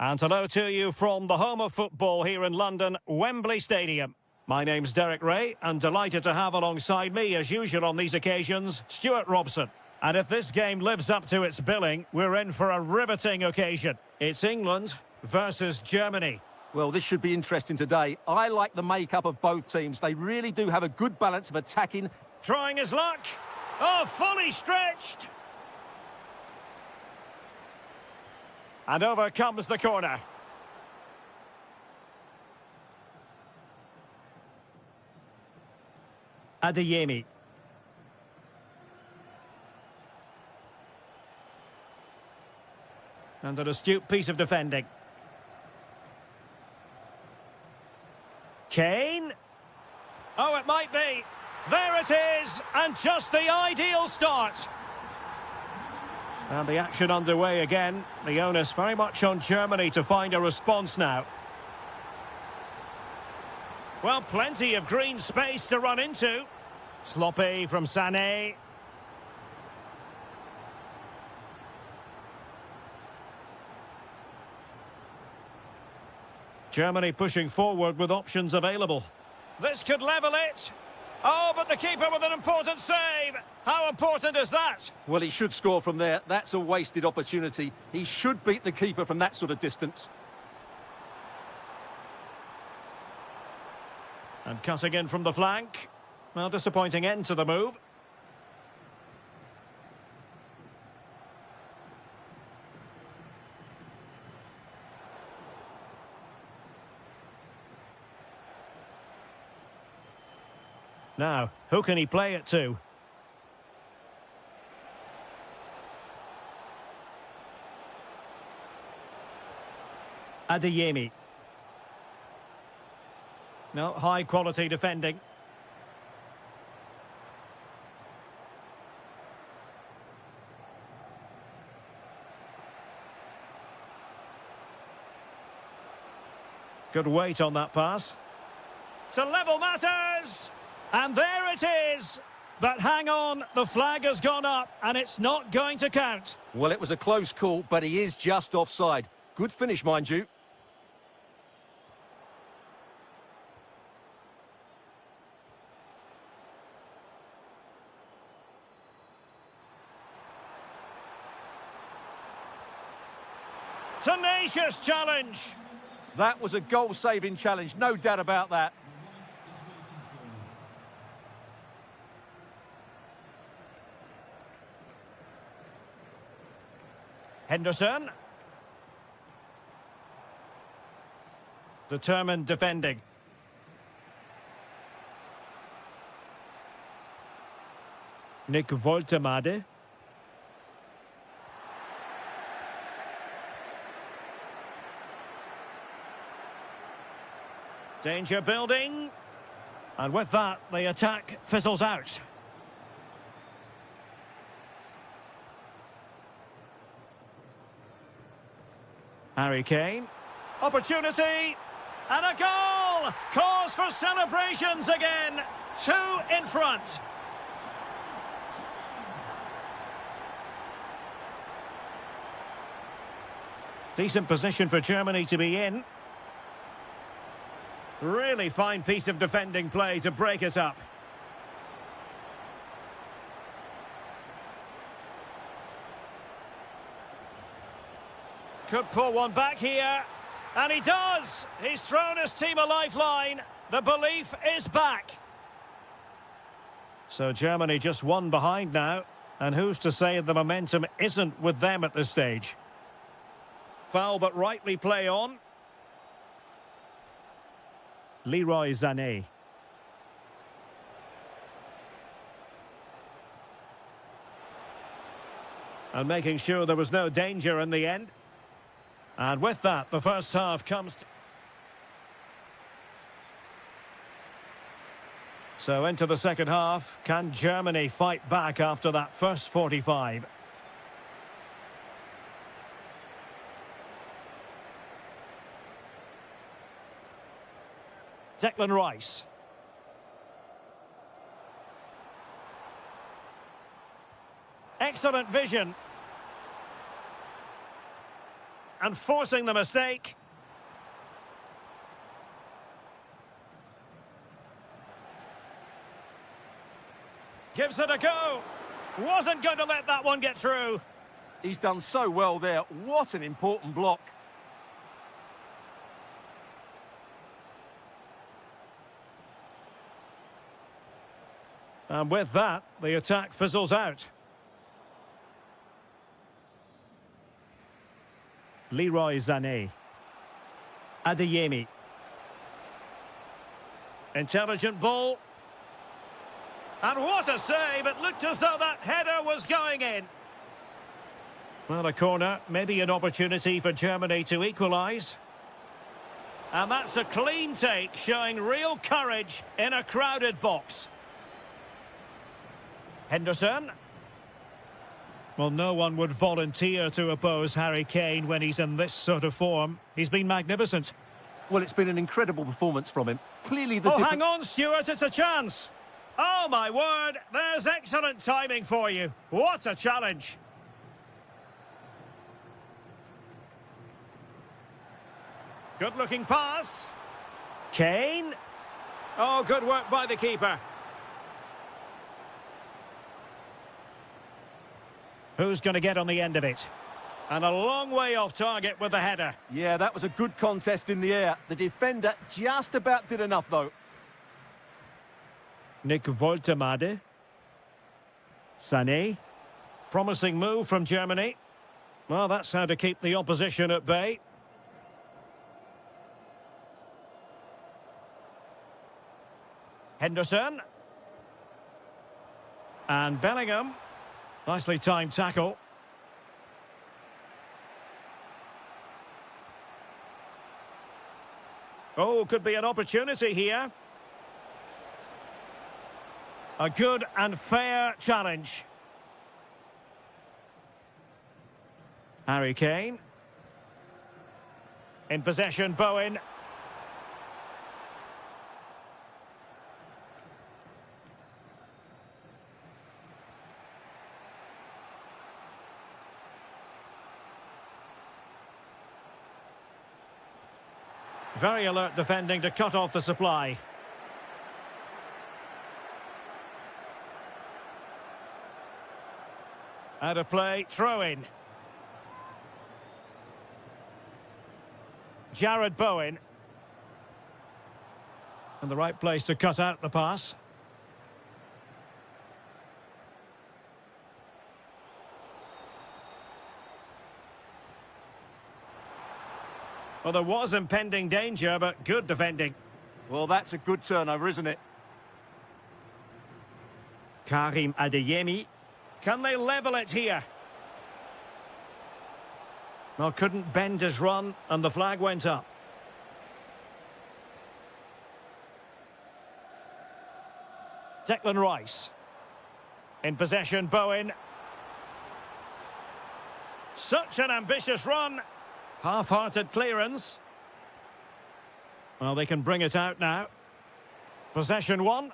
And hello to you from the home of football here in London, Wembley Stadium. My name's Derek Ray, and delighted to have alongside me, as usual on these occasions, Stuart Robson. And if this game lives up to its billing, we're in for a riveting occasion. It's England versus Germany. Well, this should be interesting today. I like the makeup of both teams. They really do have a good balance of attacking. Trying his luck. Oh, fully stretched. And over comes the corner. Adeyemi. And an astute piece of defending. Kane. Oh, it might be. There it is, and just the ideal start. And the action underway again. The onus very much on Germany to find a response now. Well, plenty of green space to run into. Sloppy from Sané. Germany pushing forward with options available. This could level it. Oh, but the keeper with an important save. How important is that? Well, he should score from there. That's a wasted opportunity. He should beat the keeper from that sort of distance. And cutting in from the flank. Well, disappointing end to the move. Now, who can he play it to? Adeyemi. No, high quality defending. Good weight on that pass. To level matters! And there it is. But hang on, the flag has gone up and it's not going to count. Well, it was a close call, but he is just offside. Good finish, mind you. Tenacious challenge. That was a goal-saving challenge, no doubt about that. Henderson. Determined defending. Nick Woltemade. Danger building. And with that, the attack fizzles out. Harry Kane. Opportunity. And a goal! Cause for celebrations again. 2 in front. Decent position for Germany to be in. Really fine piece of defending play to break it up. Could pull one back here. And he does! He's thrown his team a lifeline. The belief is back. So Germany just one behind now. And who's to say the momentum isn't with them at this stage? Foul but rightly play on. Leroy Sané. And making sure there was no danger in the end. And with that, the first half comes to... So into the second half, can Germany fight back after that first 45? Declan Rice. Excellent vision. and forcing the mistake. Gives it a go. Wasn't going to let that one get through. He's done so well there. What an important block. And with that, the attack fizzles out. Leroy Sané. Adeyemi. Intelligent ball. And what a save! It looked as though that header was going in. Well, a corner, maybe an opportunity for Germany to equalise. And that's a clean take, showing real courage in a crowded box. Henderson. Well, no one would volunteer to oppose Harry Kane when he's in this sort of form. He's been magnificent. Well, it's been an incredible performance from him. Clearly the Oh, hang on, Stuart, it's a chance. Oh, my word, there's excellent timing for you. What a challenge. Good-looking pass. Kane. Oh, good work by the keeper. Who's going to get on the end of it? And a long way off target with the header. Yeah, that was a good contest in the air. The defender just about did enough, though. Nick Woltemade. Sané. Promising move from Germany. Well, that's how to keep the opposition at bay. Henderson. And Bellingham. Nicely timed tackle. Oh, could be an opportunity here. A good and fair challenge. Harry Kane. In possession, Bowen. Very alert defending to cut off the supply. Out of play, throw in. Jared Bowen. And the right place to cut out the pass. Well, there was impending danger, but good defending. Well, that's a good turnover, isn't it? Karim Adeyemi. Can they level it here? Well, couldn't bend his run, and the flag went up. Declan Rice. In possession, Bowen. Such an ambitious run. Half-hearted clearance. Well, they can bring it out now. Possession one.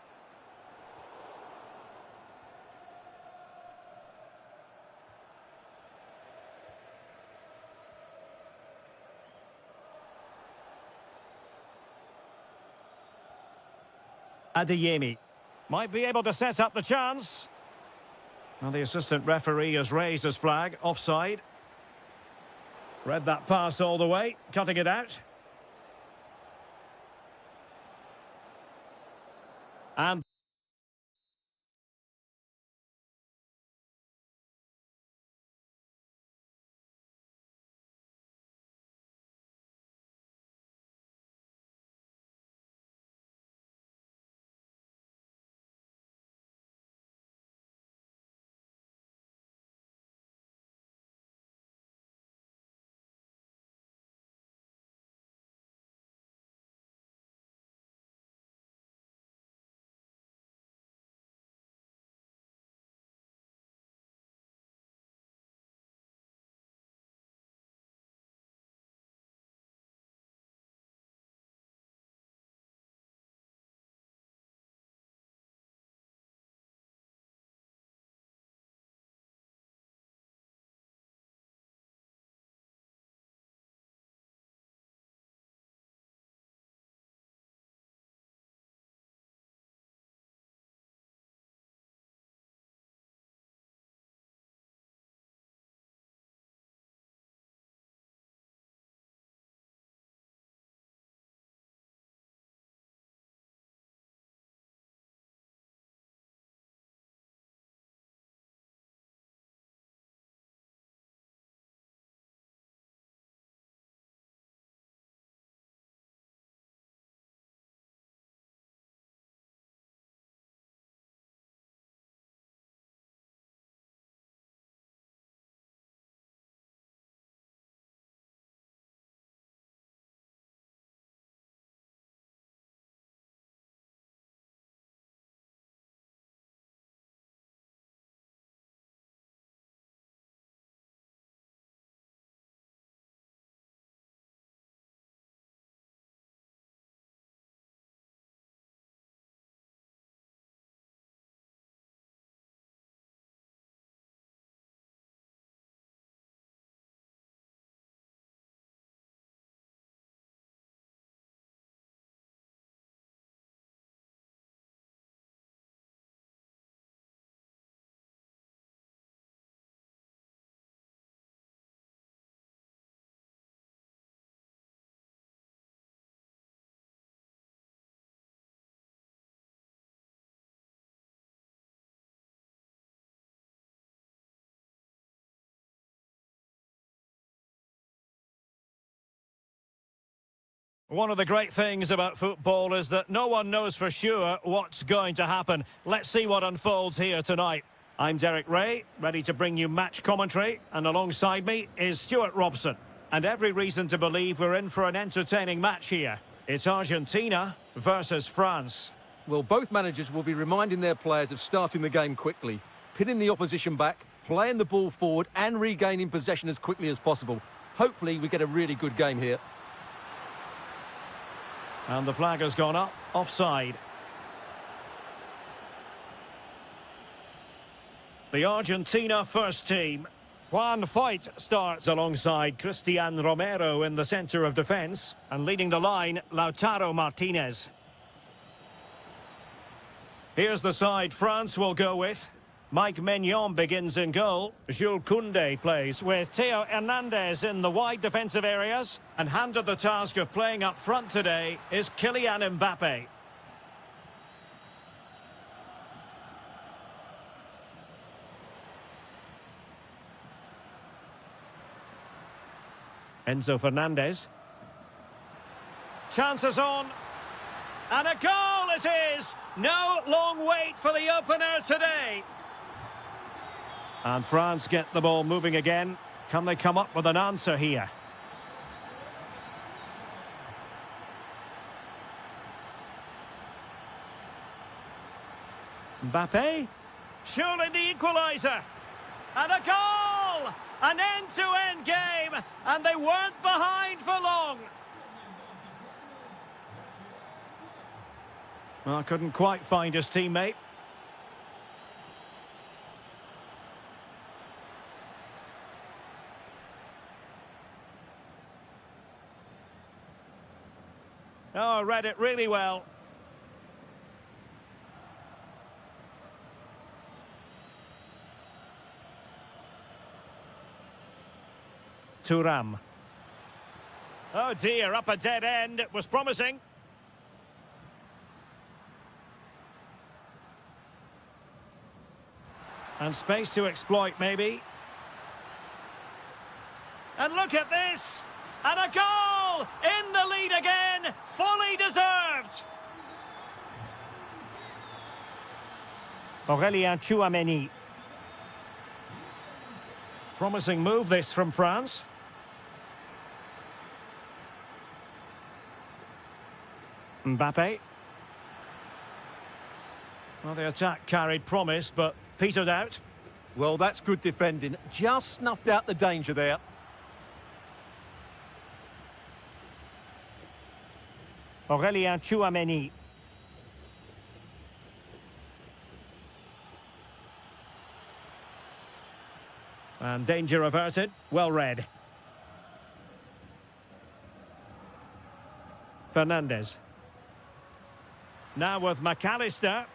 Adeyemi might be able to set up the chance. Well, the assistant referee has raised his flag, offside. Read that pass all the way, cutting it out. And One of the great things about football is that no one knows for sure what's going to happen. Let's see what unfolds here tonight. I'm Derek Ray, ready to bring you match commentary, and alongside me is Stuart Robson. And every reason to believe we're in for an entertaining match here. It's Argentina versus France. Well, both managers will be reminding their players of starting the game quickly, pinning the opposition back, playing the ball forward and regaining possession as quickly as possible. Hopefully we get a really good game here. And the flag has gone up, offside. The Argentina first team. Juan Foyt starts alongside Cristian Romero in the centre of defence, and leading the line, Lautaro Martinez. Here's the side France will go with. Mike Maignan begins in goal. Jules Koundé plays with Theo Hernandez in the wide defensive areas. And handed the task of playing up front today is Kylian Mbappe. Enzo Fernandez. Chances on. And a goal it is! No long wait for the opener today. And France get the ball moving again. Can they come up with an answer here? Mbappe. Surely the equaliser. And a goal! An end-to-end game, and they weren't behind for long. Well, couldn't quite find his teammate. Oh, read it really well. Thuram. Oh dear, up a dead end. It was promising. And space to exploit, maybe. And look at this! And a goal! In the lead again! Fully deserved! Aurélien Tchouameni. Promising move this from France. Mbappe. Well, the attack carried promise, but petered out. Well, that's good defending. Just snuffed out the danger there. Aurélien Tchouameni. And danger averted. Well read. Fernandez. Now with McAllister.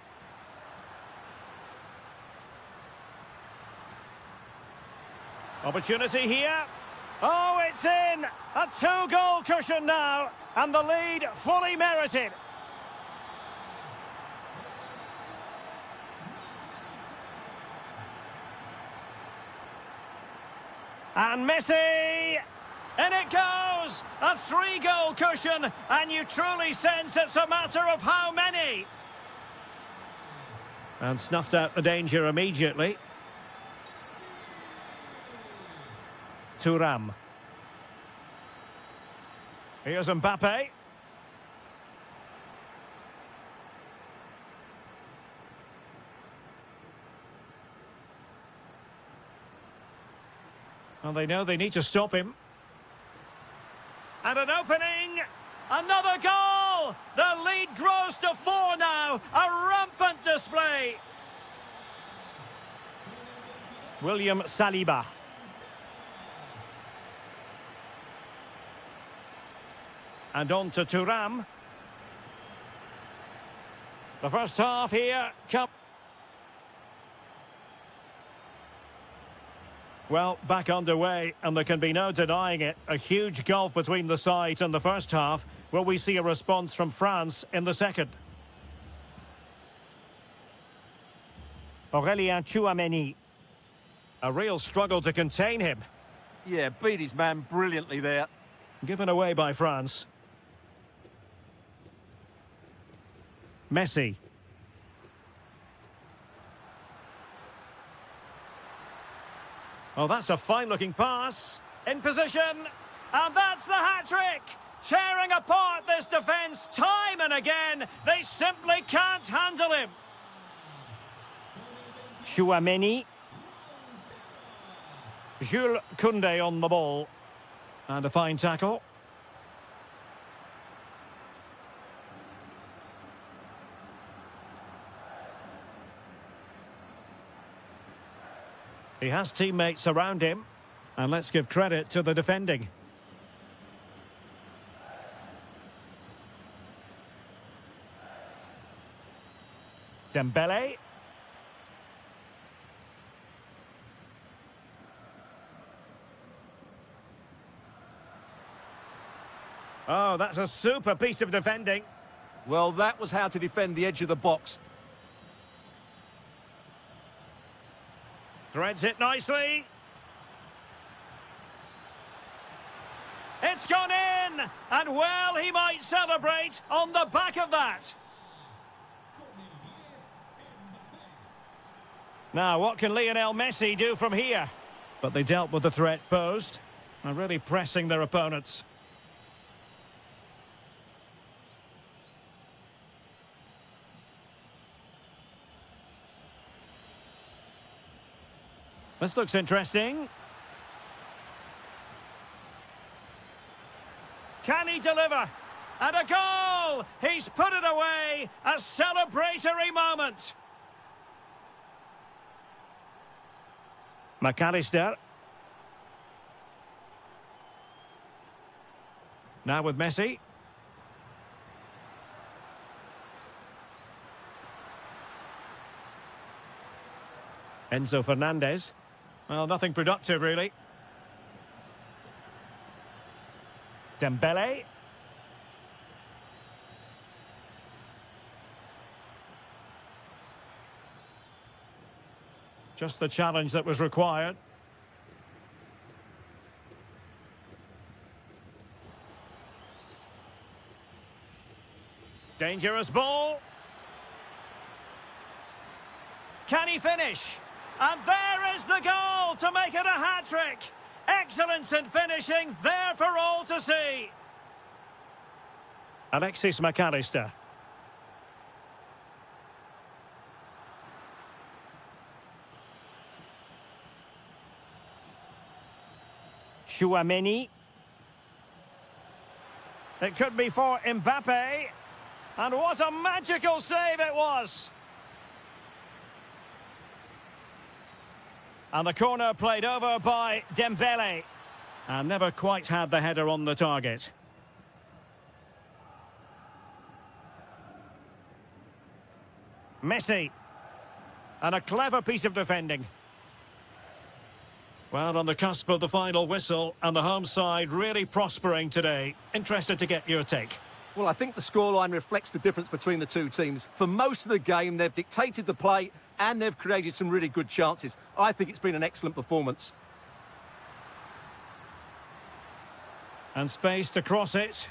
Opportunity here. Oh, it's in! A two-goal cushion now, and the lead fully merited. And Messi! In it goes! A three-goal cushion, and you truly sense it's a matter of how many. And snuffed out the danger immediately. Thuram. Here's Mbappe. Well, they know they need to stop him. And an opening! Another goal! The lead grows to 4 now. A rampant display. William Saliba. And on to Thuram. The first half here. Well, back underway, and there can be no denying it. A huge gulf between the sides in the first half. Will we see a response from France in the second? Aurélien Tchouameni. A real struggle to contain him. Yeah, beat his man brilliantly there. Given away by France. Messi. Oh, that's a fine-looking pass. In position. And that's the hat-trick! Tearing apart this defence time and again. They simply can't handle him. Chouameni. Jules Koundé on the ball. And a fine tackle. He has teammates around him. And let's give credit to the defending. Dembele. Oh, that's a super piece of defending. Well, that was how to defend the edge of the box. Threads it nicely. It's gone in! And well, he might celebrate on the back of that. Now, what can Lionel Messi do from here? But they dealt with the threat posed and really pressing their opponents. This looks interesting. Can he deliver? And a goal! He's put it away! A celebratory moment! McAllister. Now with Messi. Enzo Fernandez. Well, nothing productive, really. Dembele. Just the challenge that was required. Dangerous ball. Can he finish? And there is the goal to make it a hat-trick. Excellence in finishing, there for all to see. Alexis McAllister. Chouameni. It could be for Mbappe. And what a magical save it was. And the corner played over by Dembele. And never quite had the header on the target. Messi. And a clever piece of defending. Well, on the cusp of the final whistle, and the home side really prospering today. Interested to get your take. Well, I think the scoreline reflects the difference between the two teams. For most of the game, they've dictated the play and they've created some really good chances. I think it's been an excellent performance. And space to cross it.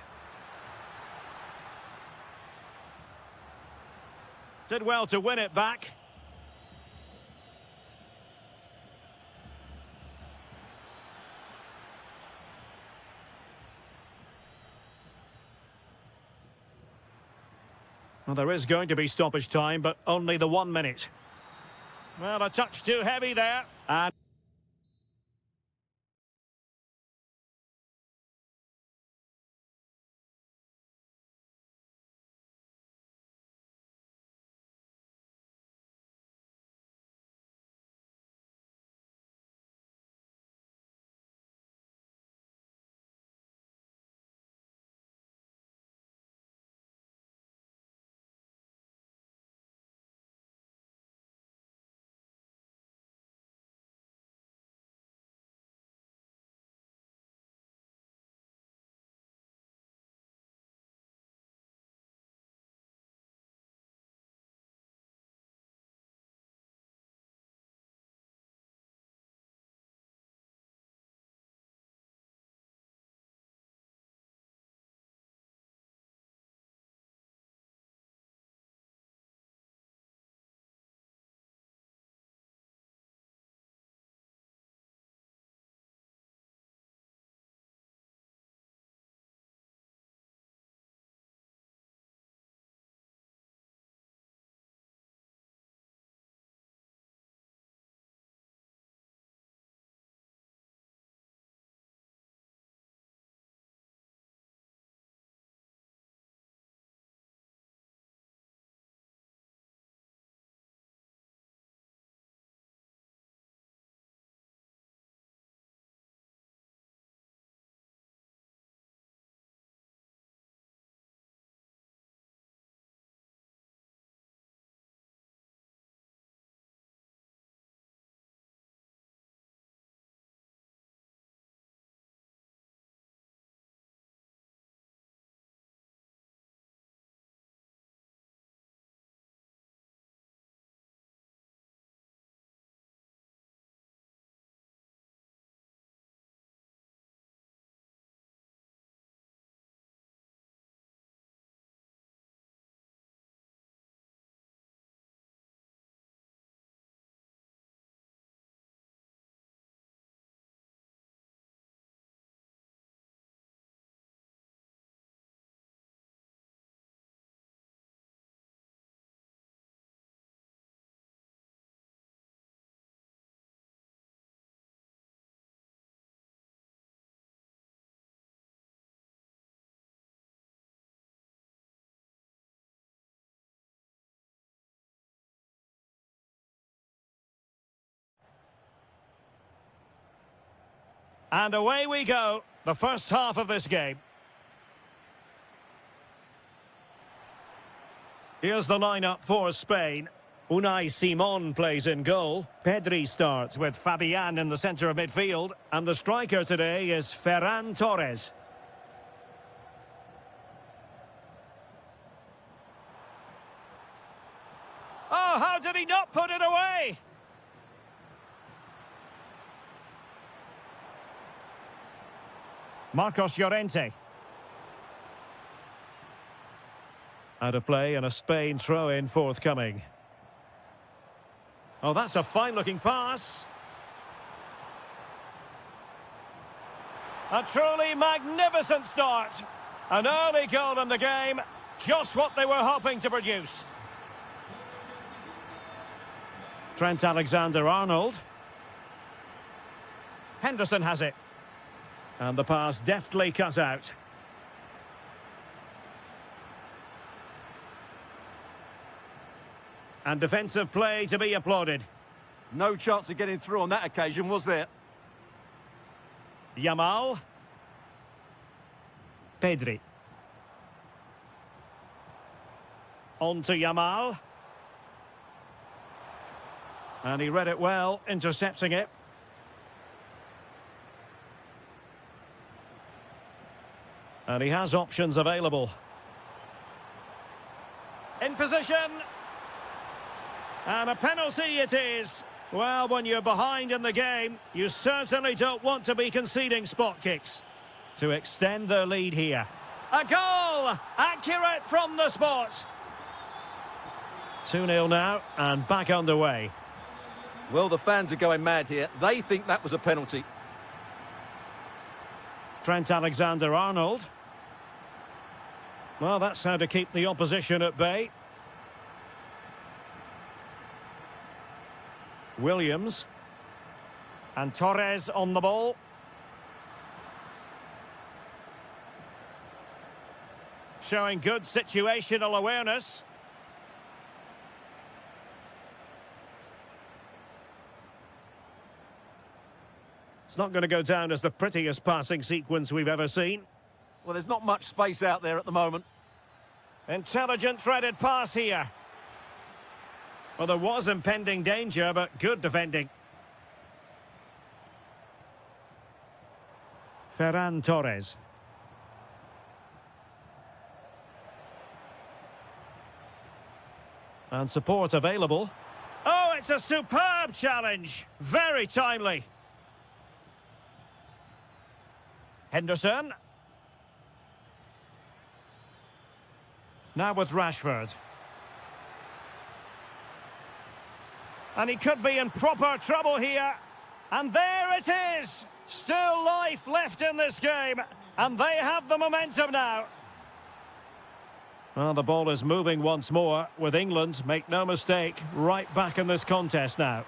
Did well to win it back. Well, there is going to be stoppage time, but only the 1 minute. Well, a touch too heavy there. And And away we go, the first half of this game. Here's the lineup for Spain. Unai Simon plays in goal. Pedri starts with Fabian in the centre of midfield. And the striker today is Ferran Torres. Oh, how did he not put it away? Marcos Llorente. Out of play and a Spain throw-in forthcoming. Oh, that's a fine-looking pass. A truly magnificent start. An early goal in the game. Just what they were hoping to produce. Trent Alexander-Arnold. Henderson has it. And the pass deftly cut out. And defensive play to be applauded. No chance of getting through on that occasion, was there? Yamal. Pedri. On to Yamal. And he read it well, intercepting it. And he has options available. In position. And a penalty it is. Well, when you're behind in the game, you certainly don't want to be conceding spot kicks. To extend their lead here. A goal! Accurate from the spot. 2-0 now, and back underway. Well, the fans are going mad here. They think that was a penalty. Trent Alexander-Arnold. Well, that's how to keep the opposition at bay. Williams. And Torres on the ball. Showing good situational awareness. It's not going to go down as the prettiest passing sequence we've ever seen. Well, there's not much space out there at the moment. Intelligent threaded pass here. Well, there was impending danger, but good defending. Ferran Torres. And support available. Oh, it's a superb challenge. Very timely. Henderson. Now with Rashford. And he could be in proper trouble here. And there it is. Still life left in this game. And they have the momentum now. Well, the ball is moving once more with England, make no mistake, right back in this contest now.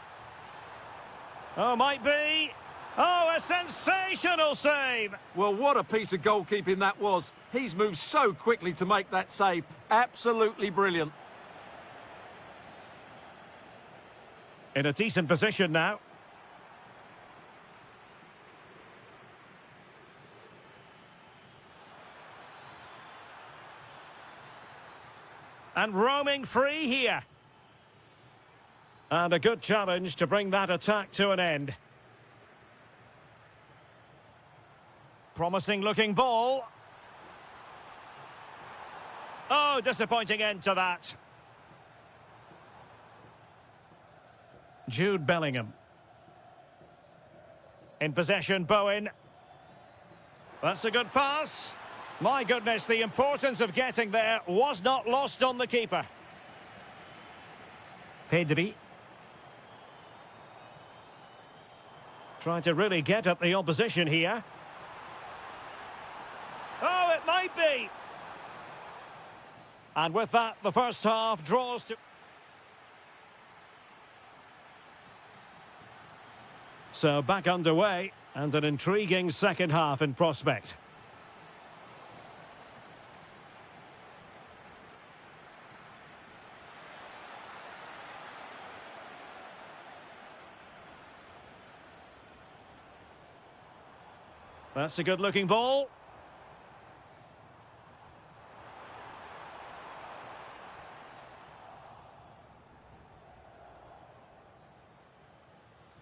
Oh, might be. Oh, a sensational save. Well, what a piece of goalkeeping that was. He's moved so quickly to make that save. Absolutely brilliant. In a decent position now. And roaming free here. And a good challenge to bring that attack to an end. Promising looking ball. Oh, disappointing end to that. Jude Bellingham. In possession, Bowen. That's a good pass. My goodness, the importance of getting there was not lost on the keeper. Pedri. Trying to really get at the opposition here. Oh, it might be. And with that, the first half draws to... So back underway, and an intriguing second half in prospect. That's a good-looking ball.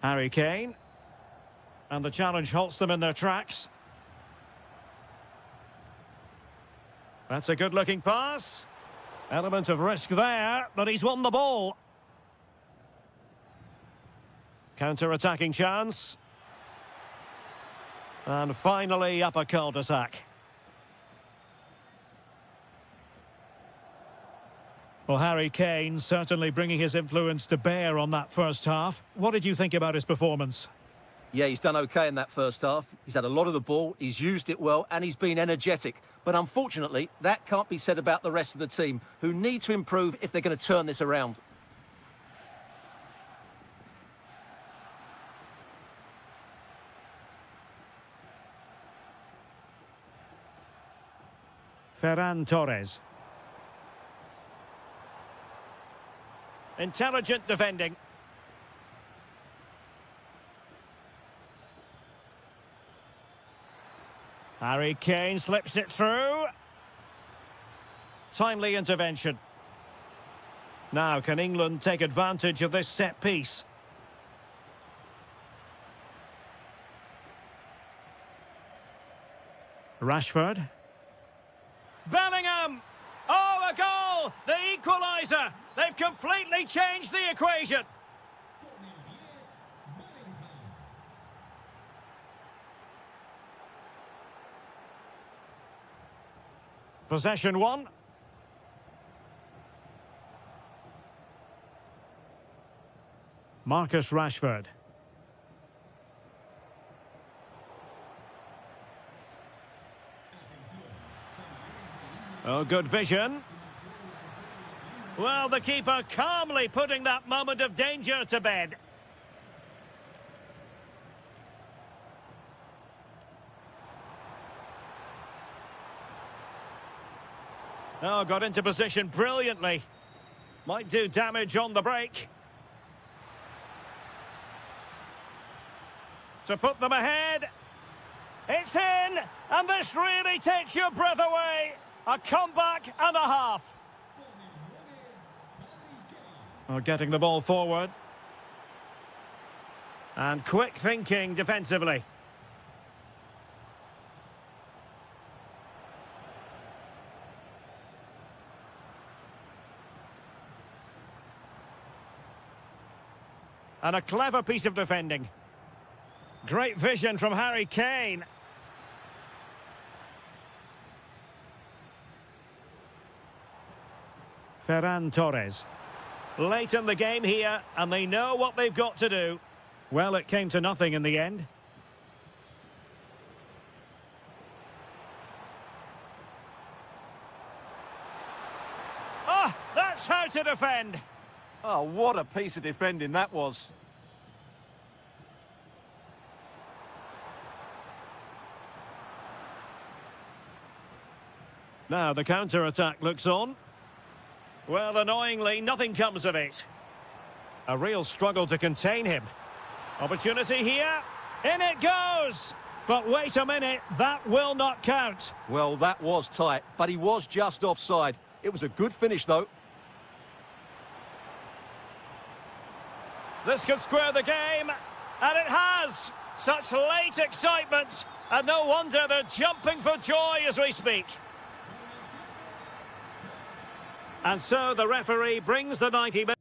Harry Kane. And the challenge halts them in their tracks. That's a good-looking pass. Element of risk there, but he's won the ball. Counter-attacking chance. And finally up a cul-de-sac. Well, Harry Kane certainly bringing his influence to bear on that first half. What did you think about his performance? Yeah, he's done okay in that first half. He's had a lot of the ball, he's used it well, and he's been energetic. But unfortunately, that can't be said about the rest of the team, who need to improve if they're going to turn this around. Ferran Torres. Intelligent defending. Harry Kane slips it through. Timely intervention. Now, can England take advantage of this set piece? Rashford. Bellingham! Oh, a goal! The equaliser! They've completely changed the equation! Possession one. Marcus Rashford. Oh, good vision. Well, the keeper calmly putting that moment of danger to bed. Oh, got into position brilliantly. Might do damage on the break. To put them ahead. It's in! And this really takes your breath away. A comeback and a half. Oh, getting the ball forward. And quick thinking defensively. And a clever piece of defending. Great vision from Harry Kane. Ferran Torres. Late in the game here, and they know what they've got to do. Well, it came to nothing in the end. Ah, that's how to defend. Oh, what a piece of defending that was. Now the counter-attack looks on. Well, annoyingly, nothing comes of it. A real struggle to contain him. Opportunity here. In it goes! But wait a minute, that will not count. Well, that was tight, but he was just offside. It was a good finish, though. This could square the game, and it has! Such late excitement, and no wonder they're jumping for joy as we speak. And so the referee brings the 90 minutes.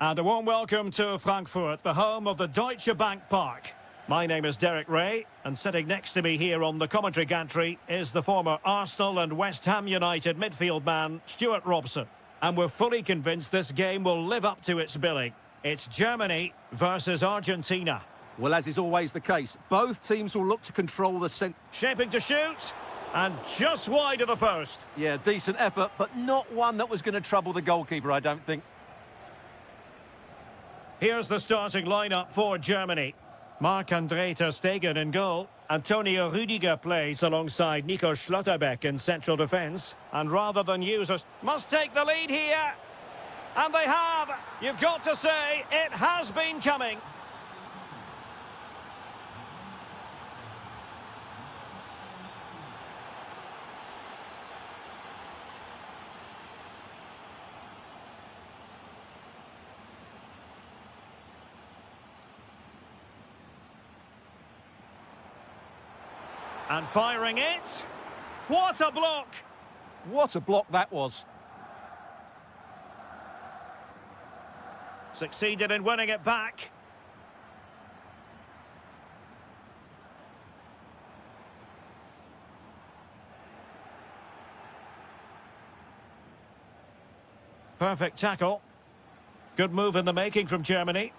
And a warm welcome to Frankfurt, the home of the Deutsche Bank Park. My name is Derek Ray, and sitting next to me here on the commentary gantry is the former Arsenal and West Ham United midfield man, Stuart Robson. And we're fully convinced this game will live up to its billing. It's Germany versus Argentina. Well, as is always the case, both teams will look to control the centre. Shaping to shoot, and just wide of the post. Yeah, decent effort, but not one that was going to trouble the goalkeeper, I don't think. Here's the starting lineup for Germany. Marc-Andre ter Stegen in goal. Antonio Rüdiger plays alongside Nico Schlotterbeck in central defence. And rather than use us, must take the lead here. And they have. You've got to say, it has been coming. And firing it. What a block! What a block that was. Succeeded in winning it back. Perfect tackle. Good move in the making from Germany.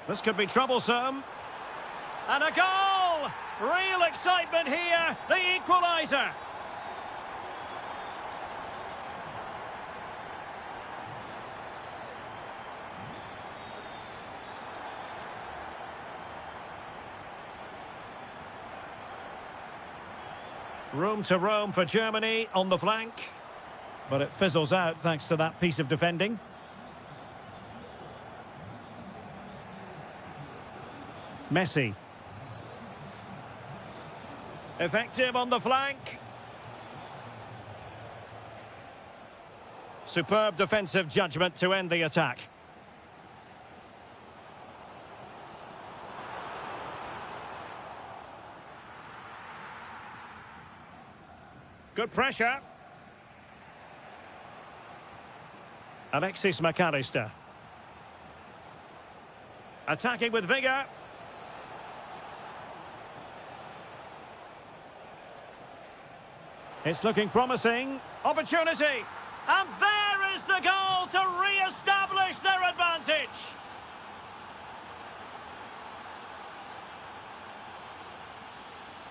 This could be troublesome. And a goal! Real excitement here, the equaliser. Room to roam for Germany on the flank. But it fizzles out thanks to that piece of defending. Messi. Effective on the flank. Superb defensive judgment to end the attack. Good pressure. Alexis McAllister. Attacking with vigour. It's looking promising. Opportunity. And there is the goal to re-establish their advantage.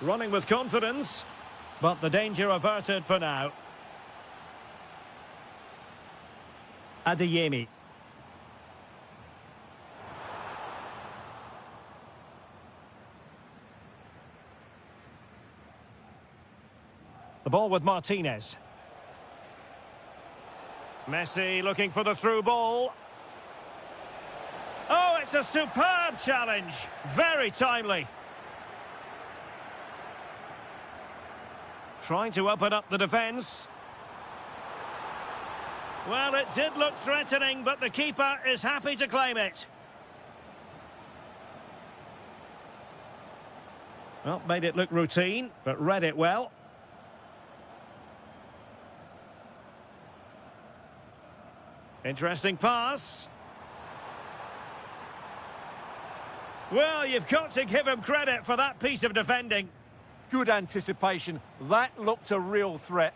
Running with confidence, but the danger averted for now. Adeyemi. The ball with Martinez. Messi looking for the through ball. Oh, it's a superb challenge. Very timely. Trying to open up the defence. Well, it did look threatening, but the keeper is happy to claim it. Well, made it look routine, but read it well. Interesting pass. Well, you've got to give him credit for that piece of defending. Good anticipation. That looked a real threat.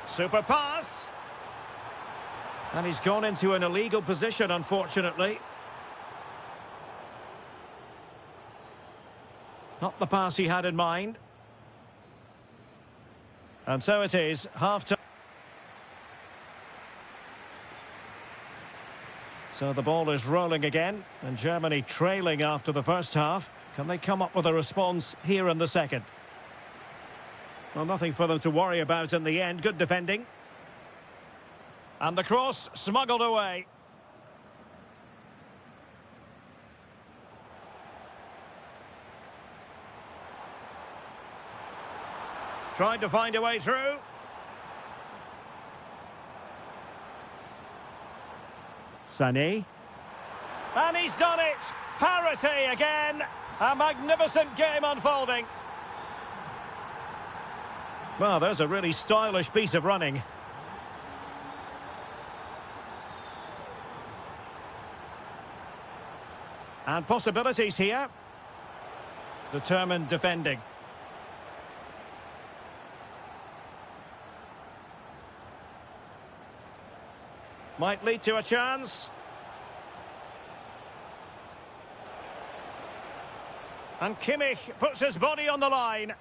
Super pass. And he's gone into an illegal position, unfortunately. Not the pass he had in mind. And so it is, half-time. So the ball is rolling again, and Germany trailing after the first half. Can they come up with a response here in the second? Well, nothing for them to worry about in the end. Good defending. And the cross smuggled away. Tried to find a way through. Sané. And he's done it! Parity again! A magnificent game unfolding. Well, there's a really stylish piece of running. And possibilities here. Determined defending. Might lead to a chance. And Kimmich puts his body on the line.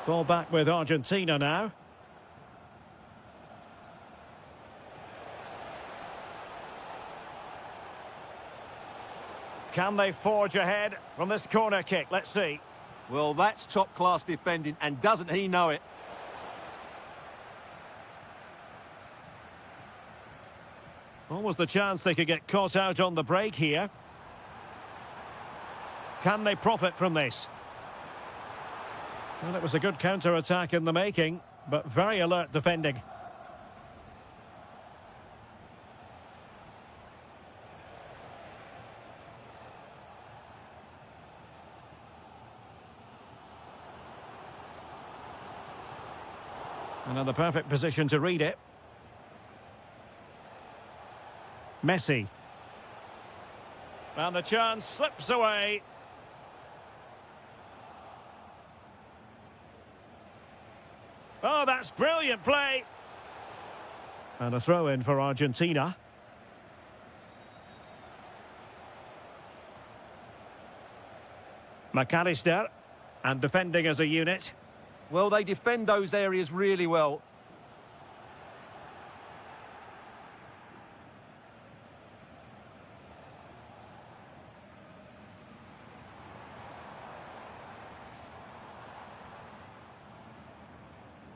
Ball back with Argentina now. Can they forge ahead from this corner kick? Let's see. Well, that's top-class defending, and doesn't he know it? Almost the chance they could get caught out on the break here. Can they profit from this? Well, it was a good counter-attack in the making, but very alert defending. Another perfect position to read it. Messi. And the chance slips away. Oh, that's brilliant play. And a throw-in for Argentina. McAllister. And defending as a unit. Well, they defend those areas really well.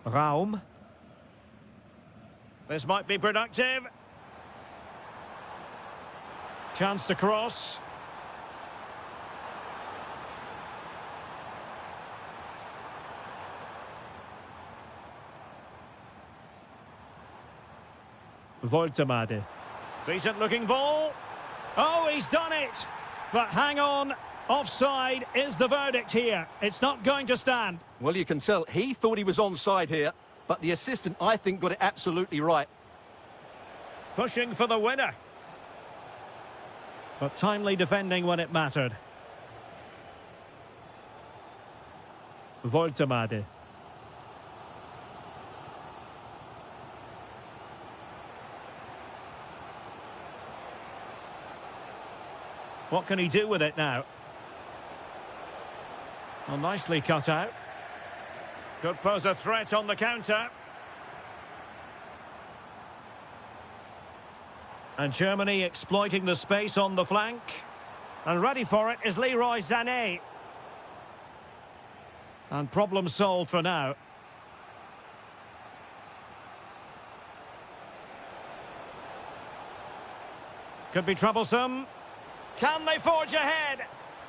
Raum. This might be productive. Chance to cross. Voltemade. Decent looking ball. Oh, he's done it. But hang on. Offside is the verdict here. It's not going to stand. Well, you can tell he thought he was onside here, but the assistant, I think, got it absolutely right. Pushing for the winner. But timely defending when it mattered. Voltemade. What can he do with it now? Well, nicely cut out. Could pose a threat on the counter. And Germany exploiting the space on the flank. And ready for it is Leroy Sané. And problem solved for now. Could be troublesome. Can they forge ahead?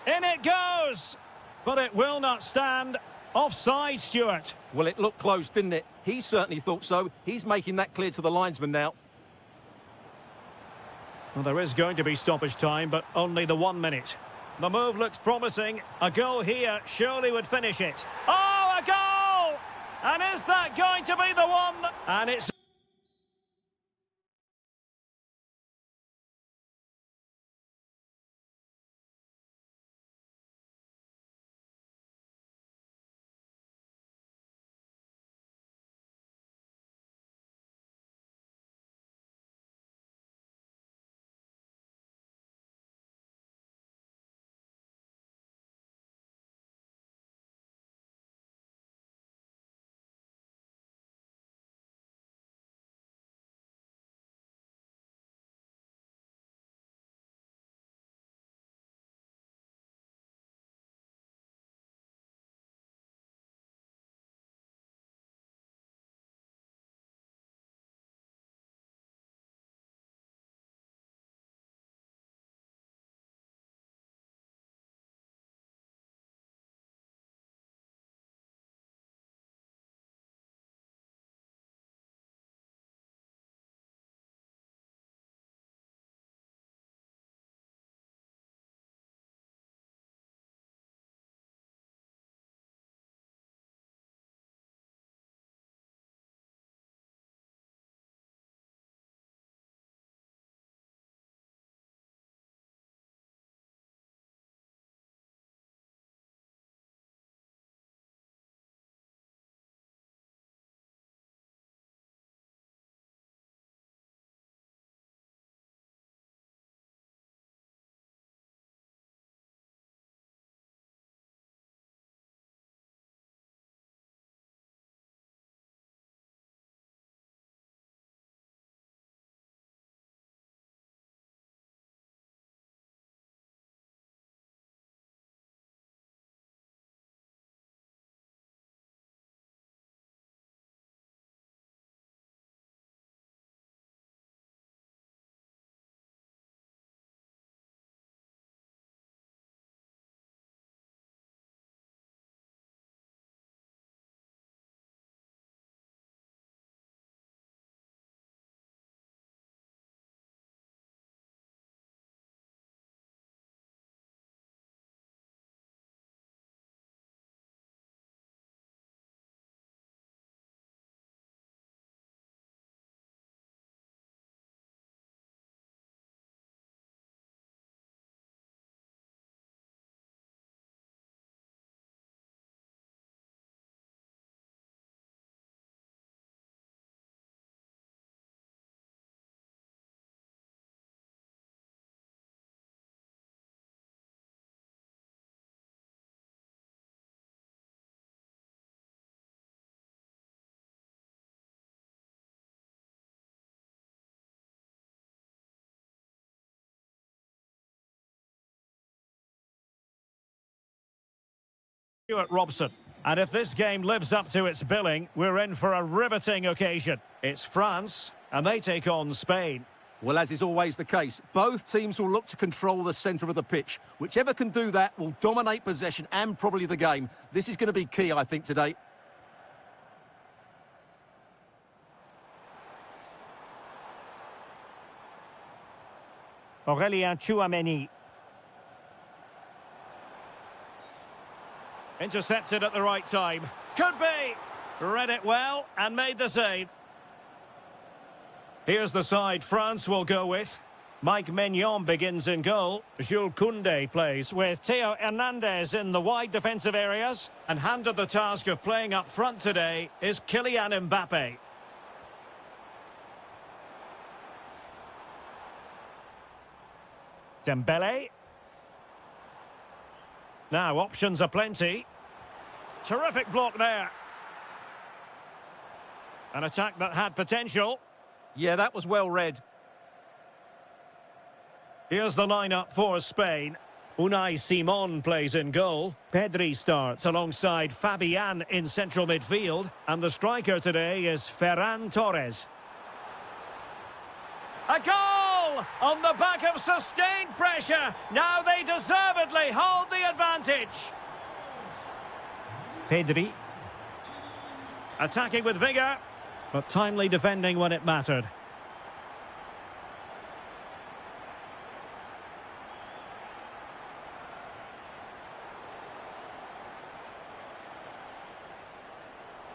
In it goes! But it will not stand. Offside, Stuart. Well, it looked close, didn't it? He certainly thought so. He's making that clear to the linesman now. Well, there is going to be stoppage time, but only the 1 minute. The move looks promising. A goal here surely would finish it. Oh, a goal! And is that going to be the one? And it's Stuart Robson. And if this game lives up to its billing, we're in for a riveting occasion. It's France, and they take on Spain. Well, as is always the case, both teams will look to control the centre of the pitch. Whichever can do that will dominate possession and probably the game. This is going to be key, I think, today. Aurélien Tchouameni. Intercepted at the right time. Could be! Read it well and made the save. Here's the side France will go with. Mike Maignan begins in goal. Jules Koundé plays with Theo Hernandez in the wide defensive areas. And handed the task of playing up front today is Kylian Mbappe. Dembele. Now, options are plenty. Terrific block there. An attack that had potential. Yeah, that was well read. Here's the lineup for Spain. Unai Simon plays in goal. Pedri starts alongside Fabian in central midfield. And the striker today is Ferran Torres. A goal! On the back of sustained pressure. Now they deservedly hold the advantage. Pedri. Attacking with vigour, but timely defending when it mattered.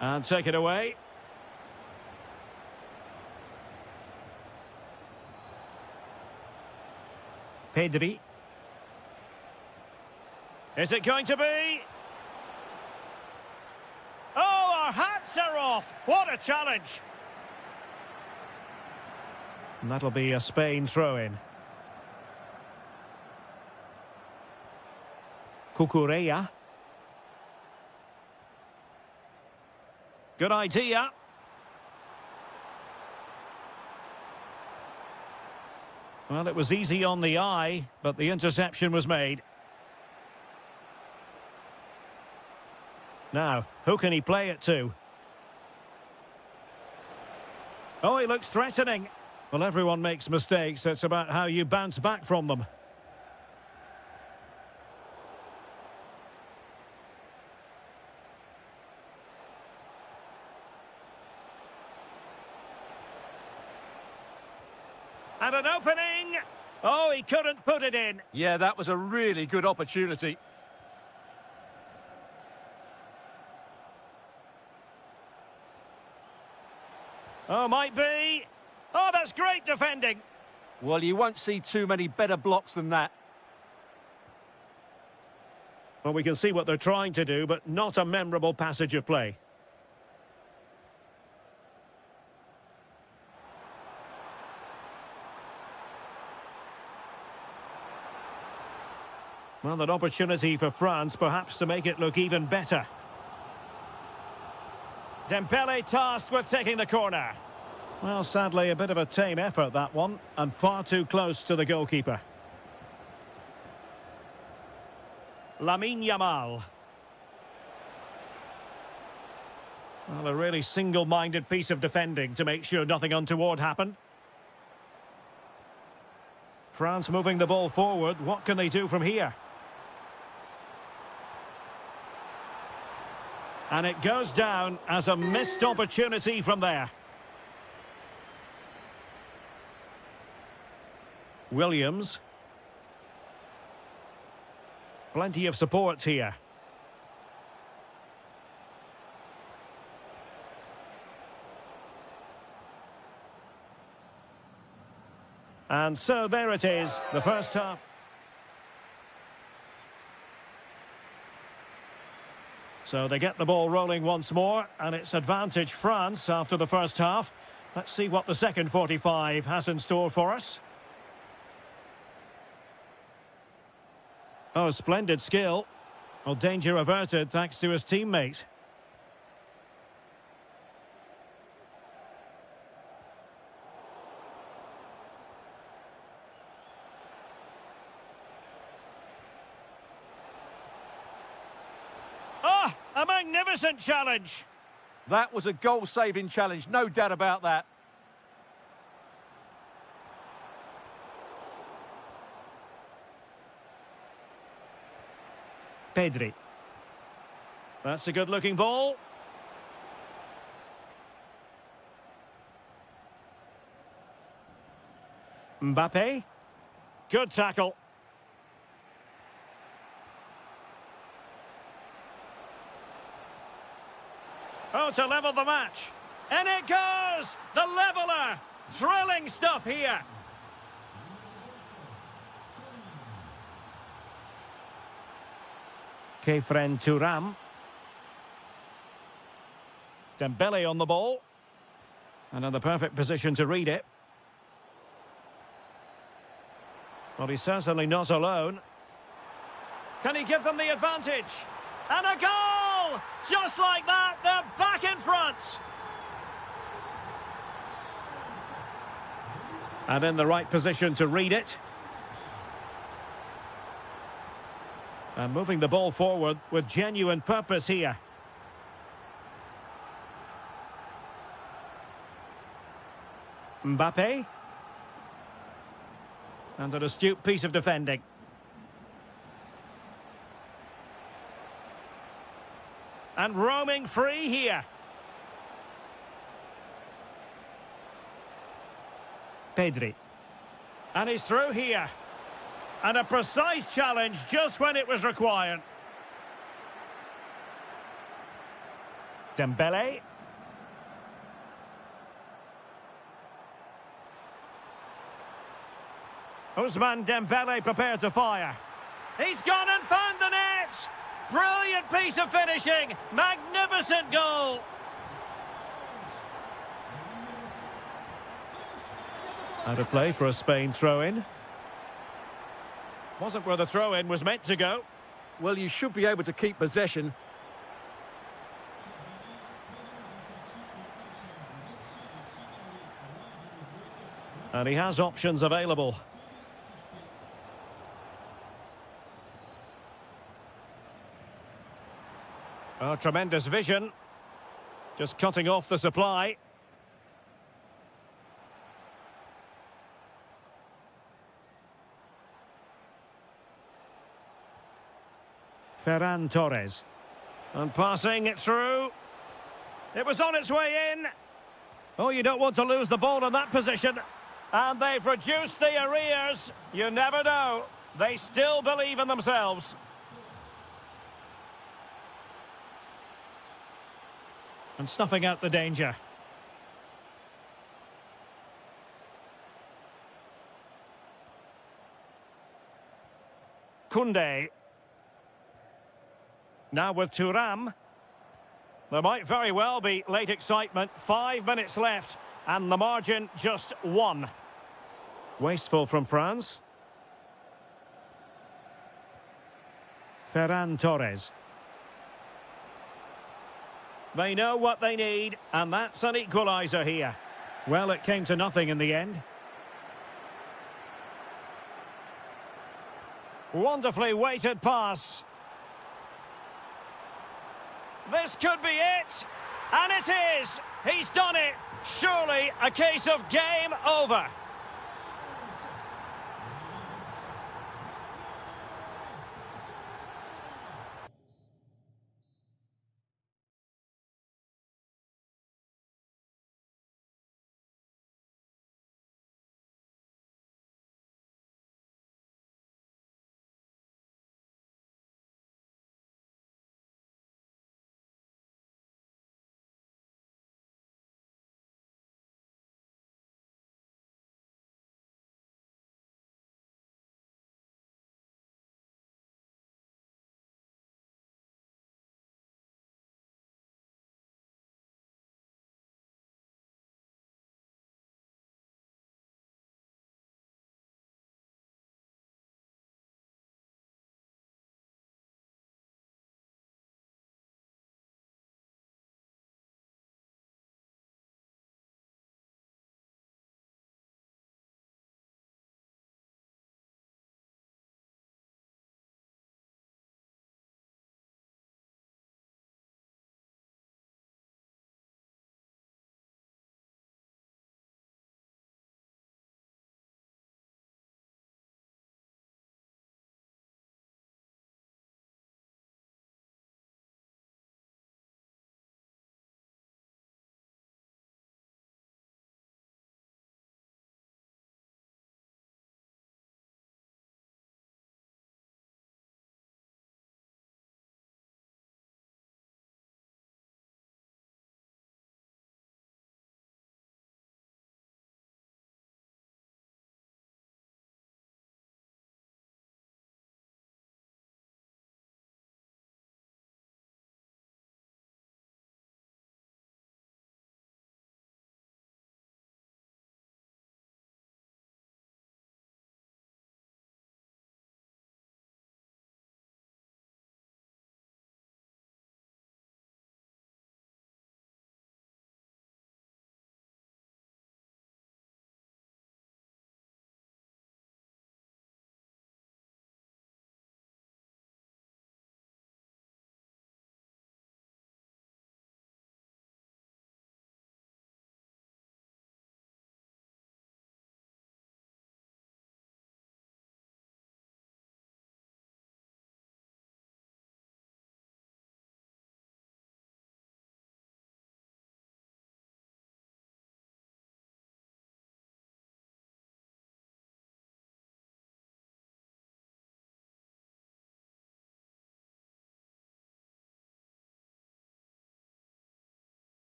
And take it away. Pedri. Is it going to be? Oh, our hats are off. What a challenge. And that'll be a Spain throw-in. Cucurella. Good idea. Well, it was easy on the eye, but the interception was made. Now, who can he play it to? Oh, he looks threatening. Well, everyone makes mistakes. It's about how you bounce back from them. And an opening! Oh, he couldn't put it in. Yeah, that was a really good opportunity. Oh, might be. Oh, that's great defending. Well, you won't see too many better blocks than that. Well, we can see what they're trying to do, but not a memorable passage of play. Well, an opportunity for France, perhaps, to make it look even better. Dembele tasked with taking the corner. Well, sadly, a bit of a tame effort, that one, and far too close to the goalkeeper. Lamine Yamal. Well, a really single-minded piece of defending to make sure nothing untoward happened. France moving the ball forward. What can they do from here? And it goes down as a missed opportunity from there. Williams. Plenty of support here. And so there it is, the first half. So they get the ball rolling once more, and it's advantage France after the first half. Let's see what the second 45 has in store for us. Oh, splendid skill. Well, danger averted thanks to his teammate. A magnificent challenge. That was a goal-saving challenge, no doubt about that. Pedri. That's a good-looking ball. Mbappe. Good tackle. Oh, to level the match. And it goes! The leveller! Thrilling stuff here. Kefren Turam. Dembele on the ball. And in the perfect position to read it. Well, he's certainly not alone. Can he give them the advantage? And a goal! Just like that, they're back in front. And in the right position to read it. And moving the ball forward with genuine purpose here. Mbappe. And an astute piece of defending. And roaming free here. Pedri. And he's through here. And a precise challenge just when it was required. Dembele. Ousmane Dembele prepared to fire. He's gone and found the net! Brilliant piece of finishing! Magnificent goal! Out of play for a Spain throw-in. Wasn't where the throw-in was meant to go. Well, you should be able to keep possession. And he has options available. Oh, tremendous vision. Just cutting off the supply. Ferran Torres. And passing it through. It was on its way in. Oh, you don't want to lose the ball in that position. And they've reduced the arrears. You never know. They still believe in themselves. And snuffing out the danger. Koundé. Now with Thuram. There might very well be late excitement. 5 minutes left. And the margin just 1. Wasteful from France. Ferran Torres. They know what they need, and that's an equaliser here. Well, it came to nothing in the end. Wonderfully weighted pass. This could be it, and it is. He's done it. Surely a case of game over.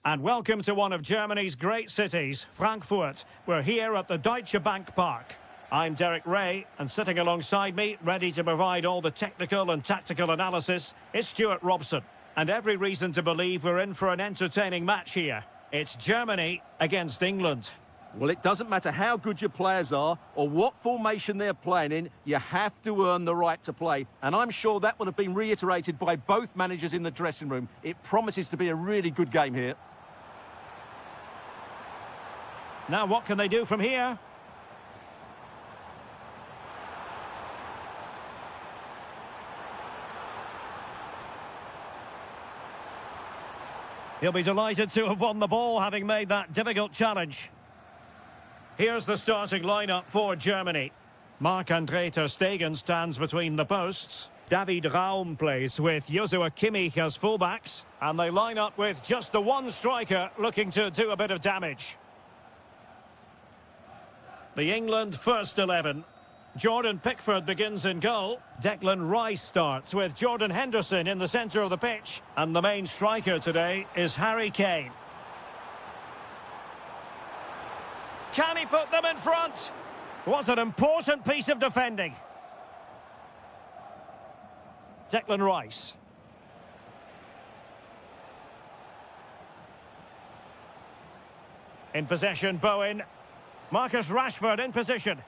And welcome to one of Germany's great cities, Frankfurt. We're here at the Deutsche Bank Park. I'm Derek Ray, and sitting alongside me, ready to provide all the technical and tactical analysis, is Stuart Robson. And every reason to believe we're in for an entertaining match here. It's Germany against England. Well, it doesn't matter how good your players are or what formation they're playing in, you have to earn the right to play. And I'm sure that would have been reiterated by both managers in the dressing room. It promises to be a really good game here. Now what can they do from here? He'll be delighted to have won the ball, having made that difficult challenge. Here's the starting lineup for Germany. Marc-André ter Stegen stands between the posts. David Raum plays with Joshua Kimmich as fullbacks. And they line up with just the one striker looking to do a bit of damage. The England first 11. Jordan Pickford begins in goal. Declan Rice starts with Jordan Henderson in the centre of the pitch. And the main striker today is Harry Kane. Can he put them in front? What an important piece of defending. Declan Rice. In possession, Bowen. Marcus Rashford in position.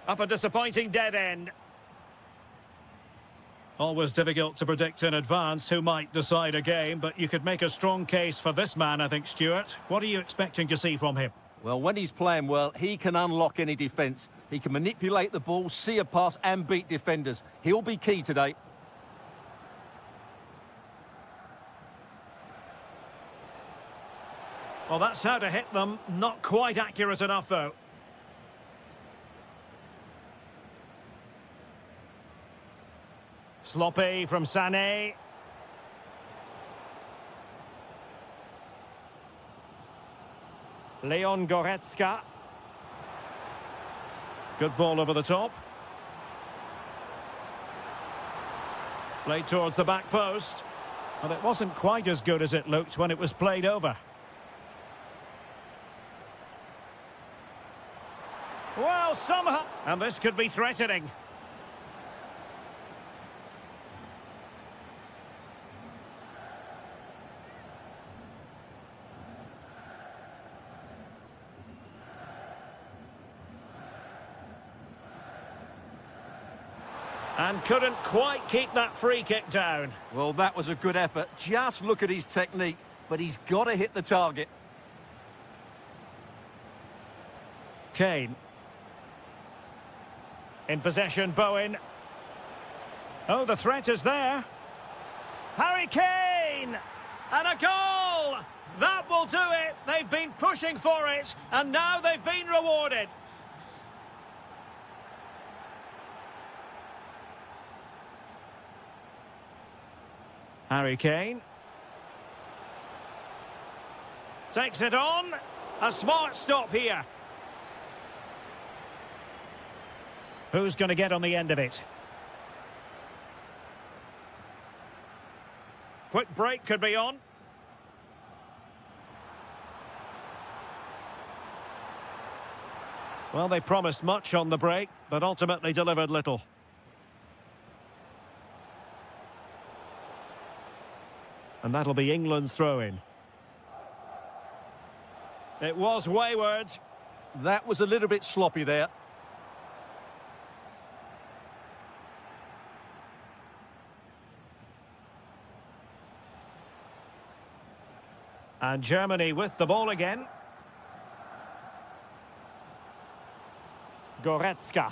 Up a disappointing dead end. Always difficult to predict in advance who might decide a game, but you could make a strong case for this man, I think, Stuart. What are you expecting to see from him? Well, when he's playing well, he can unlock any defence. He can manipulate the ball, see a pass and beat defenders. He'll be key today. Well, that's how to hit them. Not quite accurate enough, though. Sloppy from Sané. Leon Goretzka. Good ball over the top. Played towards the back post. But it wasn't quite as good as it looked when it was played over. Well, somehow... And this could be threatening. And couldn't quite keep that free kick down. Well, that was a good effort. Just look at his technique, but he's got to hit the target. Kane. In possession, Bowen. Oh, the threat is there. Harry Kane! And a goal! That will do it. They've been pushing for it, and now they've been rewarded. Harry Kane. Takes it on. A smart stop here. Who's going to get on the end of it? Quick break could be on. Well, they promised much on the break, but ultimately delivered little. And that'll be England's throw-in. It was wayward. That was a little bit sloppy there. And Germany with the ball again. Goretzka.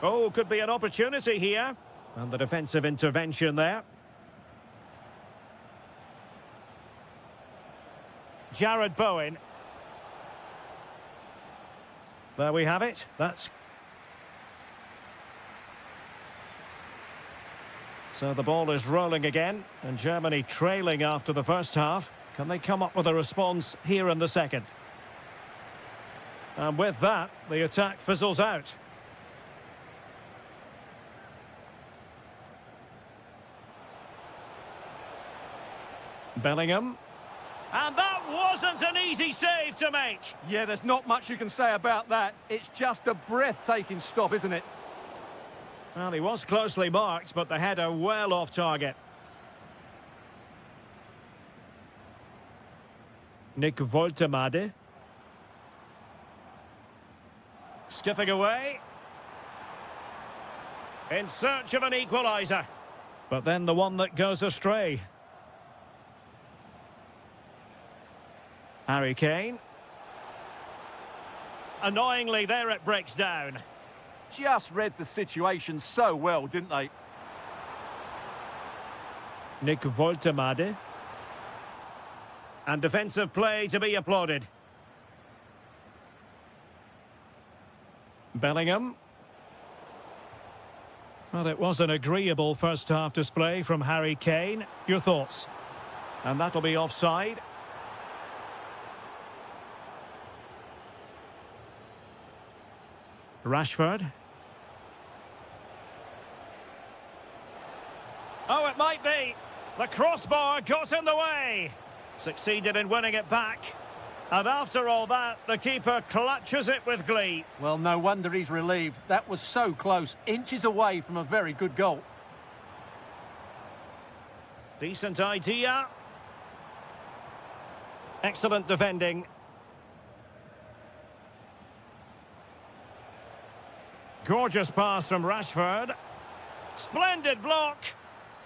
Oh, could be an opportunity here. And the defensive intervention there. Jared Bowen. There we have it. That's... So the ball is rolling again, and Germany trailing after the first half. Can they come up with a response here in the second? And with that, the attack fizzles out. Bellingham. And that wasn't an easy save to make. Yeah, there's not much you can say about that. It's just a breathtaking stop, isn't it? Well, he was closely marked, but the header well off target. Nick Woltemade. Skipping away. In search of an equaliser. But then the one that goes astray. Harry Kane. Annoyingly, there it breaks down. Just read the situation so well, didn't they? Nick Woltemade. And defensive play to be applauded. Bellingham. Well, it was an agreeable first-half display from Harry Kane. Your thoughts? And that'll be offside. Rashford. Oh, it might be. The crossbar got in the way. Succeeded in winning it back. And after all that, the keeper clutches it with glee. Well, no wonder he's relieved. That was so close. Inches away from a very good goal. Decent idea. Excellent defending. Gorgeous pass from Rashford. Splendid block.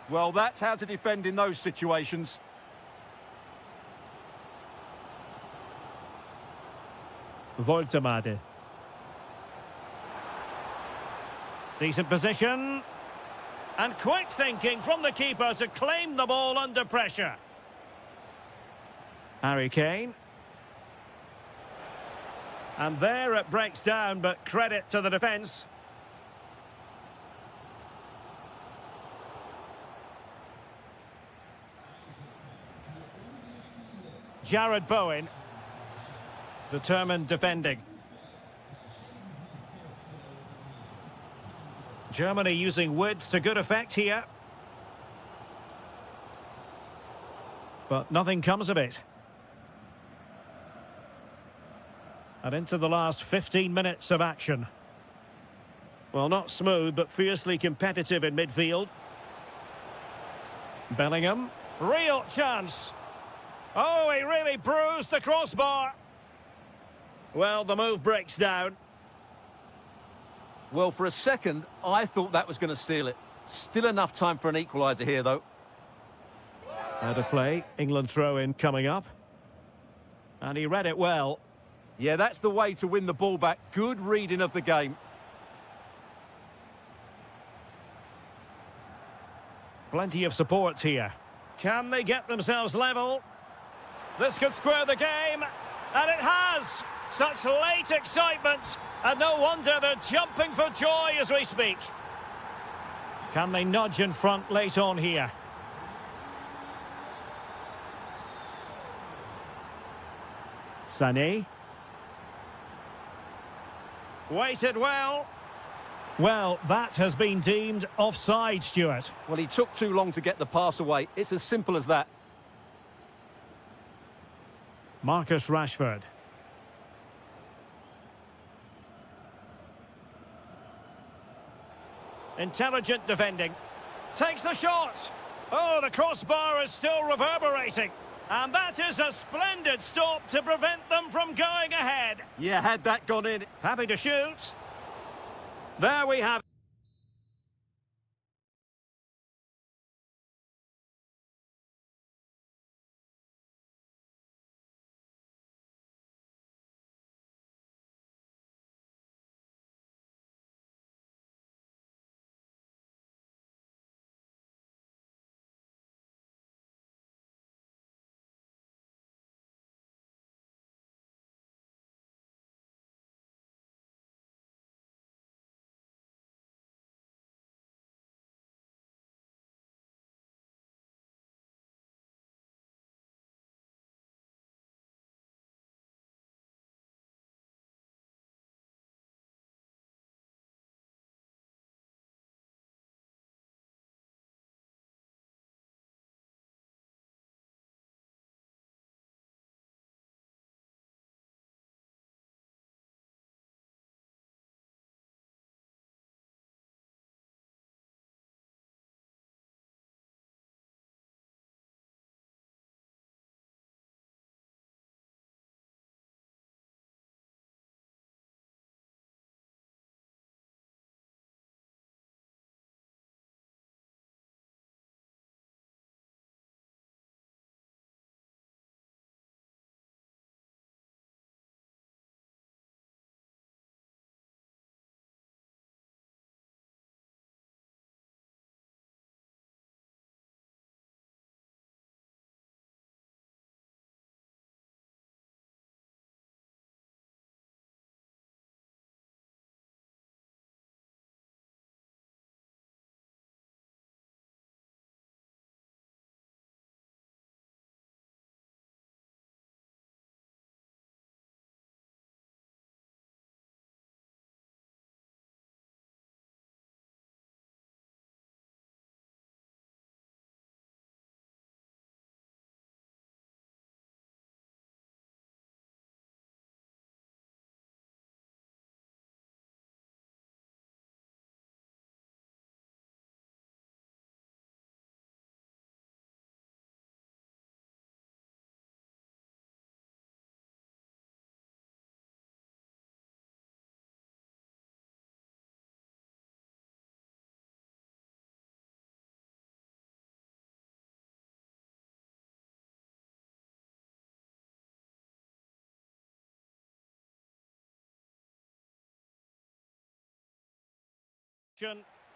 Well, that's how to defend in those situations. Woltemade. Decent position. And quick thinking from the keeper to claim the ball under pressure. Harry Kane. And there it breaks down, but credit to the defence. Jared Bowen. Determined defending. Germany using width to good effect here. But nothing comes of it. And into the last 15 minutes of action. Well, not smooth, but fiercely competitive in midfield. Bellingham. Real chance. Oh, he really bruised the crossbar. Well, the move breaks down. Well, for a second, I thought that was going to seal it. Still enough time for an equaliser here, though. Out of play. England throw-in coming up. And he read it well. Yeah, that's the way to win the ball back. Good reading of the game. Plenty of support here. Can they get themselves level? This could square the game. And it has! Such late excitement. And no wonder they're jumping for joy as we speak. Can they nudge in front late on here? Sané. Waited well. Well, that has been deemed offside, Stuart. Well, he took too long to get the pass away. It's as simple as that. Marcus Rashford. Intelligent defending. Takes the shot. Oh, the crossbar is still reverberating. And that is a splendid stop to prevent them from going ahead. Yeah, had that gone in. Happy to shoot. There we have it.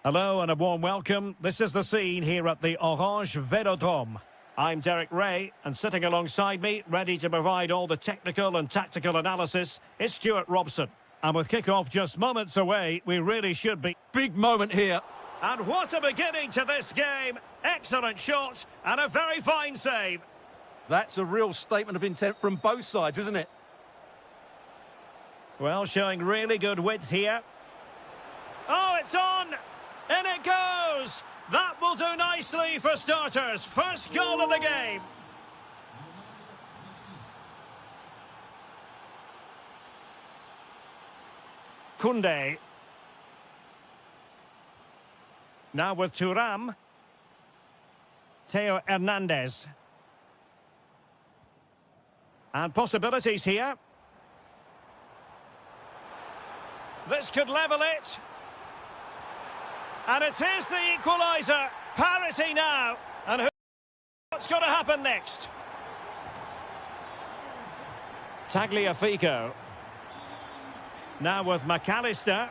Hello and a warm welcome. This is the scene here at the Orange Velodrome. I'm Derek Ray, and sitting alongside me, ready to provide all the technical and tactical analysis, is Stuart Robson. And with kick-off just moments away, we really should be... Big moment here. And what a beginning to this game. Excellent shot and a very fine save. That's a real statement of intent from both sides, isn't it? Well, showing really good width here. Oh, it's on! In it goes! That will do nicely for starters. First goal of the game. Koundé. Now with Thuram. Theo Hernandez. And possibilities here. This could level it. And it is the equaliser. Parity now. And what's going to happen next? Tagliafico. Now with McAllister.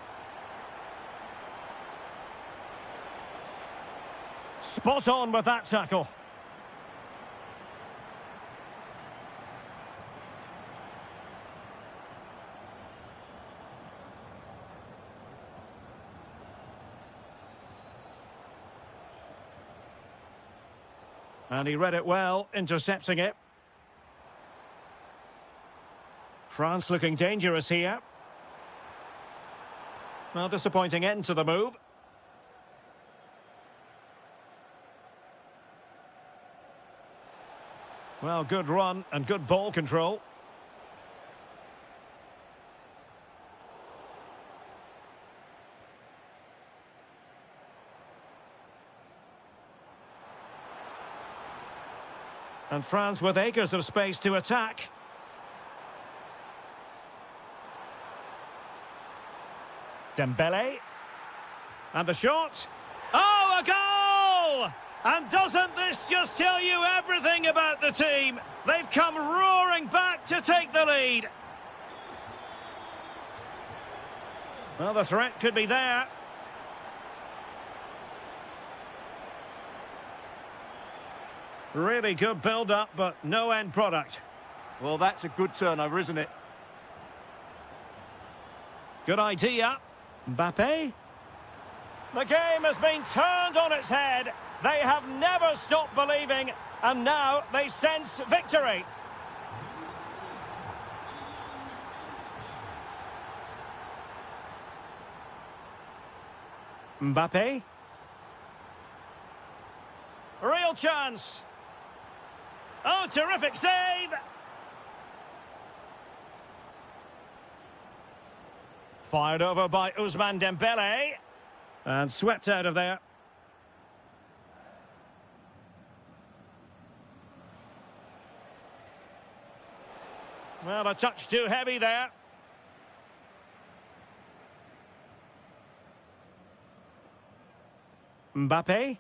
Spot on with that tackle. And he read it well, intercepting it. France looking dangerous here. Well, disappointing end to the move. Well, good run and good ball control. And France with acres of space to attack. Dembele. And the shot. Oh, a goal! And doesn't this just tell you everything about the team? They've come roaring back to take the lead. Well, the threat could be there. Really good build-up, but no end product. Well, that's a good turnover, isn't it? Good idea. Mbappe. The game has been turned on its head. They have never stopped believing, and now they sense victory. Mbappe. Real chance. Oh, terrific save! Fired over by Ousmane Dembele. And swept out of there. Well, a touch too heavy there. Mbappe.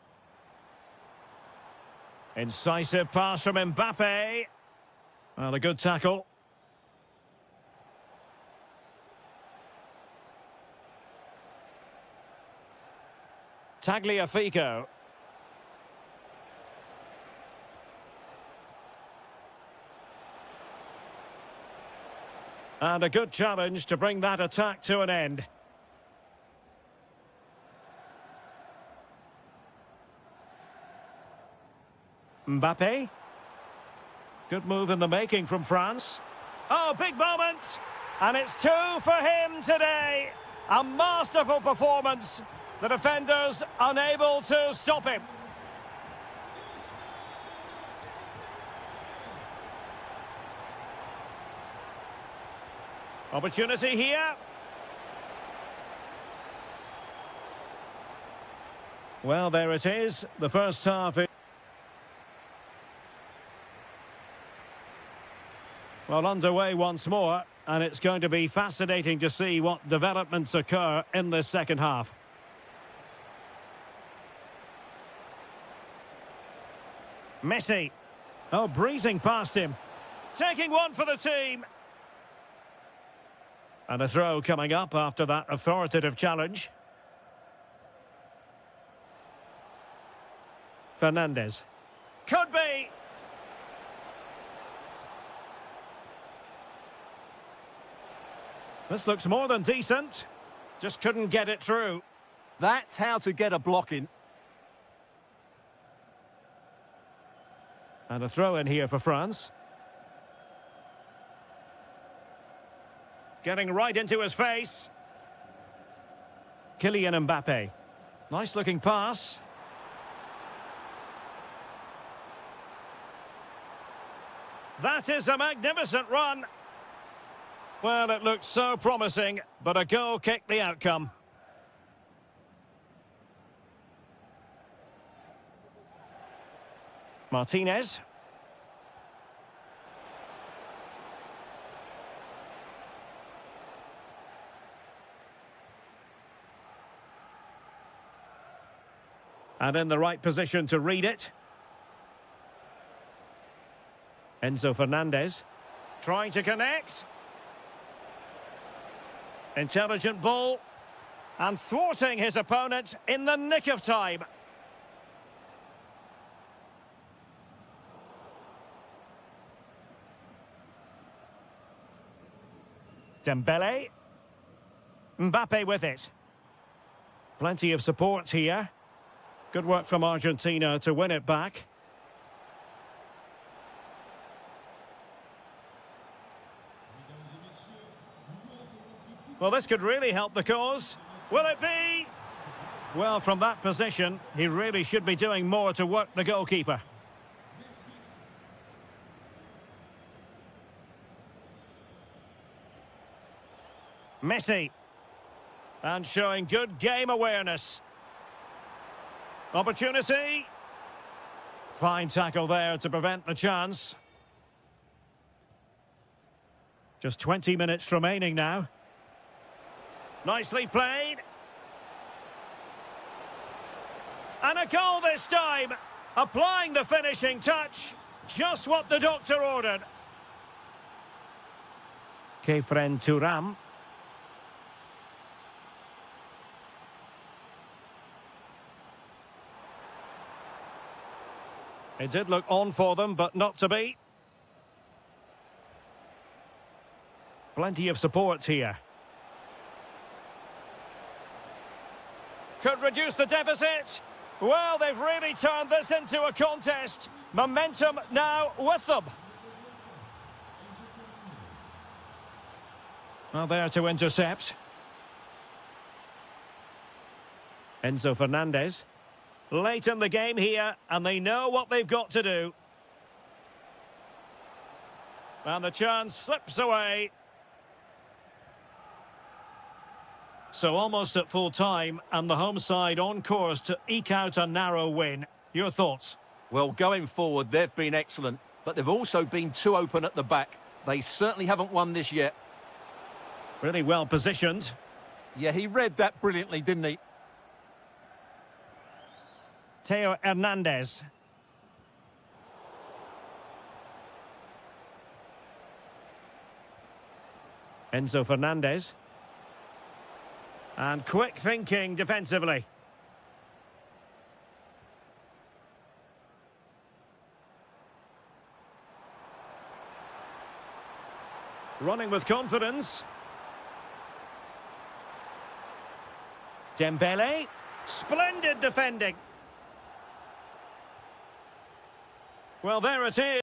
Incisive pass from Mbappe. Well, a good tackle. Tagliafico. And a good challenge to bring that attack to an end. Mbappe. Good move in the making from France. Oh, big moment! And it's 2 for him today. A masterful performance. The defenders unable to stop him. Opportunity here. Well, there it is. The first half is... Well, underway once more, and it's going to be fascinating to see what developments occur in this second half. Messi. Oh, breezing past him. Taking one for the team. And a throw coming up after that authoritative challenge. Fernandez. Could be. This looks more than decent. Just couldn't get it through. That's how to get a block in. And a throw in here for France. Getting right into his face. Kylian Mbappe. Nice looking pass. That is a magnificent run. Well, it looked so promising, but a goal kicked the outcome. Martinez. And in the right position to read it. Enzo Fernandez. Trying to connect. Intelligent ball. And thwarting his opponent in the nick of time. Dembele. Mbappe with it. Plenty of support here. Good work from Argentina to win it back. Well, this could really help the cause. Will it be? Well, from that position, he really should be doing more to work the goalkeeper. Messi. And showing good game awareness. Opportunity. Fine tackle there to prevent the chance. Just 20 minutes remaining now. Nicely played. And a goal this time. Applying the finishing touch. Just what the doctor ordered. Kefren Turam. It did look on for them, but not to be. Plenty of support here. Could reduce the deficit. Well, they've really turned this into a contest. Momentum now with them. Well, there to intercept. Enzo Fernandez. Late in the game here, and they know what they've got to do. And the chance slips away. So almost at full time, and the home side on course to eke out a narrow win. Your thoughts? Well, going forward, they've been excellent, but they've also been too open at the back. They certainly haven't won this yet. Really well positioned. Yeah, he read that brilliantly, didn't he? Theo Hernandez. Enzo Fernandez. And quick thinking defensively. Running with confidence. Dembele. Splendid defending. Well, there it is.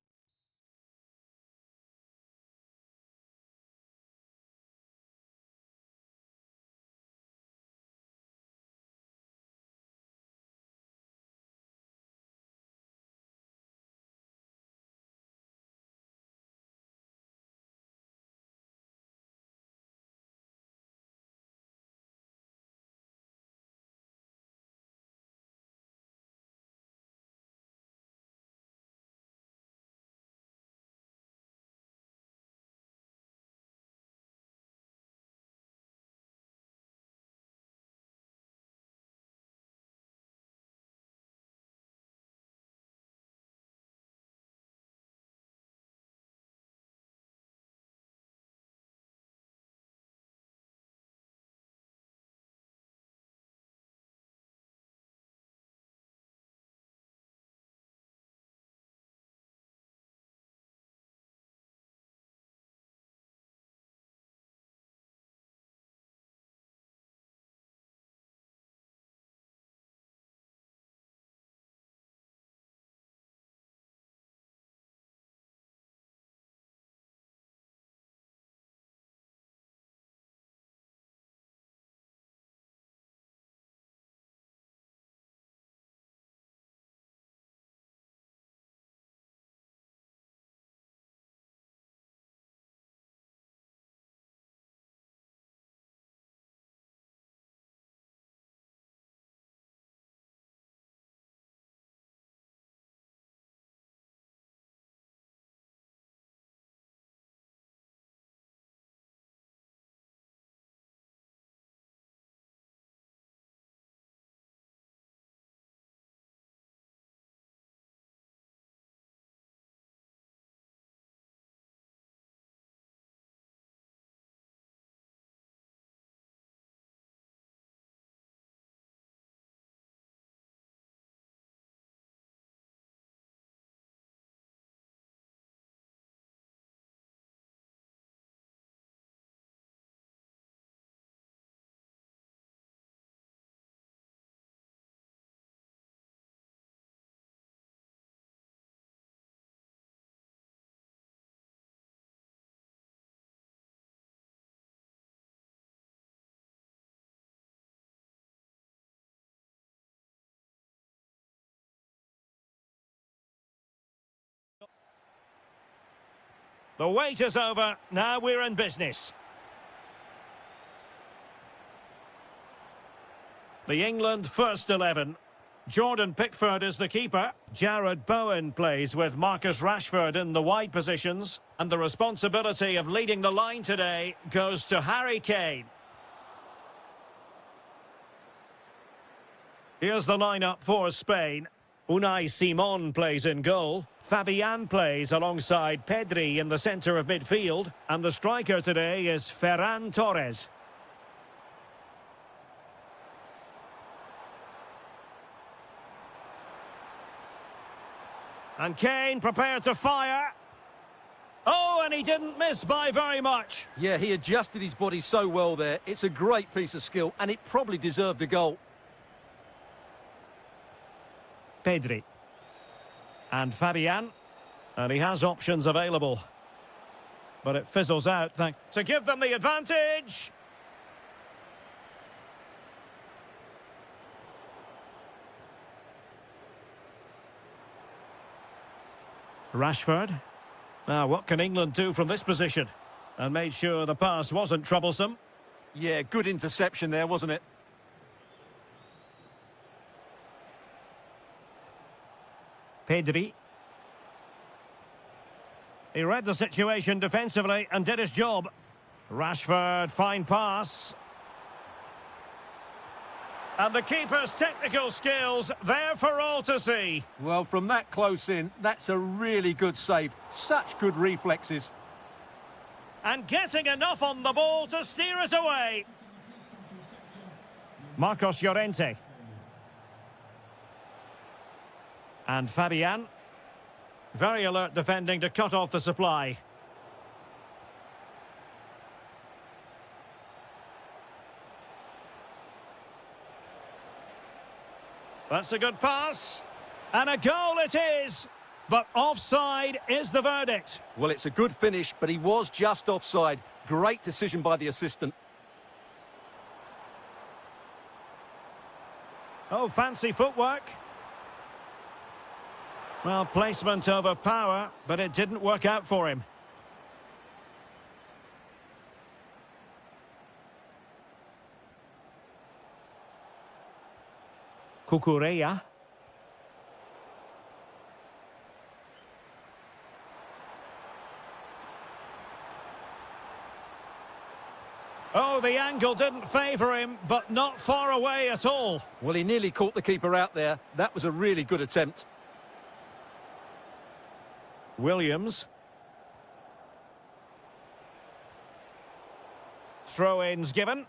The wait is over. Now we're in business. The England first 11. Jordan Pickford is the keeper. Jared Bowen plays with Marcus Rashford in the wide positions. And the responsibility of leading the line today goes to Harry Kane. Here's the lineup for Spain. Unai Simon plays in goal. Fabian plays alongside Pedri in the centre of midfield. And the striker today is Ferran Torres. And Kane prepared to fire. Oh, and he didn't miss by very much. Yeah, he adjusted his body so well there. It's a great piece of skill, and it probably deserved a goal. Pedri. And Fabian. And he has options available. But it fizzles out to give them the advantage. Rashford. Now, what can England do from this position? And made sure the pass wasn't troublesome. Yeah, good interception there, wasn't it? Pedri. He read the situation defensively and did his job. Rashford, fine pass. And the keeper's technical skills there for all to see. Well, from that close in, that's a really good save. Such good reflexes. And getting enough on the ball to steer it away. Marcos Llorente. And Fabian. Very alert defending to cut off the supply. That's a good pass. And a goal it is. But offside is the verdict. Well, it's a good finish, but he was just offside. Great decision by the assistant. Oh, fancy footwork. Well, placement over power, but it didn't work out for him. Cucurella. Oh, the angle didn't favour him, but not far away at all. Well, he nearly caught the keeper out there. That was a really good attempt. Williams. Throw-ins given.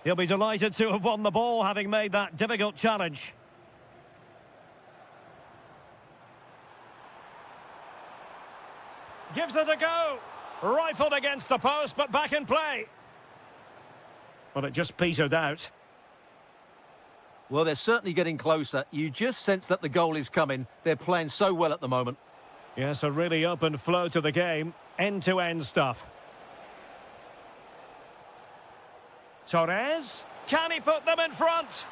He'll be delighted to have won the ball, having made that difficult challenge. Gives it a go. Rifled against the post, but back in play. Well, it just petered out. Well, they're certainly getting closer. You just sense that the goal is coming. They're playing so well at the moment. Yes, a really open flow to the game. End-to-end stuff. Torres. Can he put them in front?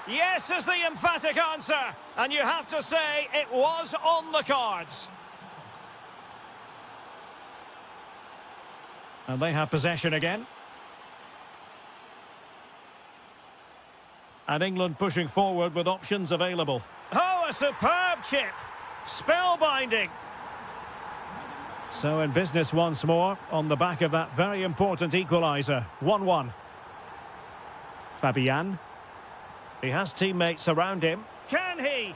Yes is the emphatic answer. And you have to say it was on the cards. And they have possession again. And England pushing forward with options available. Oh, a superb chip. Spellbinding. So in business once more on the back of that very important equaliser. 1-1. Fabian. He has teammates around him. Can he?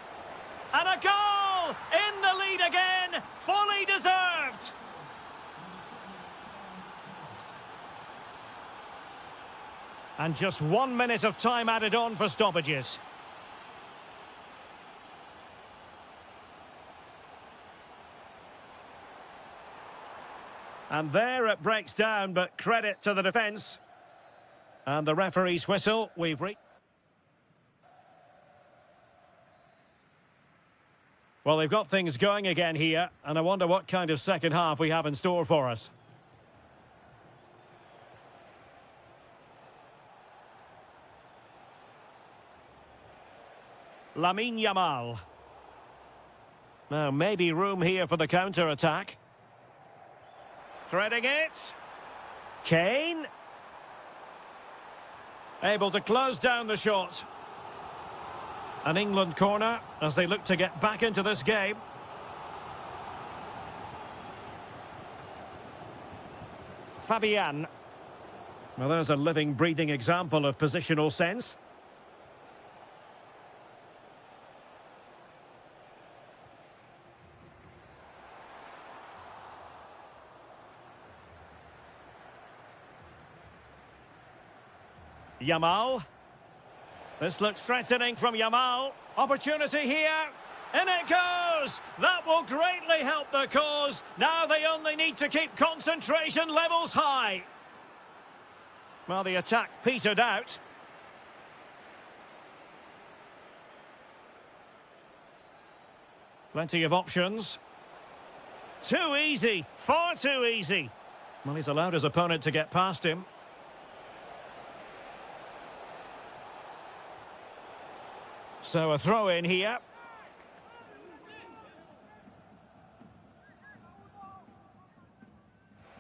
And a goal! In the lead again! Fully deserved! And just 1 minute of time added on for stoppages. And there it breaks down, but credit to the defence. And the referee's whistle, we've reached. Well, they've got things going again here, and I wonder what kind of second half we have in store for us. Lamine Yamal. Now, maybe room here for the counter-attack. Threading it. Kane. Able to close down the shot. An England corner as they look to get back into this game. Fabian. Well, there's a living, breathing example of positional sense. Yamal. This looks threatening from Yamal. Opportunity here. In it goes! That will greatly help the cause. Now they only need to keep concentration levels high. Well, the attack petered out. Plenty of options. Too easy. Far too easy. Well, he's allowed his opponent to get past him. So a throw in here.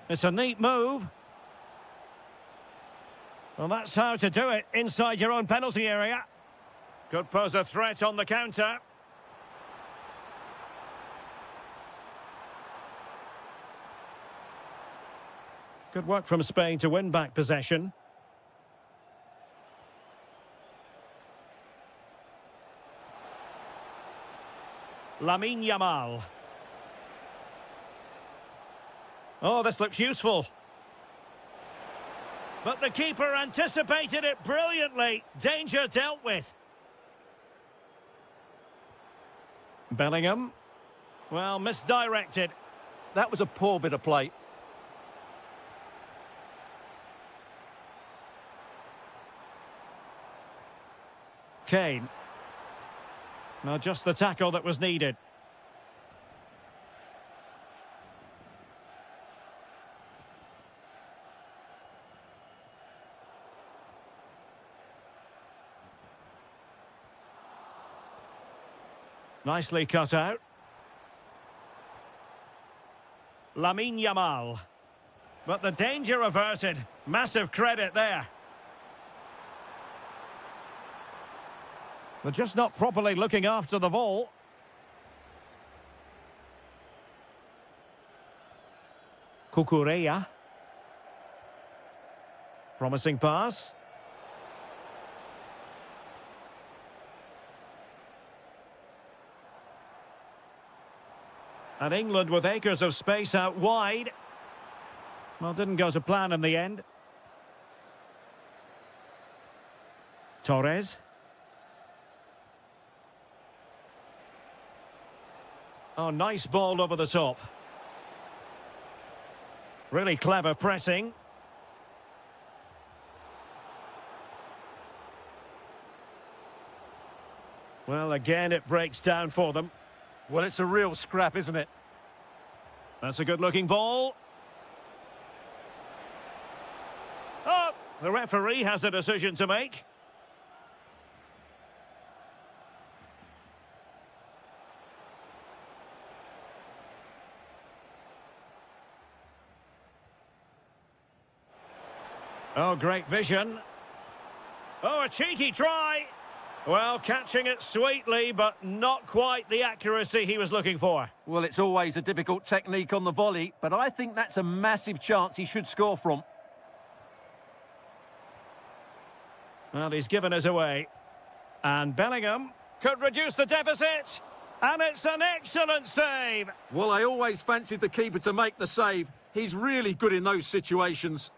It's a neat move. Well, that's how to do it inside your own penalty area. Could pose a threat on the counter. Good work from Spain to win back possession. Lamine Yamal. Oh, this looks useful. But the keeper anticipated it brilliantly. Danger dealt with. Bellingham. Well, misdirected. That was a poor bit of play. Kane. Now just the tackle that was needed. Nicely cut out. Lamine Yamal. But the danger averted. Massive credit there. They're just not properly looking after the ball. Cucurella. Promising pass. And England with acres of space out wide. Well, didn't go to plan in the end. Torres. Oh, nice ball over the top. Really clever pressing. Well, again, it breaks down for them. Well, it's a real scrap, isn't it? That's a good-looking ball. Oh, the referee has a decision to make. Oh, great vision. Oh, a cheeky try. Well, catching it sweetly, but not quite the accuracy he was looking for. Well, it's always a difficult technique on the volley, but I think that's a massive chance he should score from. Well, he's given us away. And Bellingham could reduce the deficit. And it's an excellent save. Well, I always fancied the keeper to make the save. He's really good in those situations.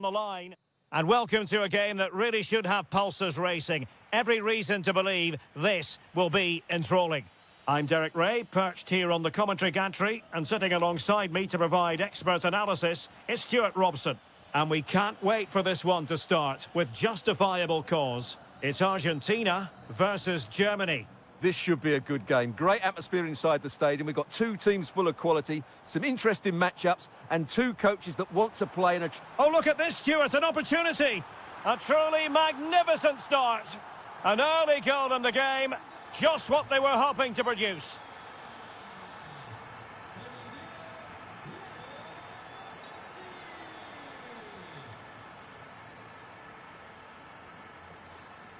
the line. And welcome to a game that really should have pulses racing. Every reason to believe this will be enthralling. I'm Derek Ray, perched here on the commentary gantry, and sitting alongside me to provide expert analysis is Stuart Robson. And we can't wait for this one to start with justifiable cause. It's Argentina versus Germany. This should be a good game. Great atmosphere inside the stadium. We've got two teams full of quality, some interesting matchups, and two coaches that want to play in a... Oh, look at this, Stuart, an opportunity. A truly magnificent start. An early goal in the game, just what they were hoping to produce.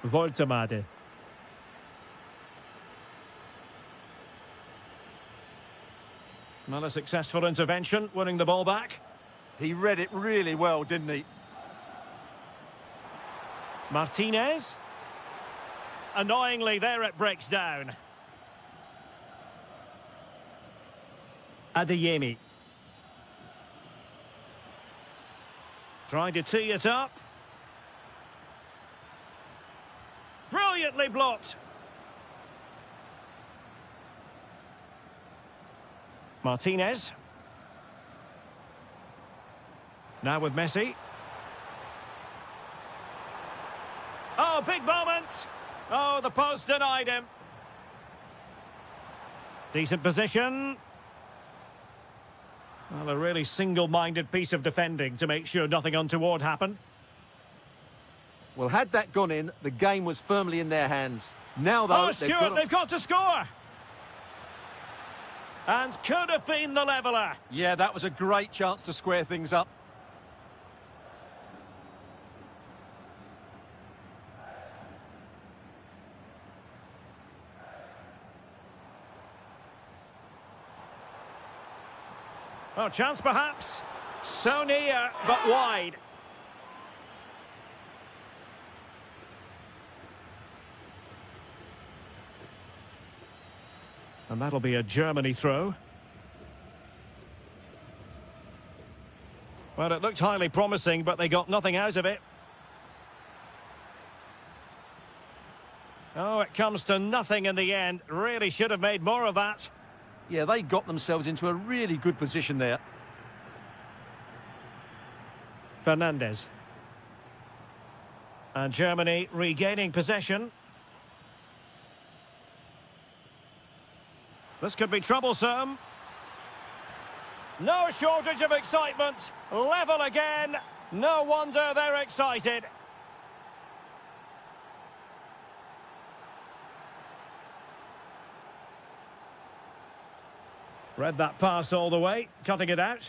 Voltemade. Not a successful intervention, winning the ball back. He read it really well, didn't he? Martinez. Annoyingly, there it breaks down. Adeyemi. Trying to tee it up. Brilliantly blocked. Martinez. Now with Messi. Oh, big moment. Oh, the post denied him. Decent position. Well, a really single-minded piece of defending to make sure nothing untoward happened. Well, had that gone in, the game was firmly in their hands. Now, though... Oh, Stuart, they've got to score! And could have been the leveller. Yeah, that was a great chance to square things up. Well, chance perhaps. So near, but wide. And that'll be a Germany throw. Well, it looked highly promising, but they got nothing out of it. Oh, it comes to nothing in the end. Really should have made more of that. Yeah, they got themselves into a really good position there. Fernandez. And Germany regaining possession. This could be troublesome. No shortage of excitement. Level again. No wonder they're excited. Read that pass all the way, cutting it out.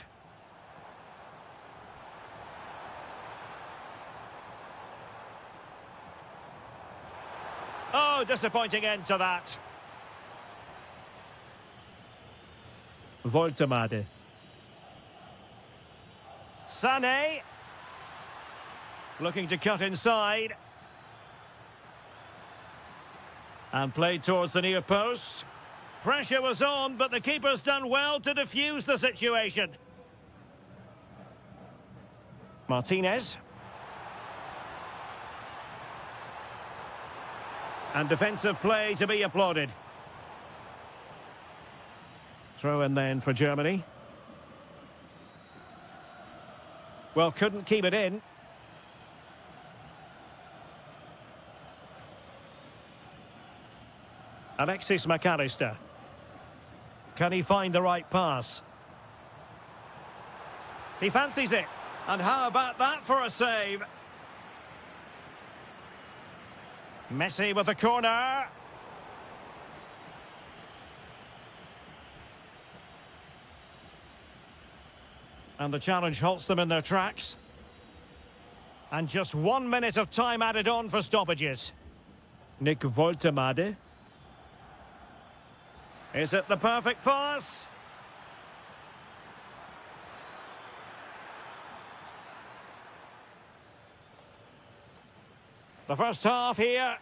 Oh, disappointing end to that. Voltemade. Sané. Looking to cut inside. And played towards the near post. Pressure was on, but the keeper's done well to defuse the situation. Martinez. And defensive play to be applauded. Throw in then for Germany. Well, couldn't keep it in. Alexis McAllister. Can he find the right pass? He fancies it. And how about that for a save? Messi with the corner. And the challenge halts them in their tracks. And just 1 minute of time added on for stoppages. Nick Voltemade. Is it the perfect pass? The first half here.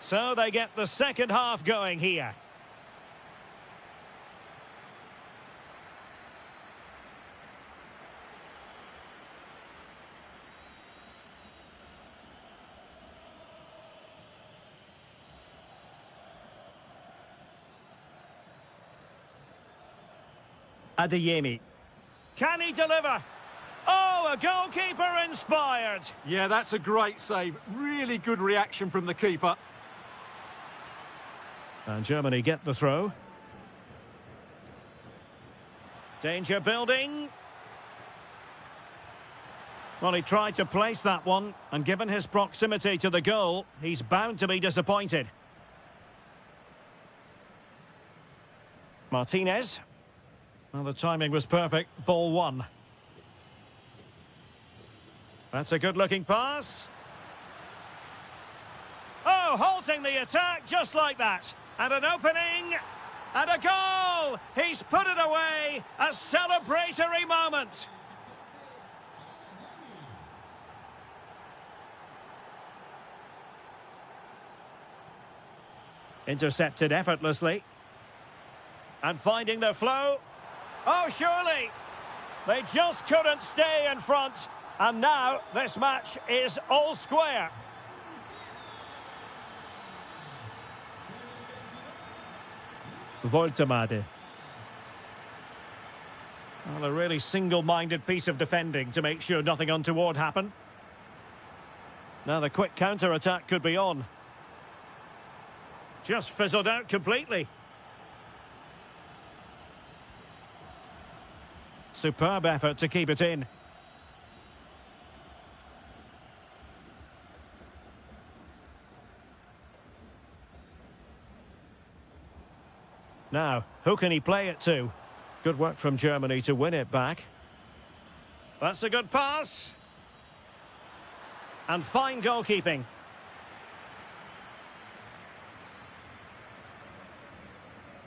So they get the second half going here. Adeyemi. Can he deliver? Oh, a goalkeeper inspired. Yeah, that's a great save. Really good reaction from the keeper. And Germany get the throw. Danger building. Well, he tried to place that one, and given his proximity to the goal, he's bound to be disappointed. Martinez. Well, the timing was perfect. Ball one. That's a good-looking pass. Oh, halting the attack just like that. And an opening. And a goal! He's put it away. A celebratory moment. Intercepted effortlessly. And finding their flow. Oh, surely. They just couldn't stay in front. And now this match is all square. Voltemade. Well, a really single-minded piece of defending to make sure nothing untoward happened. Now the quick counter-attack could be on. Just fizzled out completely. Superb effort to keep it in. Now, who can he play it to? Good work from Germany to win it back. That's a good pass. And fine goalkeeping.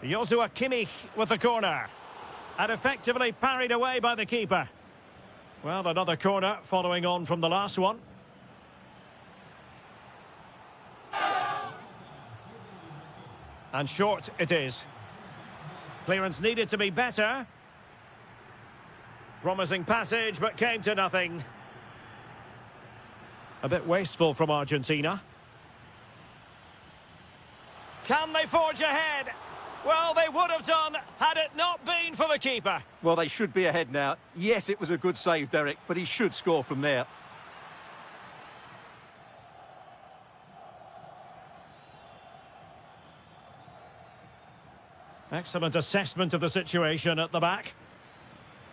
Joshua Kimmich with the corner. And effectively parried away by the keeper. Well, another corner following on from the last one. And short it is. Clearance needed to be better. Promising passage, but came to nothing. A bit wasteful from Argentina. Can they forge ahead? Well, they would have done had it not been for the keeper. Well, they should be ahead now. Yes, it was a good save, Derek, but he should score from there. Excellent assessment of the situation at the back.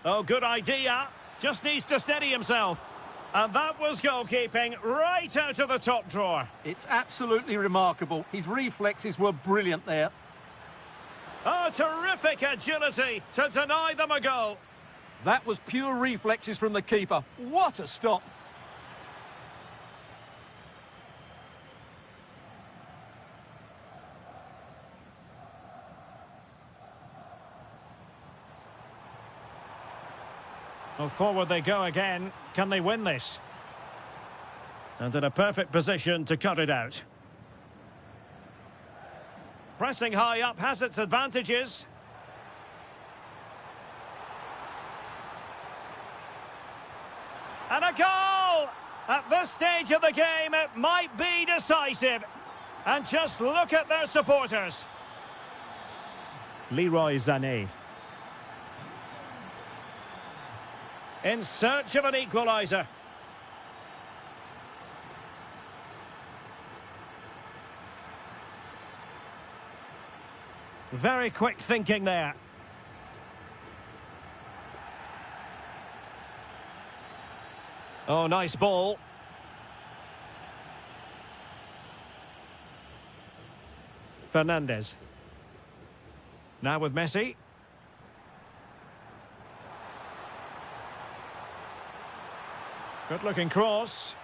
Oh, good idea. Just needs to steady himself. And that was goalkeeping right out of the top drawer. It's absolutely remarkable. His reflexes were brilliant there. Oh, terrific agility to deny them a goal. That was pure reflexes from the keeper. What a stop. Well, forward they go again. Can they win this? And in a perfect position to cut it out. Pressing high up has its advantages. And a goal! At this stage of the game, it might be decisive. And just look at their supporters. Leroy Sané. In search of an equaliser. Very quick thinking there. Oh, nice ball. Fernandez. Now with Messi. Good-looking cross.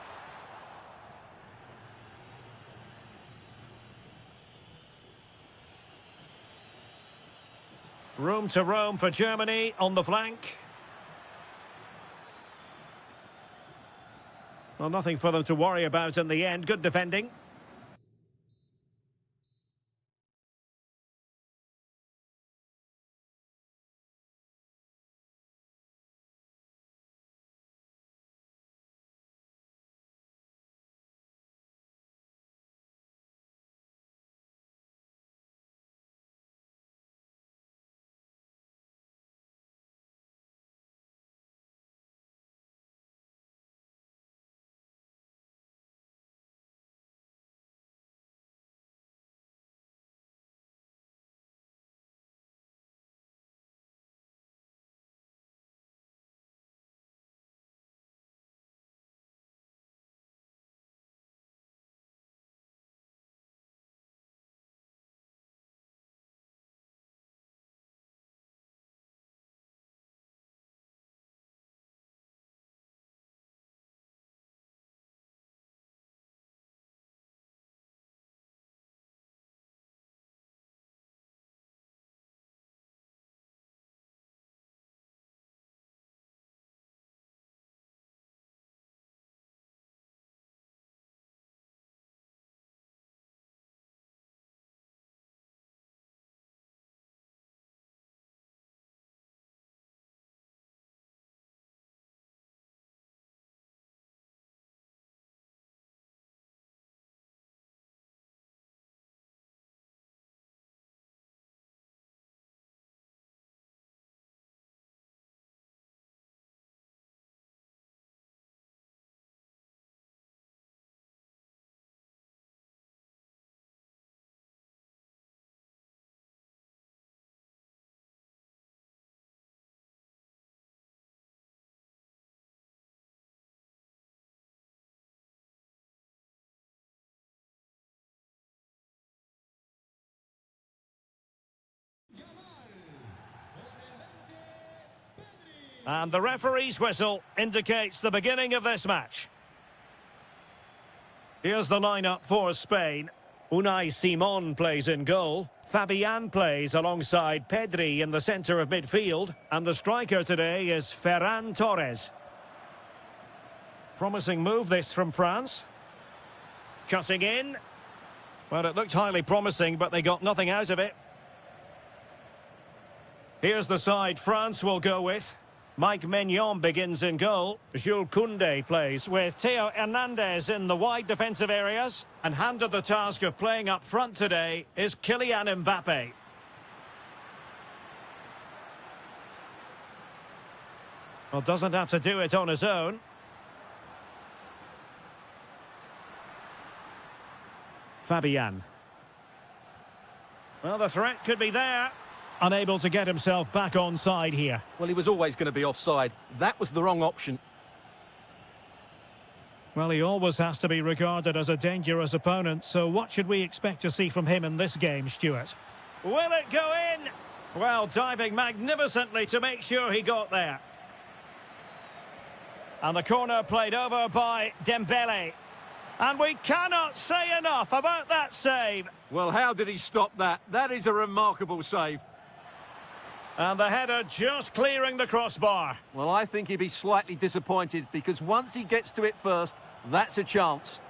Room to roam for Germany on the flank. Well, nothing for them to worry about in the end. Good defending. And the referee's whistle indicates the beginning of this match. Here's the lineup for Spain. Unai Simon plays in goal. Fabian plays alongside Pedri in the centre of midfield. And the striker today is Ferran Torres. Promising move this from France. Cutting in. Well, it looked highly promising, but they got nothing out of it. Here's the side France will go with. Mike Maignan begins in goal. Jules Koundé plays with Theo Hernandez in the wide defensive areas. And handed the task of playing up front today is Kylian Mbappe. Well, doesn't have to do it on his own. Fabian. Well, the threat could be there. Unable to get himself back on side here. Well, he was always going to be offside. That was the wrong option. Well, he always has to be regarded as a dangerous opponent, so what should we expect to see from him in this game, Stuart? Will it go in? Well, diving magnificently to make sure he got there. And the corner played over by Dembele. And we cannot say enough about that save. Well, how did he stop that? That is a remarkable save. And the header just clearing the crossbar. Well, I think he'd be slightly disappointed because once he gets to it first, that's a chance.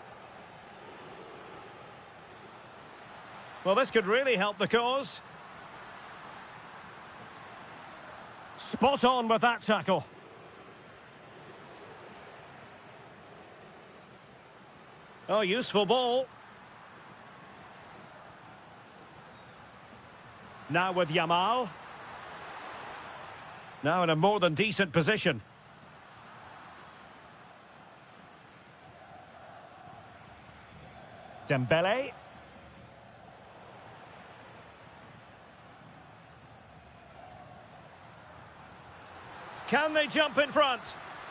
Well, this could really help the cause. Spot on with that tackle. Oh, useful ball. Now with Yamal. Now in a more than decent position. Dembele. Can they jump in front?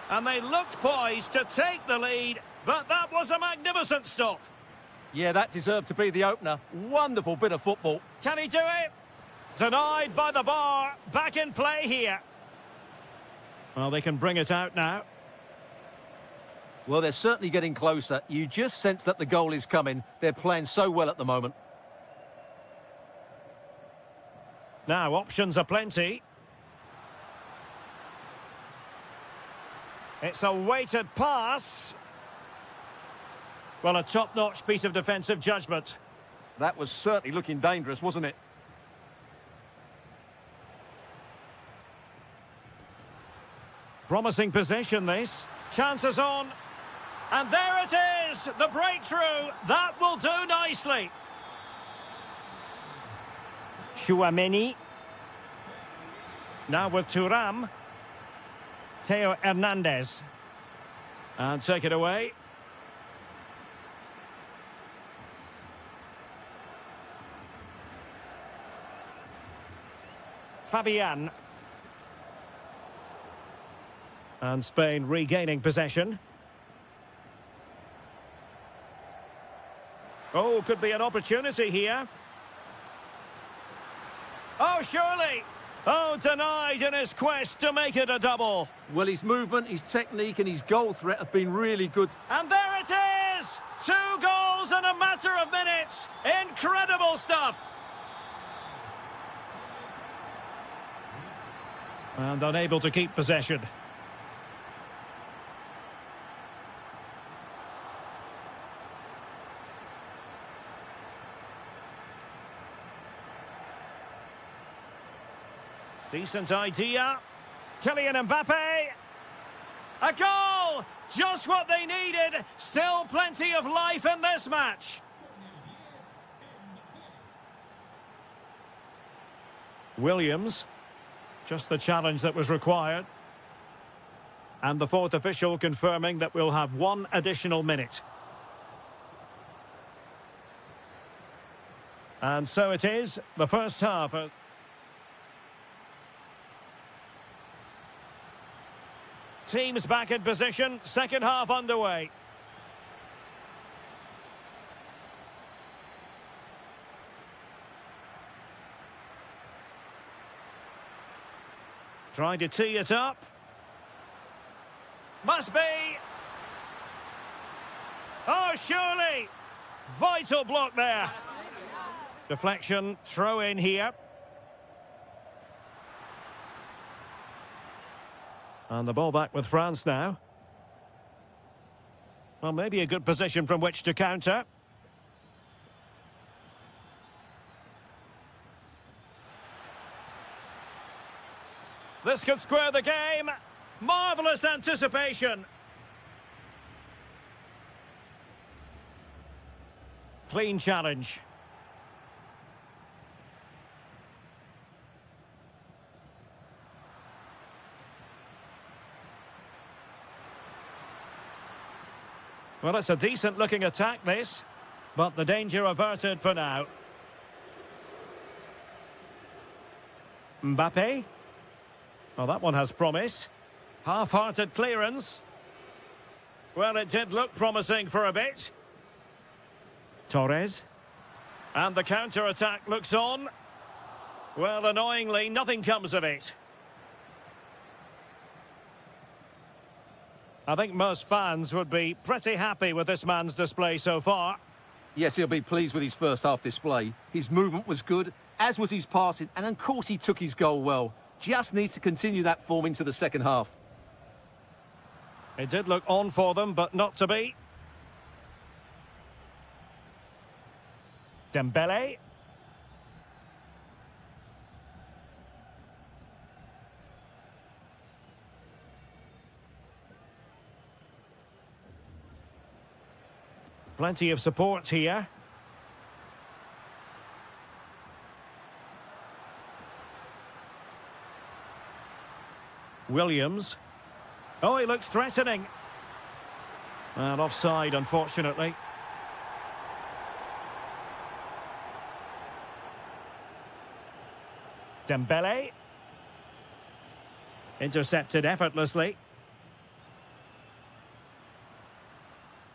And they looked poised to take the lead, but that was a magnificent stop. Yeah, that deserved to be the opener. Wonderful bit of football. Can he do it? Denied by the bar. Back in play here. Well, they can bring it out now. Well, they're certainly getting closer. You just sense that the goal is coming. They're playing so well at the moment. Now, options are plenty. It's a weighted pass. Well, a top-notch piece of defensive judgment. That was certainly looking dangerous, wasn't it? Promising possession, this. Chances on. And there it is! The breakthrough! That will do nicely. Chouameni. Now with Thuram. Theo Hernandez. And take it away. Fabian. And Spain regaining possession. Oh, could be an opportunity here. Oh, surely! Oh, denied in his quest to make it a double. Well, his movement, his technique and his goal threat have been really good. And there it is! 2 goals in a matter of minutes. Incredible stuff. And unable to keep possession. Decent idea. Kylian Mbappe. A goal! Just what they needed. Still plenty of life in this match. Williams. Just the challenge that was required. And the fourth official confirming that we'll have 1 additional minute. And so it is, the first half. Teams back in position, second half underway. Trying to tee it up. Must be. Oh, surely. Vital block there. Deflection, throw in here. And the ball back with France now. Well, maybe a good position from which to counter. This could square the game. Marvellous anticipation. Clean challenge. Well, it's a decent-looking attack, this. But the danger averted for now. Mbappe. Well, that one has promise. Half-hearted clearance. Well, it did look promising for a bit. Torres. And the counter-attack looks on. Well, annoyingly, nothing comes of it. I think most fans would be pretty happy with this man's display so far. Yes, he'll be pleased with his first half display. His movement was good, as was his passing, and of course he took his goal well. Just needs to continue that form into the second half. It did look on for them, but not to be. Dembele. Plenty of support here. Williams. Oh, he looks threatening. And offside, unfortunately. Dembele. Intercepted effortlessly.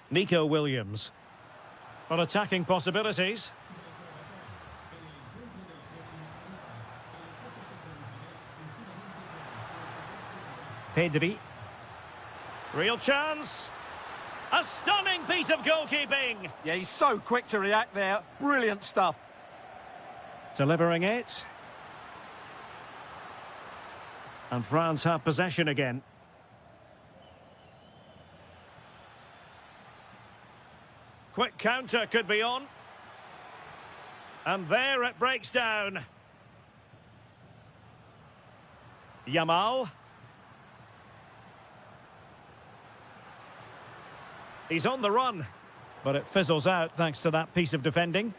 Nico Williams. Well, attacking possibilities. Pedri. Real chance. A stunning piece of goalkeeping. Yeah, he's so quick to react there. Brilliant stuff. Delivering it. And France have possession again. Quick counter could be on. And there it breaks down. Yamal. He's on the run, but it fizzles out thanks to that piece of defending.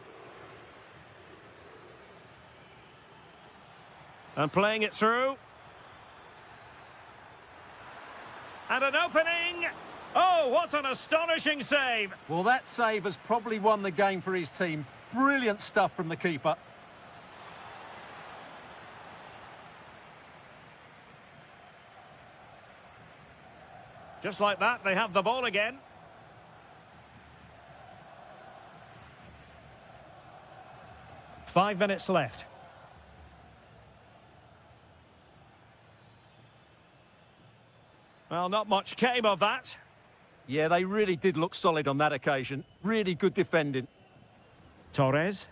And playing it through. And an opening! Oh, what an astonishing save! Well, that save has probably won the game for his team. Brilliant stuff from the keeper. Just like that, they have the ball again. Five minutes left. Well, not much came of that. Yeah, they really did look solid on that occasion. Really good defending. Torres.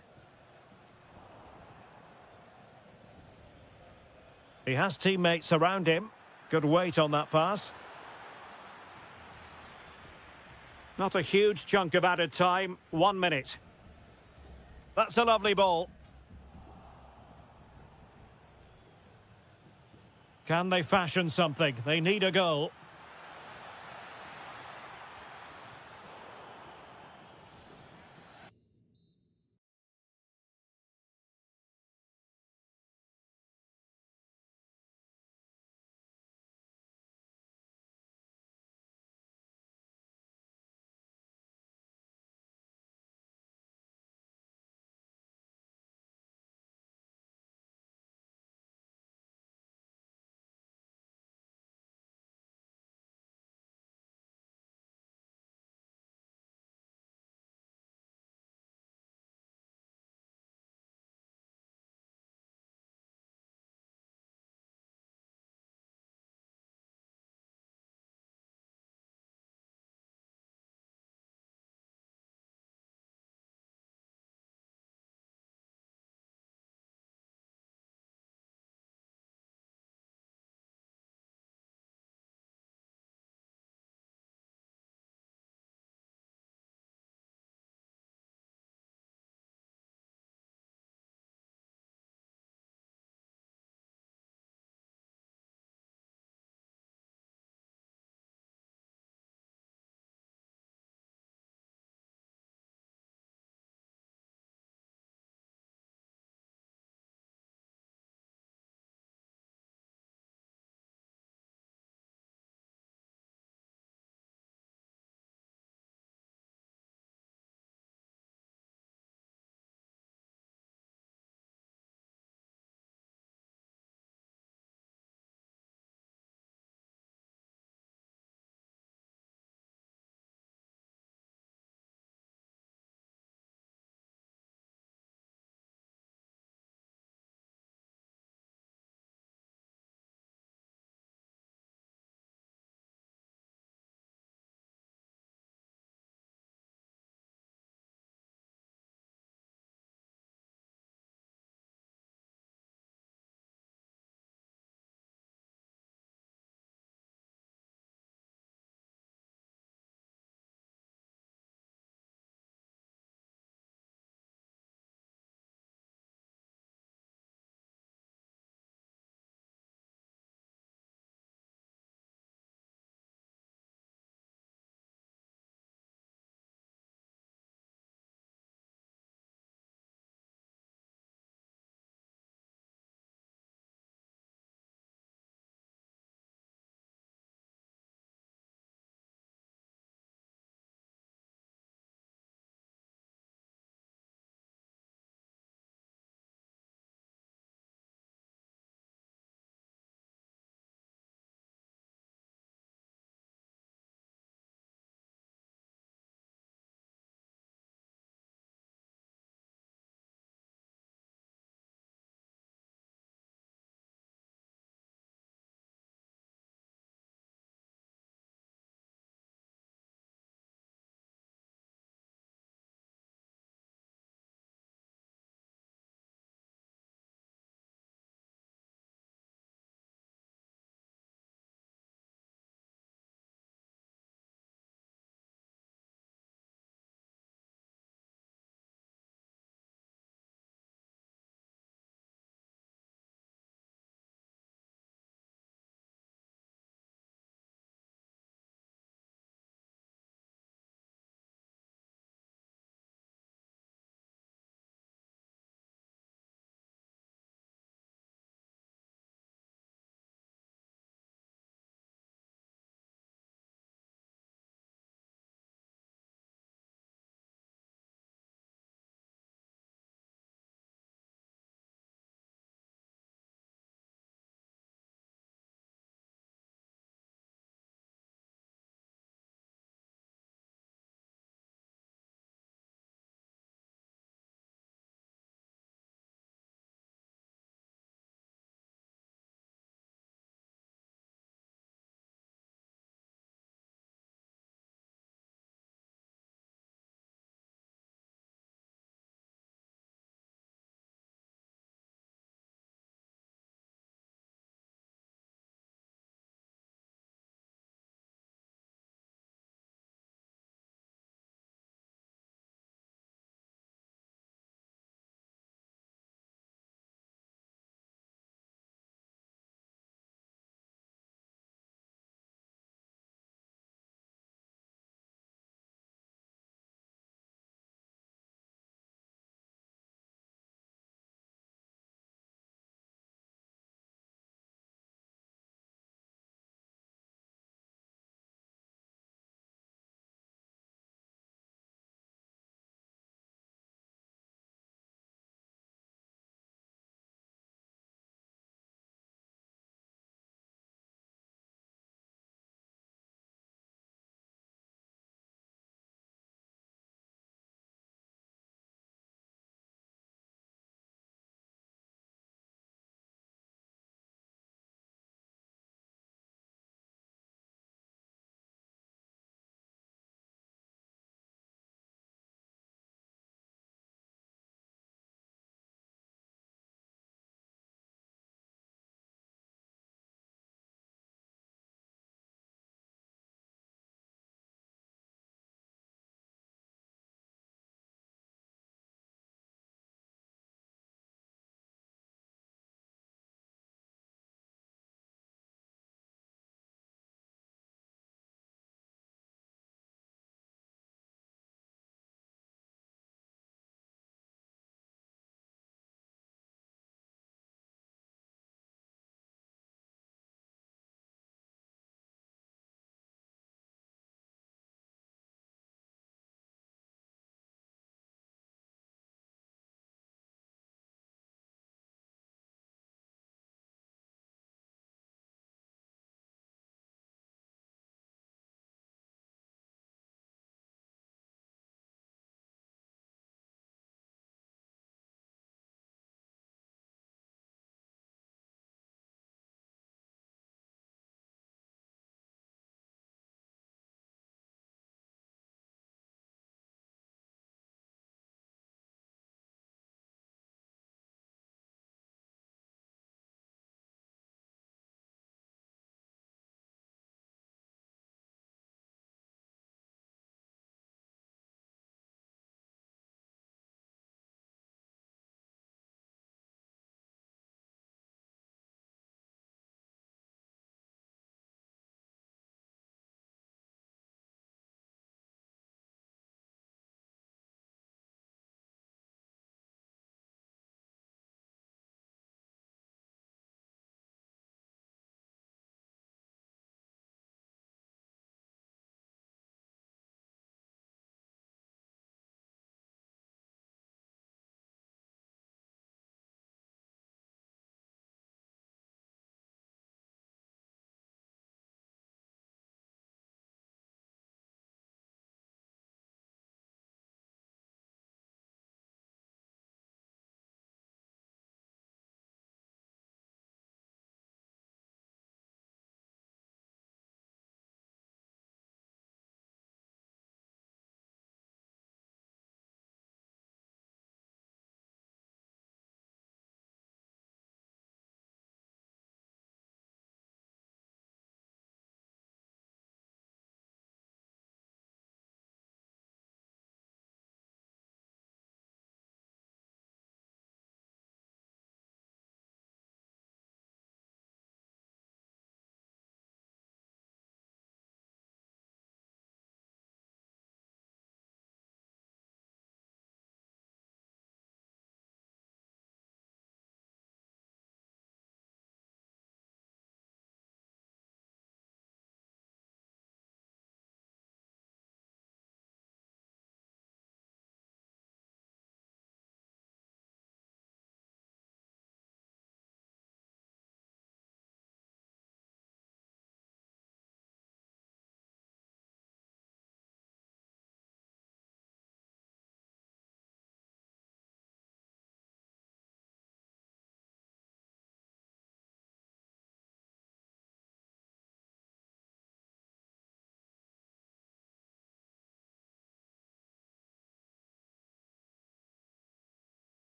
He has teammates around him. Good weight on that pass. Not a huge chunk of added time. 1 minute. That's a lovely ball. Can they fashion something? They need a goal.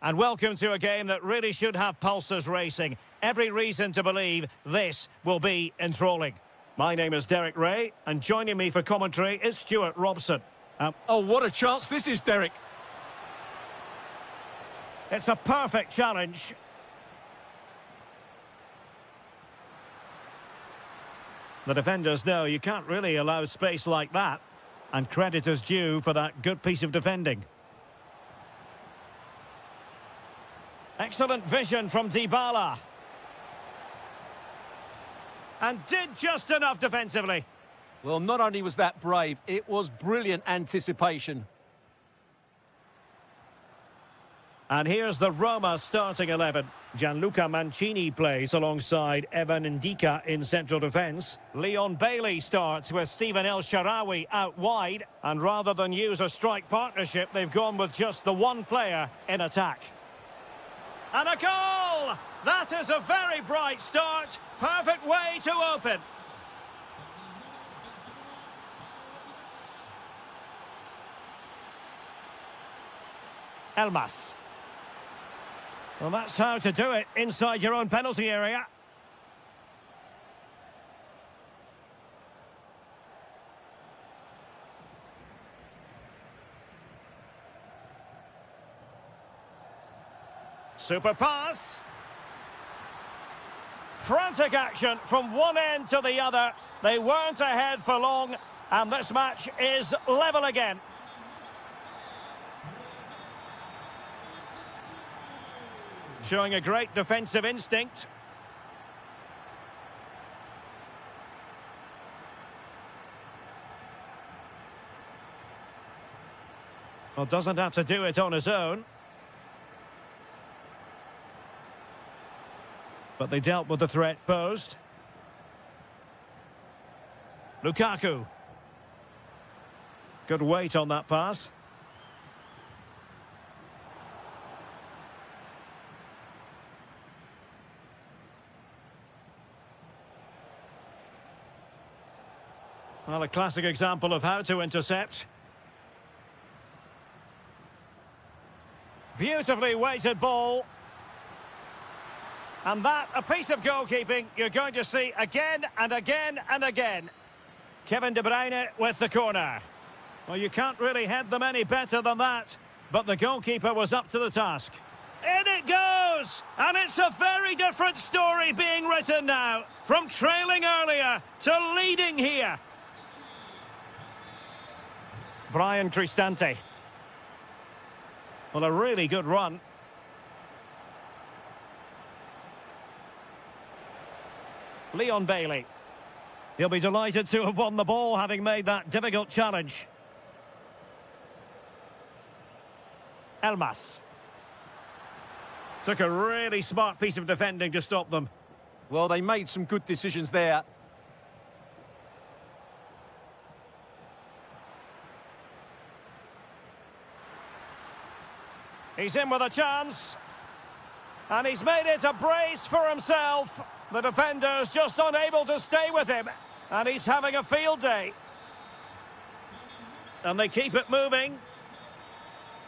And welcome to a game that really should have pulses racing. Every reason to believe this will be enthralling. My name is Derek Ray, and joining me for commentary is Stuart Robson. Oh, what a chance this is, Derek. It's a perfect challenge. The defenders know you can't really allow space like that. And credit is due for that good piece of defending. Excellent vision from Dybala. And did just enough defensively. Well, not only was that brave, it was brilliant anticipation. And here's the Roma starting 11. Gianluca Mancini plays alongside Evan Ndika in central defence. Leon Bailey starts with Stephen El Shaarawy out wide. And rather than use a strike partnership, they've gone with just the one player in attack. And a goal! That is a very bright start. Perfect way to open. Elmas. Well, that's how to do it inside your own penalty area. Super pass. Frantic action from one end to the other. They weren't ahead for long, and this match is level again. Showing a great defensive instinct. Well, doesn't have to do it on his own. But they dealt with the threat posed. Lukaku. Good weight on that pass. Well, a classic example of how to intercept. Beautifully weighted ball. And that, a piece of goalkeeping you're going to see again and again and again. Kevin De Bruyne with the corner. Well, you can't really head them any better than that. But the goalkeeper was up to the task. In it goes! And it's a very different story being written now. From trailing earlier to leading here. Brian Cristante. Well, a really good run. Leon Bailey. He'll be delighted to have won the ball, having made that difficult challenge. Elmas. Took a really smart piece of defending to stop them. Well, they made some good decisions there. He's in with a chance. And he's made it a brace for himself. The defender's just unable to stay with him. And he's having a field day. And they keep it moving.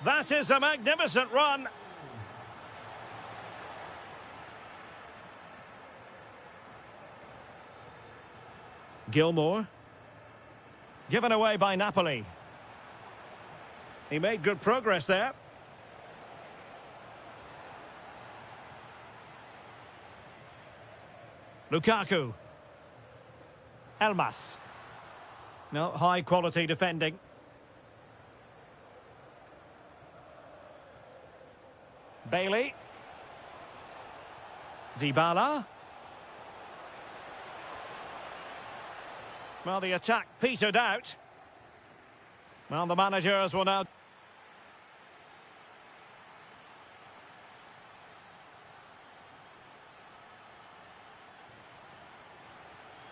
That is a magnificent run. Gilmour. Given away by Napoli. He made good progress there. Lukaku. Elmas. No, high quality defending. Bailey. Dybala. Well, the attack petered out. Well, the managers will now...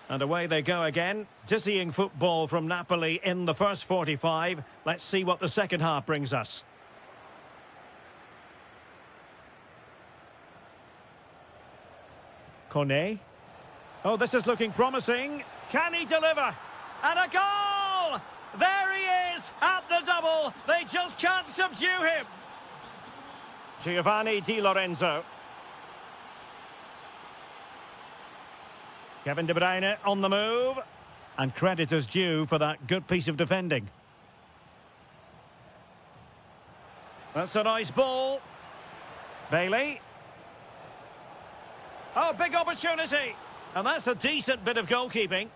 And away they go again. Dizzying football from Napoli in the first 45. Let's see what the second half brings us. Kone. Oh, this is looking promising. Can he deliver? And a goal! There he is at the double. They just can't subdue him. Giovanni Di Lorenzo. Kevin De Bruyne on the move. And credit is due for that good piece of defending. That's a nice ball. Bailey. Oh, big opportunity. And that's a decent bit of goalkeeping.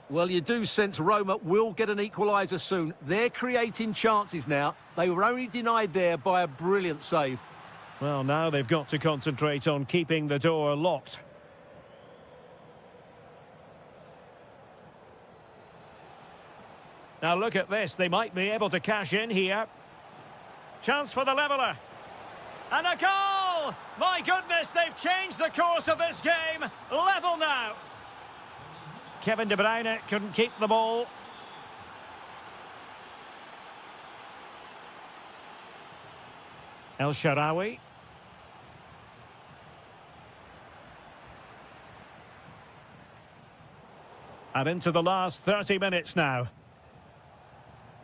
Well, you do sense Roma will get an equaliser soon. They're creating chances now. They were only denied there by a brilliant save. Well, now they've got to concentrate on keeping the door locked. Now look at this. They might be able to cash in here. Chance for the leveller. And a goal! My goodness, they've changed the course of this game. Level now. Kevin De Bruyne couldn't keep the ball. El Shaarawy. And into the last 30 minutes now.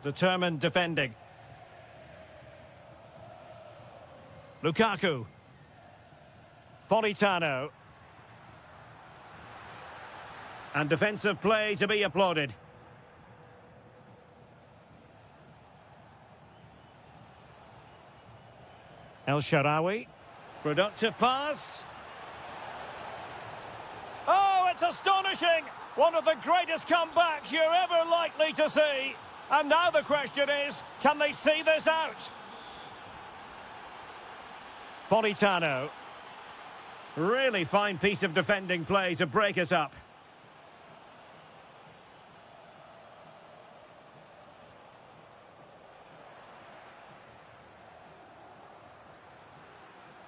Determined defending. Lukaku. Politano. And defensive play to be applauded. El Shaarawy. Productive pass. Oh, it's astonishing! One of the greatest comebacks you're ever likely to see. And now the question is, can they see this out? Politano. Really fine piece of defending play to break us up.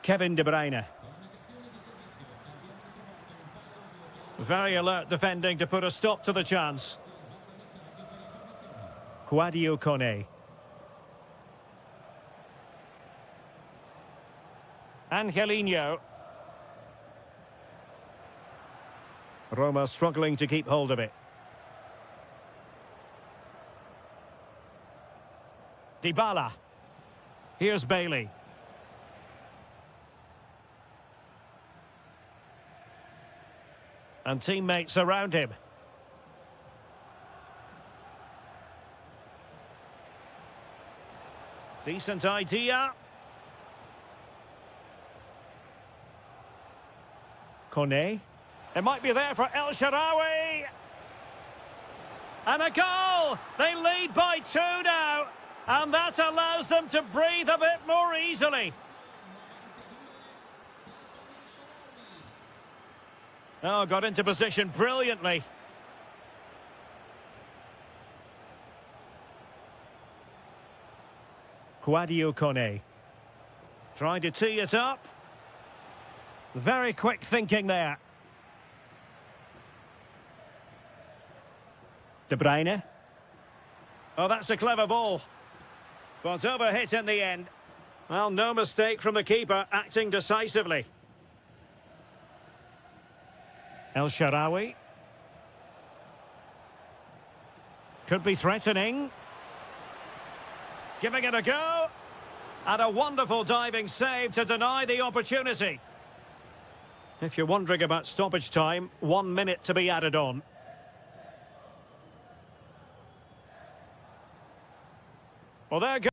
Kevin De Bruyne. Very alert defending to put a stop to the chance. Sadio Kone. Angelino. Roma struggling to keep hold of it. Dybala. Here's Bailey. And teammates around him. Decent idea. Kone. It might be there for El Shaarawy. And a goal! They lead by 2 now. And that allows them to breathe a bit more easily. Oh, got into position brilliantly. Sadio Kone. Trying to tee it up. Very quick thinking there. De Bruyne. Oh, that's a clever ball. But overhit in the end. Well, no mistake from the keeper, acting decisively. El Shaarawy. Could be threatening. Giving it a go. And a wonderful diving save to deny the opportunity. If you're wondering about stoppage time, 1 minute to be added on. Well, there goes.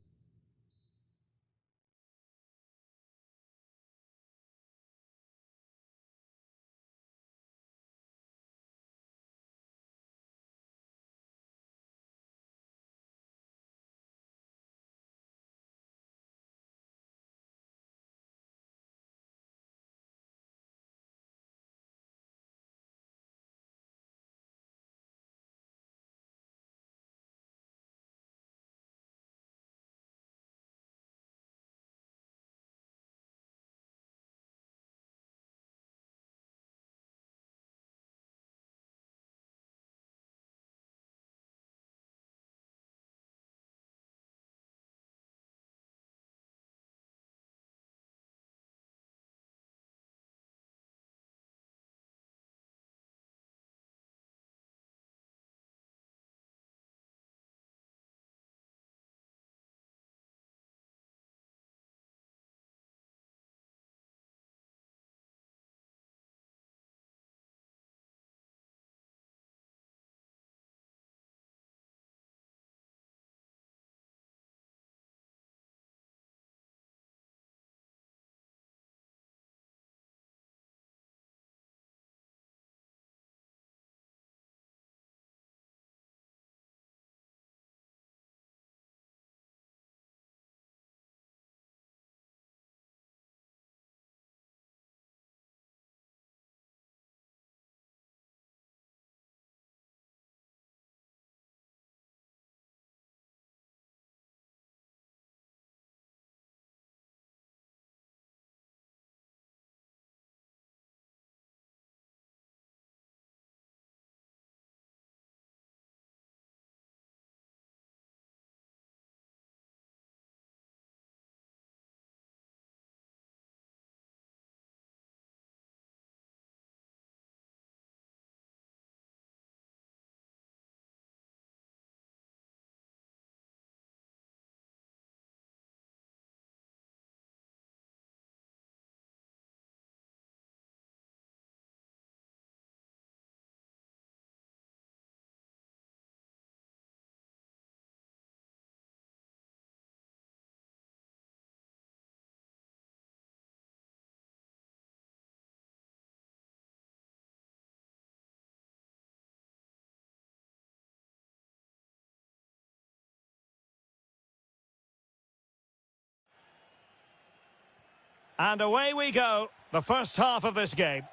And away we go, the first half of this game.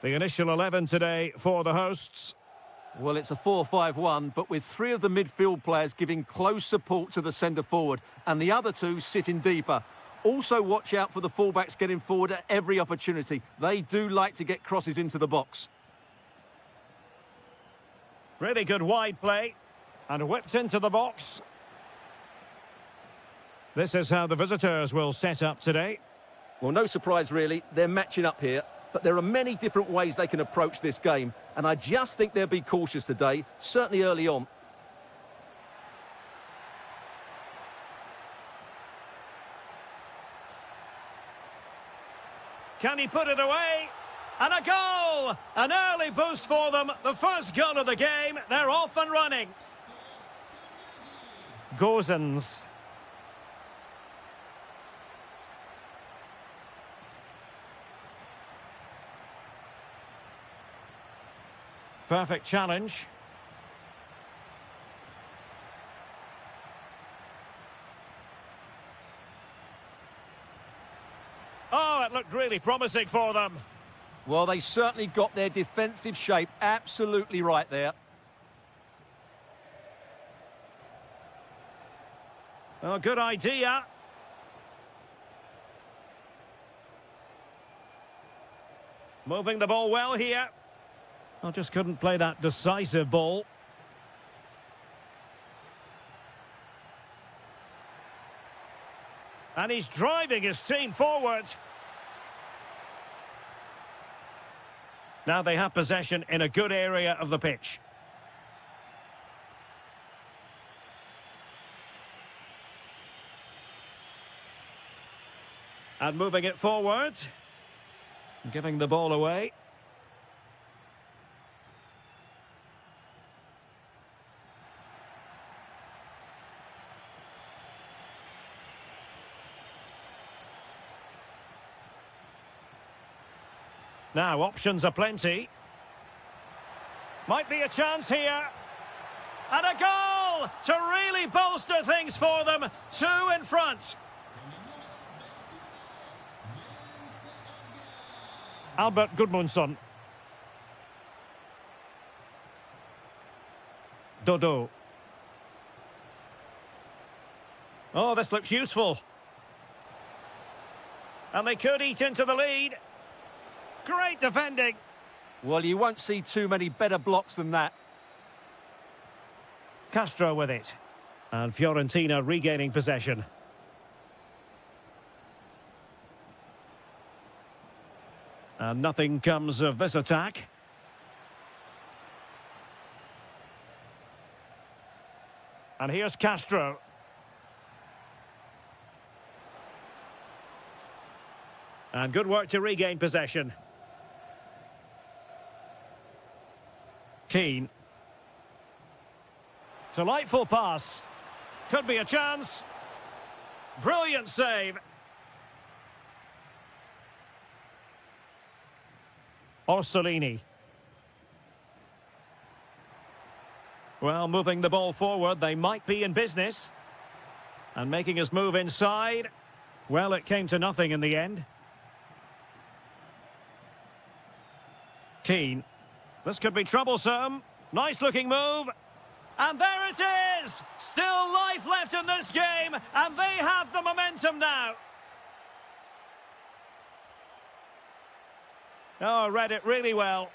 The initial 11 today for the hosts. Well, it's a 4-5-1, but with three of the midfield players giving close support to the centre-forward, and the other two sitting deeper. Also watch out for the fullbacks getting forward at every opportunity. They do like to get crosses into the box. Really good wide play. And whipped into the box. This is how the visitors will set up today. Well, no surprise, really. They're matching up here. But there are many different ways they can approach this game. And I just think they'll be cautious today, certainly early on. Can he put it away? And a goal! An early boost for them. The first goal of the game. They're off and running. Gozens. Perfect challenge. Oh, it looked really promising for them. Well, they certainly got their defensive shape absolutely right there. Oh, good idea. Moving the ball well here. I just couldn't play that decisive ball. And he's driving his team forward. Now they have possession in a good area of the pitch. And moving it forward. Giving the ball away. Now, options are plenty. Might be a chance here. And a goal to really bolster things for them. Two in front. Albert Gudmundsson. Dodo. Oh, this looks useful. And they could eat into the lead. Great defending. Well, you won't see too many better blocks than that. Castro with it. And Fiorentina regaining possession. And nothing comes of this attack. And here's Castro. And good work to regain possession. Keane. Delightful pass. Could be a chance. Brilliant save. Orsolini. Well, moving the ball forward, they might be in business. And making his move inside. Well, it came to nothing in the end. Keane. This could be troublesome. Nice looking move. And there it is! Still life left in this game, and they have the momentum now. Oh, read it really well.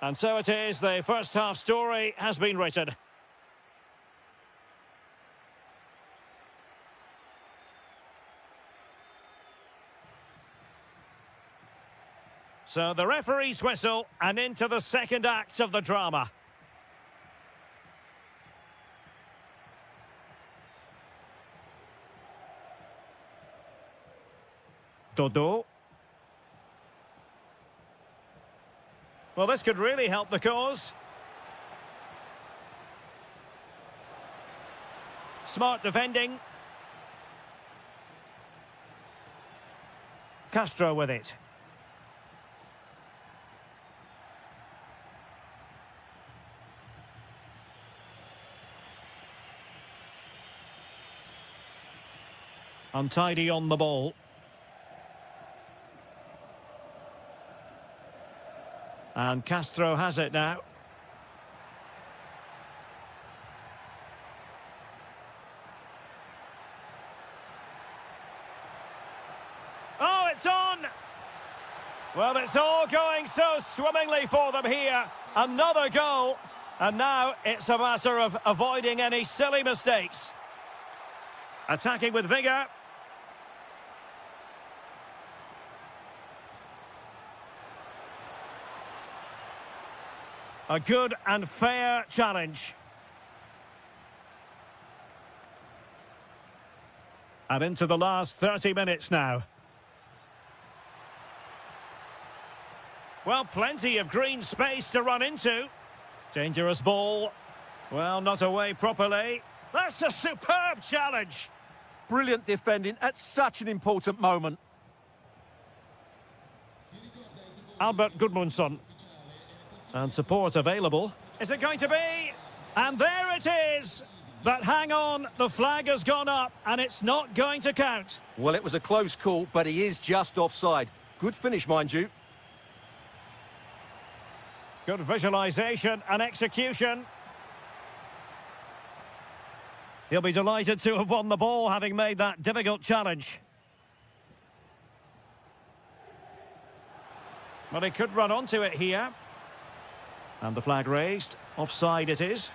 And so it is, the first half story has been written. So the referee's whistle, and into the second act of the drama. Dodo. Well, this could really help the cause. Smart defending. Castro with it. Untidy on the ball. And Castro has it now. Oh, it's on! Well, it's all going so swimmingly for them here. Another goal. And now it's a matter of avoiding any silly mistakes. Attacking with vigour. A good and fair challenge. And into the last 30 minutes now. Well, plenty of green space to run into. Dangerous ball. Well, not away properly. That's a superb challenge. Brilliant defending at such an important moment. Albert Gudmundsson. And support available. Is it going to be? And there it is! But hang on, the flag has gone up and it's not going to count. Well, it was a close call, but he is just offside. Good finish, mind you. Good visualisation and execution. He'll be delighted to have won the ball, having made that difficult challenge. But he could run onto it here. And the flag raised. Offside it is.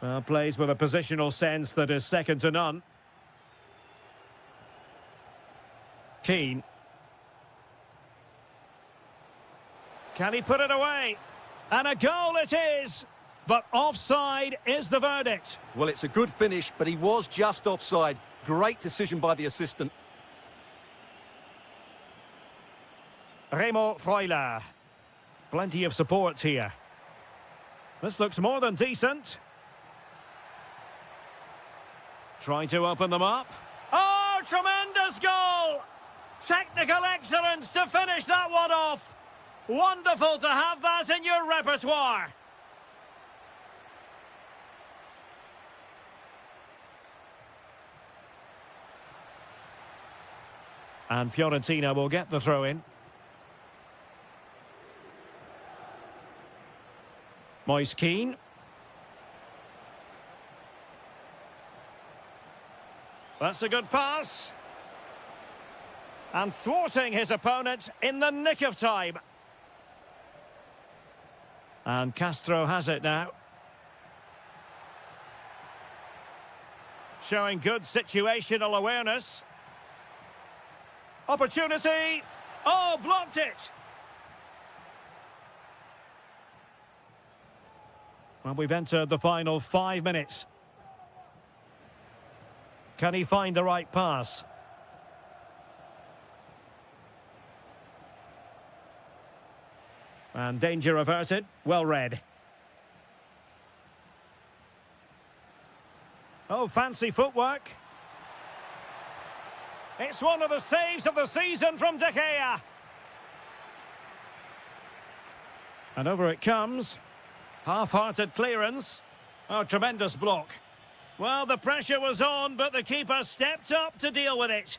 Well, plays with a positional sense that is second to none. Keane. Can he put it away? And a goal it is! But offside is the verdict. Well, it's a good finish, but he was just offside. Great decision by the assistant. Remo Freuler. Plenty of support here. This looks more than decent. Trying to open them up. Oh, tremendous goal! Technical excellence to finish that one off. Wonderful to have that in your repertoire. And Fiorentina will get the throw in. Moise Keane. That's a good pass. And thwarting his opponent in the nick of time. And Castro has it now. Showing good situational awareness. Opportunity. Oh, blocked it. Well, we've entered the final 5 minutes. Can he find the right pass? And danger averted. Well read. Oh, fancy footwork. It's one of the saves of the season from De Gea. And over it comes. Half-hearted clearance. Oh, tremendous block. Well, the pressure was on, but the keeper stepped up to deal with it.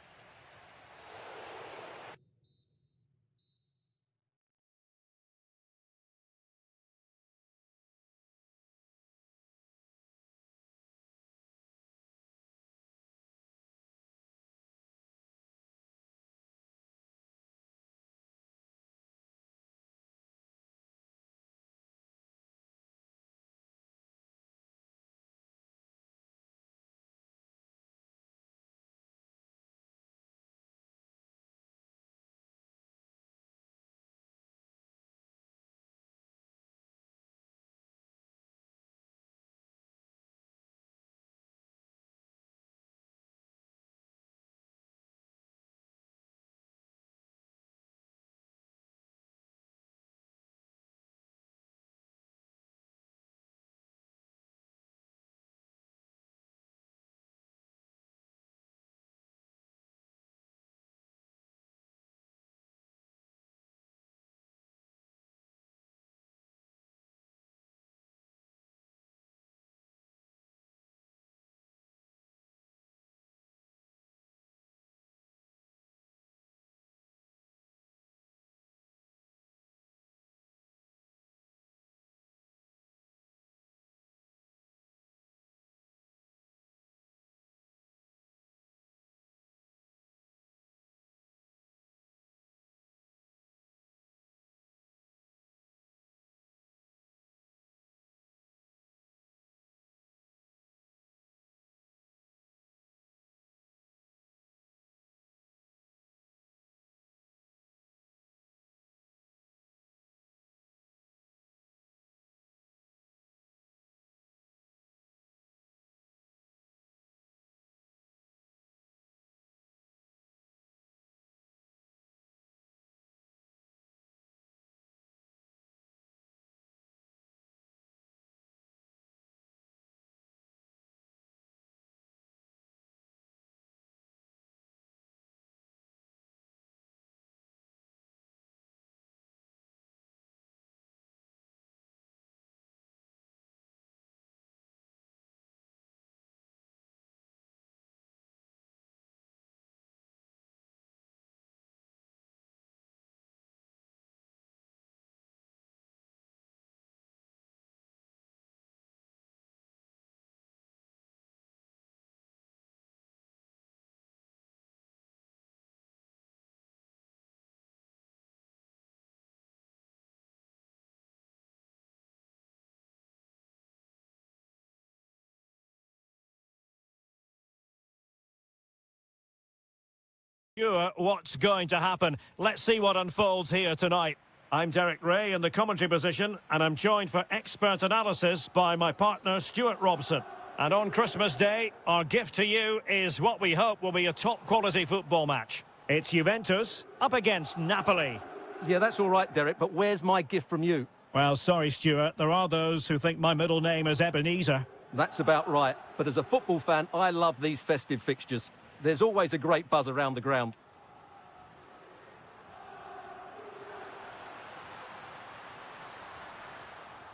Sure, what's going to happen? Let's see what unfolds here tonight. I'm Derek Ray in the commentary position, and I'm joined for expert analysis by my partner, Stuart Robson. And on Christmas Day, our gift to you is what we hope will be a top-quality football match. It's Juventus up against Napoli. Yeah, that's all right, Derek, but where's my gift from you? Well, sorry, Stuart. There are those who think my middle name is Ebenezer. That's about right. But as a football fan, I love these festive fixtures. There's always a great buzz around the ground.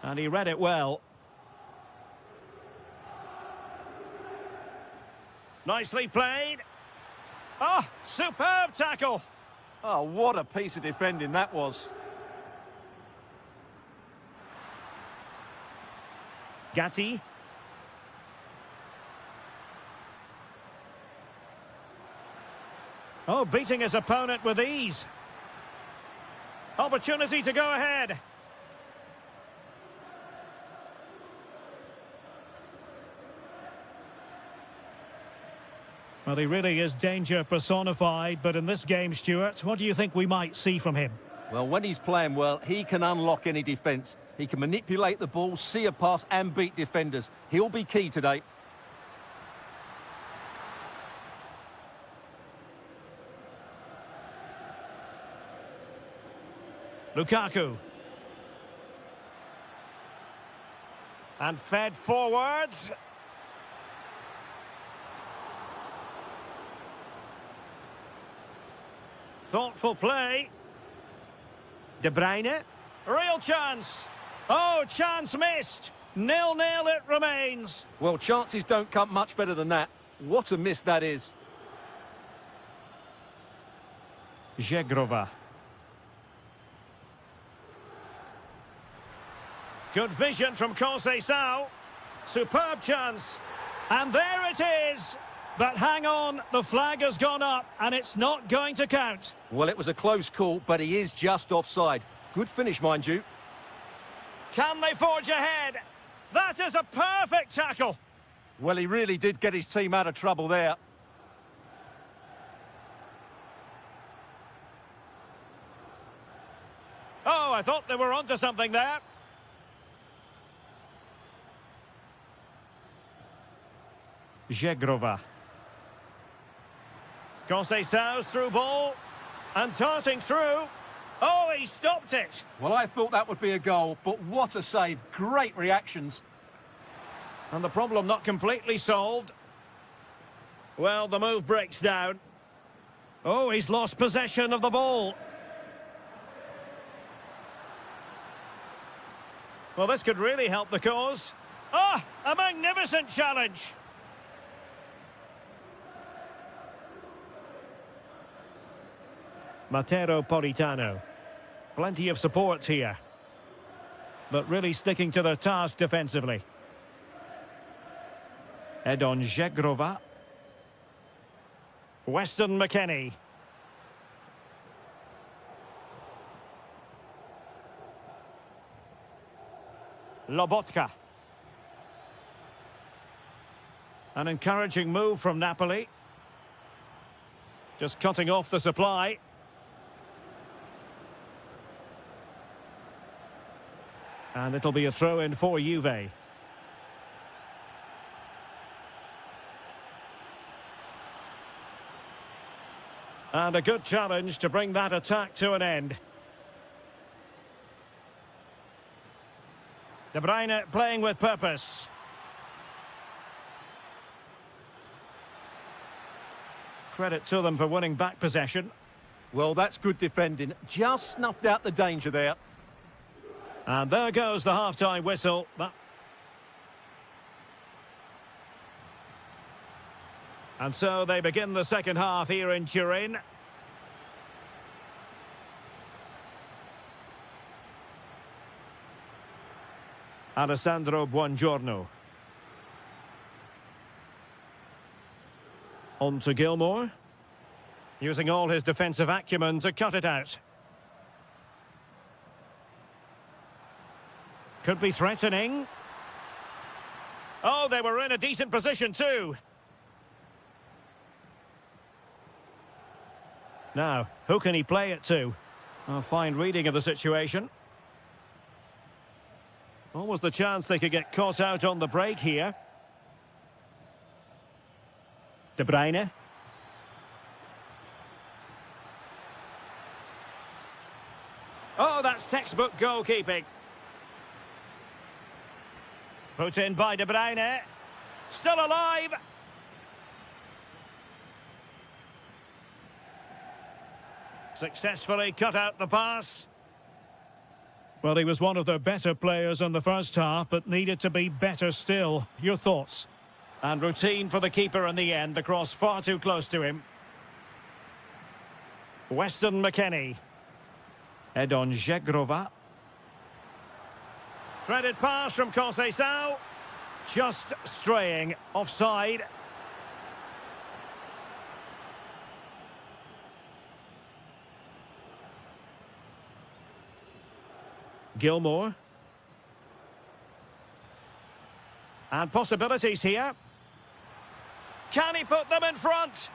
And he read it well. Nicely played. Oh, superb tackle. Oh, what a piece of defending that was. Gatti. Oh, beating his opponent with ease. Opportunity to go ahead. Well, he really is danger personified, but in this game, Stuart, what do you think we might see from him? Well, when he's playing well, he can unlock any defence. He can manipulate the ball, see a pass and beat defenders. He'll be key today. Lukaku. And fed forwards. Thoughtful play. De Bruyne. Real chance. Oh, chance missed. 0-0 it remains. Well, chances don't come much better than that. What a miss that is. Żegrova. Good vision from Conceição. Superb chance. And there it is. But hang on, the flag has gone up and it's not going to count. Well, it was a close call, but he is just offside. Good finish, mind you. Can they forge ahead? That is a perfect tackle. Well, he really did get his team out of trouble there. Oh, I thought they were onto something there. Żegrova. Conceição's through ball. And darting through. Oh, he stopped it. Well, I thought that would be a goal, but what a save. Great reactions. And the problem not completely solved. Well, the move breaks down. Oh, he's lost possession of the ball. Well, this could really help the cause. Ah, a magnificent challenge. Matteo Politano. Plenty of support here. But really sticking to their task defensively. Edon Żegrova. Weston McKennie. Lobotka. An encouraging move from Napoli. Just cutting off the supply. And it'll be a throw-in for Juve. And a good challenge to bring that attack to an end. De Bruyne playing with purpose. Credit to them for winning back possession. Well, that's good defending. Just snuffed out the danger there. And there goes the half-time whistle. And so they begin the second half here in Turin. Alessandro Buongiorno. On to Gilmour. Using all his defensive acumen to cut it out. Could be threatening. Oh, they were in a decent position too. Now, who can he play it to? A fine reading of the situation. Almost the chance they could get caught out on the break here. De Bruyne. Oh, that's textbook goalkeeping. Put in by De Bruyne. Still alive. Successfully cut out the pass. Well, he was one of their better players in the first half, but needed to be better still. Your thoughts? And routine for the keeper in the end. The cross far too close to him. Weston McKennie. Head on Zegrova. Threaded pass from Conceição. Just straying offside. Gilmore. And possibilities here. Can he put them in front?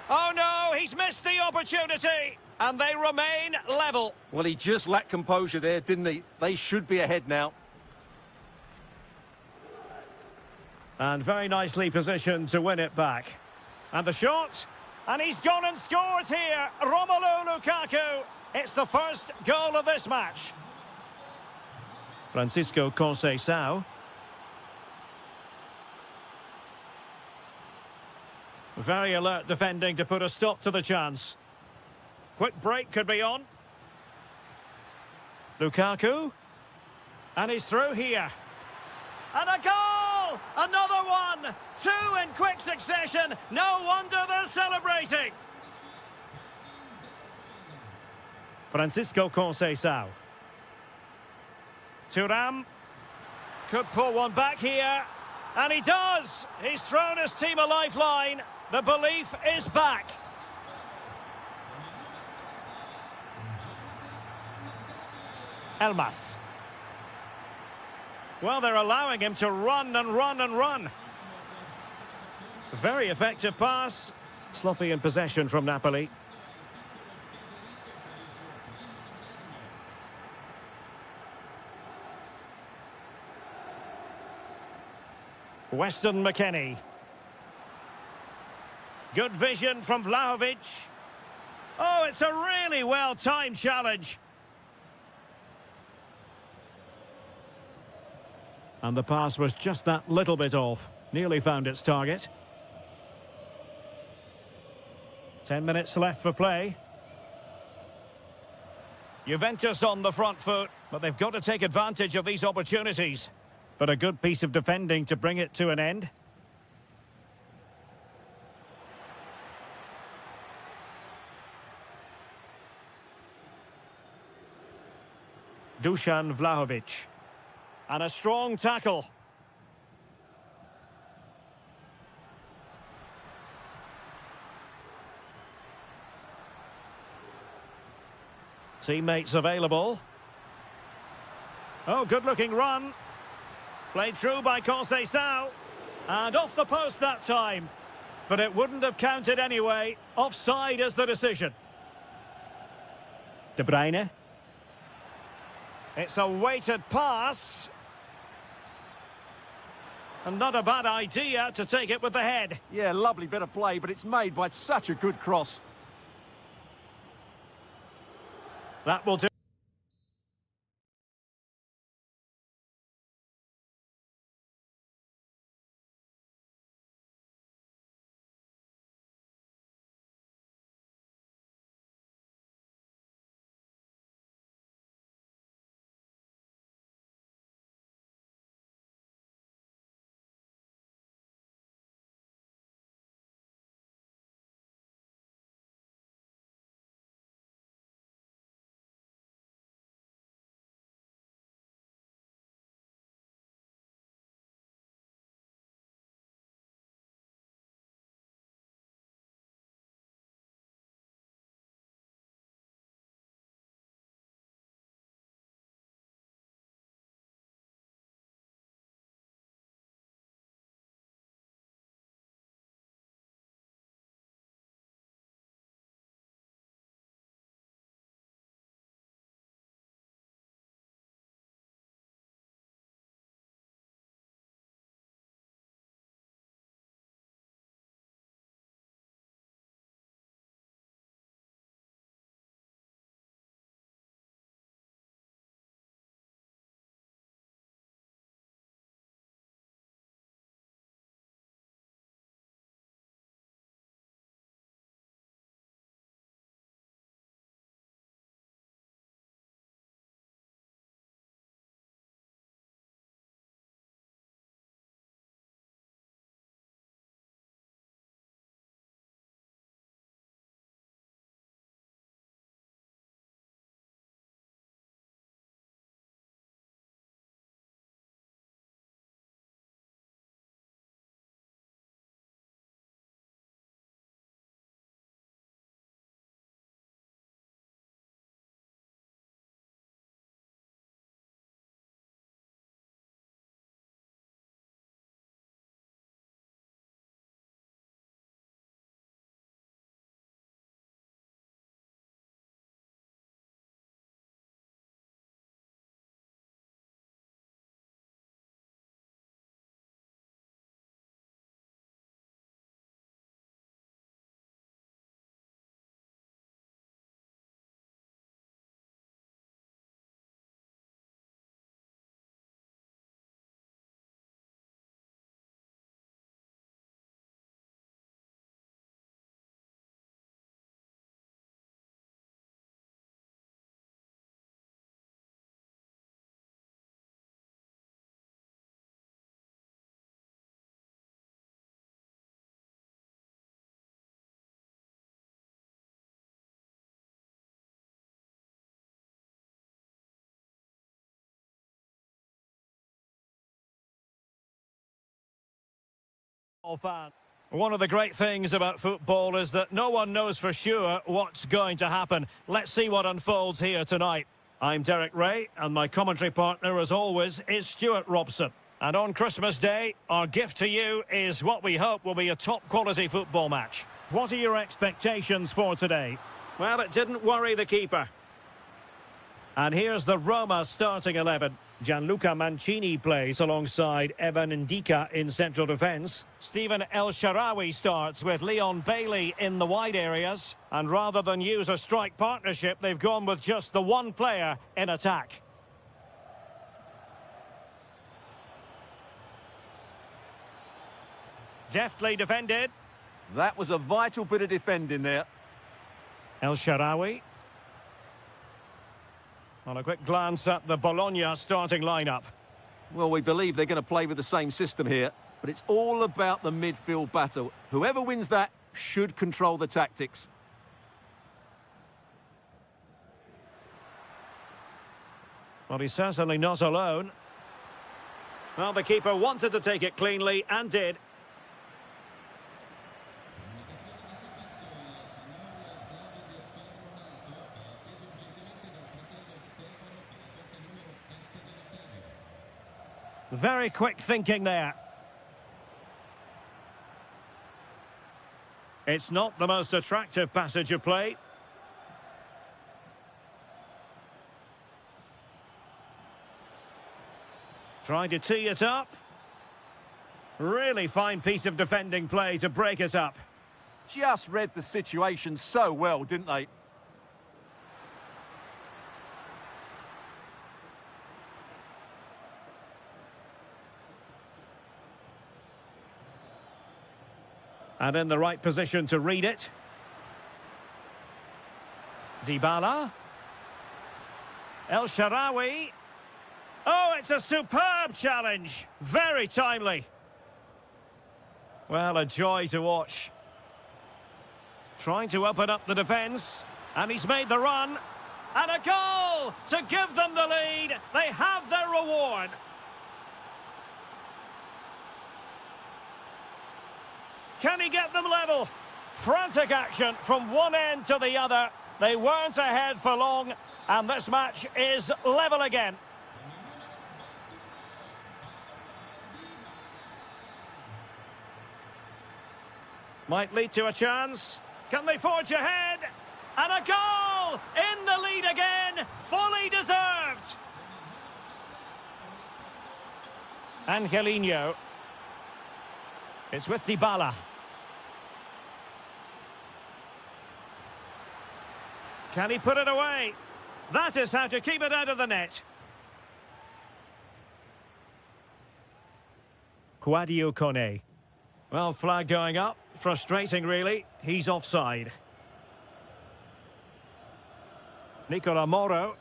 Oh no, he's missed the opportunity. And they remain level. Well, he just lacked composure there, didn't he? They should be ahead now. And very nicely positioned to win it back. And the shot. And he's gone and scored here. Romelu Lukaku. It's the first goal of this match. Francisco Conceição. Very alert defending to put a stop to the chance. Quick break could be on. Lukaku. And he's through here. And a goal! Another one! Two in quick succession. No wonder they're celebrating. Francisco Conceição. Thuram. Could pull one back here. And he does! He's thrown his team a lifeline. The belief is back. Elmas. Well, they're allowing him to run and run and run. Very effective pass. Sloppy in possession from Napoli. Weston McKennie. Good vision from Vlahovic. Oh, it's a really well-timed challenge. And the pass was just that little bit off. Nearly found its target. 10 minutes left for play. Juventus on the front foot, but they've got to take advantage of these opportunities. But a good piece of defending to bring it to an end. Dusan Vlahovic. And a strong tackle. Teammates available. Oh, good-looking run. Played through by Conceição. And off the post that time. But it wouldn't have counted anyway. Offside is the decision. De Bruyne. It's a weighted pass. And not a bad idea to take it with the head. Yeah, lovely bit of play, but it's made by such a good cross. That will do. fan. One of the great things about football is that no one knows for sure what's going to happen. Let's see what unfolds here tonight. I'm Derek Ray, and my commentary partner, as always, is Stuart Robson. And on Christmas Day, our gift to you is what we hope will be a top-quality football match. What are your expectations for today? Well, it didn't worry the keeper. And here's the Roma starting 11. Gianluca Mancini plays alongside Evan Ndika in central defence. Stephen El Shaarawy starts with Leon Bailey in the wide areas. And rather than use a strike partnership, they've gone with just the one player in attack. Deftly defended. That was a vital bit of defending there. El Shaarawy. On a quick glance at the Bologna starting lineup. Well, we believe they're going to play with the same system here, but it's all about the midfield battle. Whoever wins that should control the tactics. Well, he's certainly not alone. Well, the keeper wanted to take it cleanly and did. Very quick thinking there. It's not the most attractive passage of play. Trying to tee it up. Really fine piece of defending play to break it up. Just read the situation so well, didn't they? And in the right position to read it. Dybala. El Shaarawy. Oh, it's a superb challenge. Very timely. Well, a joy to watch. Trying to open up the defence. And he's made the run. And a goal to give them the lead. They have their reward. Can he get them level? Frantic action from one end to the other. They weren't ahead for long, and this match is level again. Might lead to a chance. Can they forge ahead? And a goal! In the lead again, fully deserved. Angelino. It's with Dybala. Can he put it away? That is how to keep it out of the net. Quadio Kone. Well, flag going up. Frustrating, really. He's offside. Nicola Moro.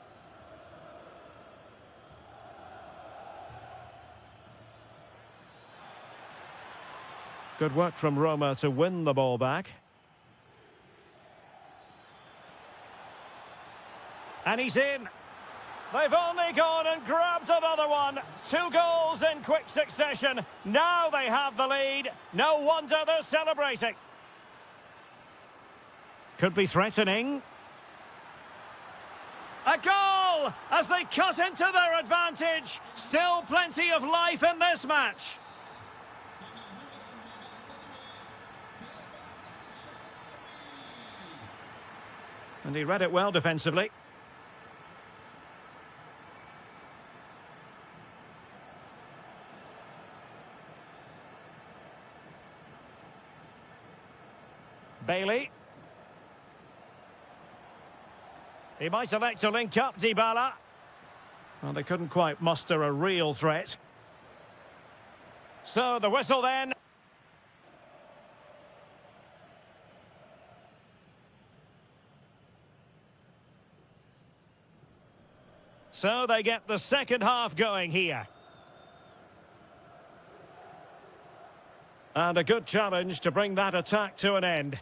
Good work from Roma to win the ball back. And he's in. They've only gone and grabbed another one. 2 goals in quick succession. Now they have the lead. No wonder they're celebrating. Could be threatening. A goal as they cut into their advantage. Still plenty of life in this match. And he read it well defensively. Bailey. He might elect to link up Dybala. Well, they couldn't quite muster a real threat. So the whistle then. So they get the second half going here. And a good challenge to bring that attack to an end.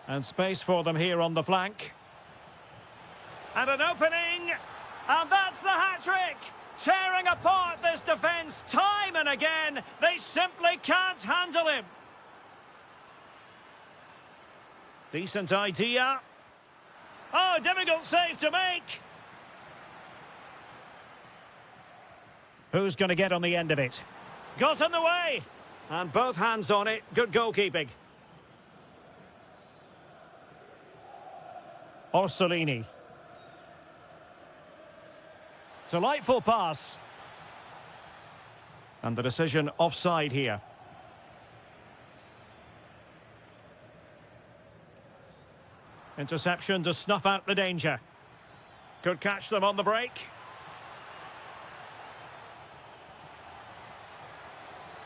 And space for them here on the flank. And an opening. And that's the hat-trick. Tearing apart this defence time and again. They simply can't handle him. Decent idea. Oh, difficult save to make. Who's going to get on the end of it? Got in the way. And both hands on it. Good goalkeeping. Orsolini. Delightful pass. And the decision offside here. Interception to snuff out the danger. Could catch them on the break.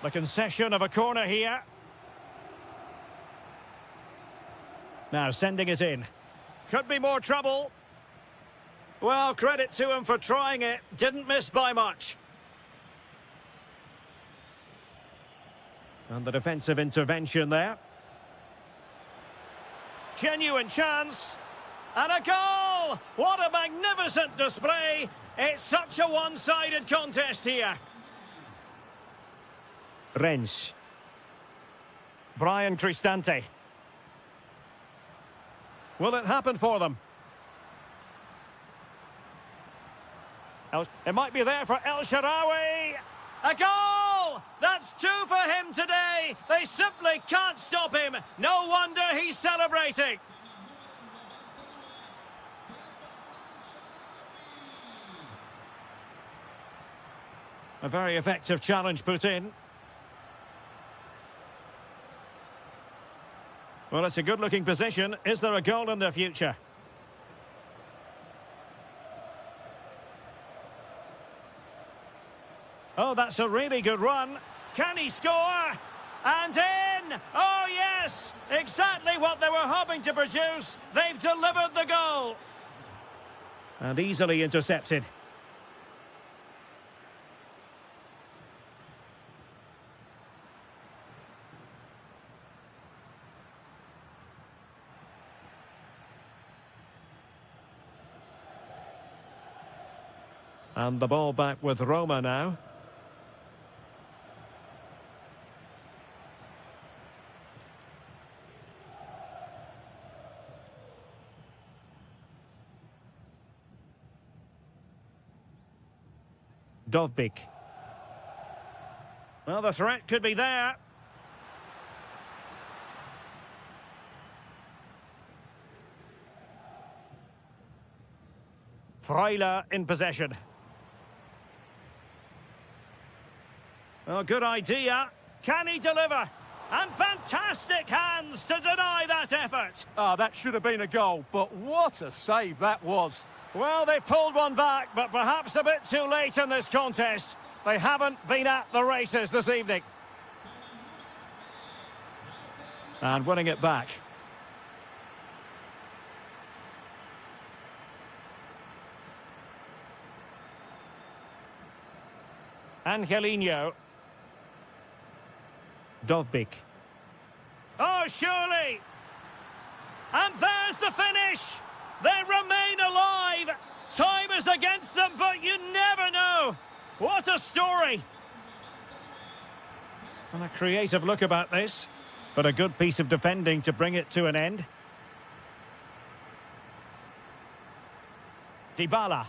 The concession of a corner here. Now sending it in. Could be more trouble. Well, credit to him for trying it. Didn't miss by much. And the defensive intervention there. Genuine chance. And a goal! What a magnificent display. It's such a one-sided contest here. Rennes. Brian Cristante. Will it happen for them? It might be there for El Shaarawy. A goal! That's two for him today. They simply can't stop him. No wonder he's celebrating. A very effective challenge put in. Well, it's a good-looking position. Is there a goal in their future? Oh, that's a really good run. Can he score? And in! Oh, yes! Exactly what they were hoping to produce. They've delivered the goal. And easily intercepted. And the ball back with Roma now. Dovbyk. Well, the threat could be there. Freuler in possession. Oh, good idea. Can he deliver? And fantastic hands to deny that effort. Ah, that should have been a goal, but what a save that was. Well, they pulled one back, but perhaps a bit too late in this contest. They haven't been at the races this evening. And winning it back. Angelino. Dovbyk. Oh, surely! And there's the finish! They remain alive! Time is against them, but you never know! What a story! And a creative look about this, but a good piece of defending to bring it to an end. Dybala.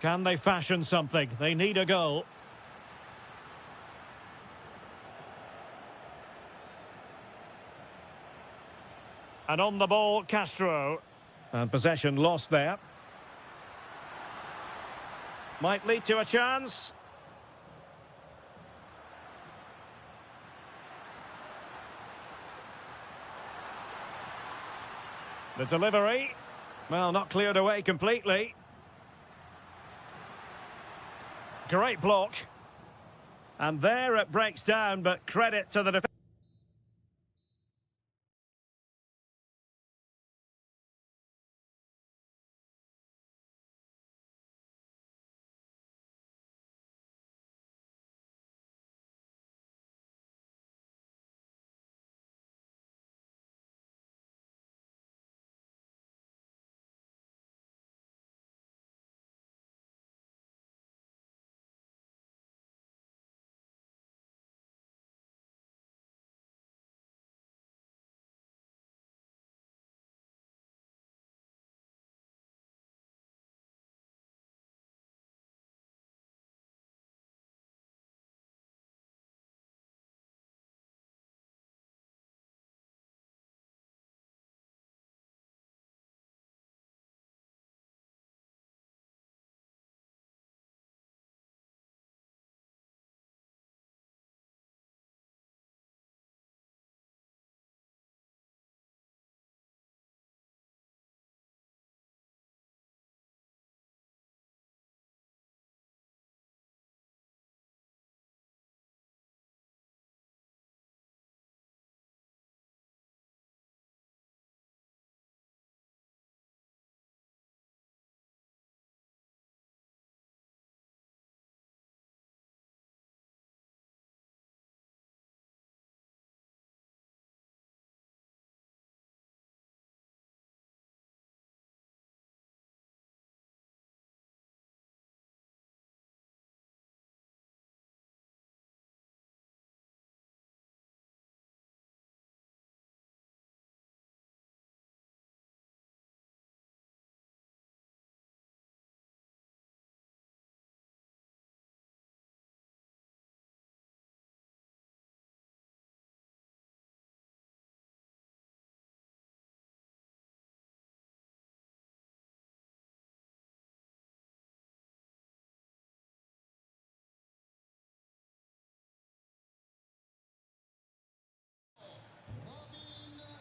Can they fashion something? They need a goal. And on the ball, Castro. And possession lost there. Might lead to a chance. The delivery. Well, not cleared away completely. Great block. And there it breaks down, but credit to the defense.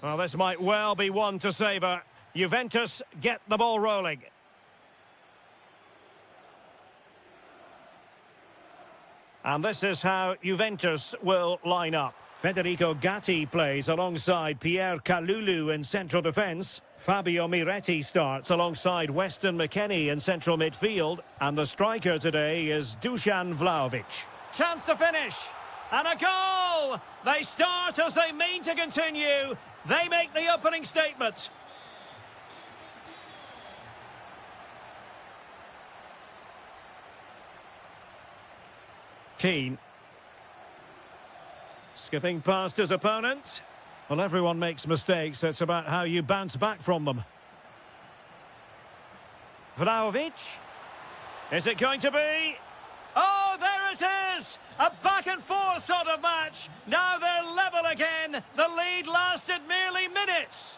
Well, this might well be one to savour. Juventus get the ball rolling. And this is how Juventus will line up. Federico Gatti plays alongside Pierre Kalulu in central defence. Fabio Miretti starts alongside Weston McKennie in central midfield. And the striker today is Dusan Vlahovic. Chance to finish. And a goal! They start as they mean to continue. They make the opening statement. Keane. Skipping past his opponent. Well, everyone makes mistakes. It's about how you bounce back from them. Vlahovic. Is it going to be? Oh, there it is! A back-and-forth sort of match. Now they're level again. The lead lasted merely minutes.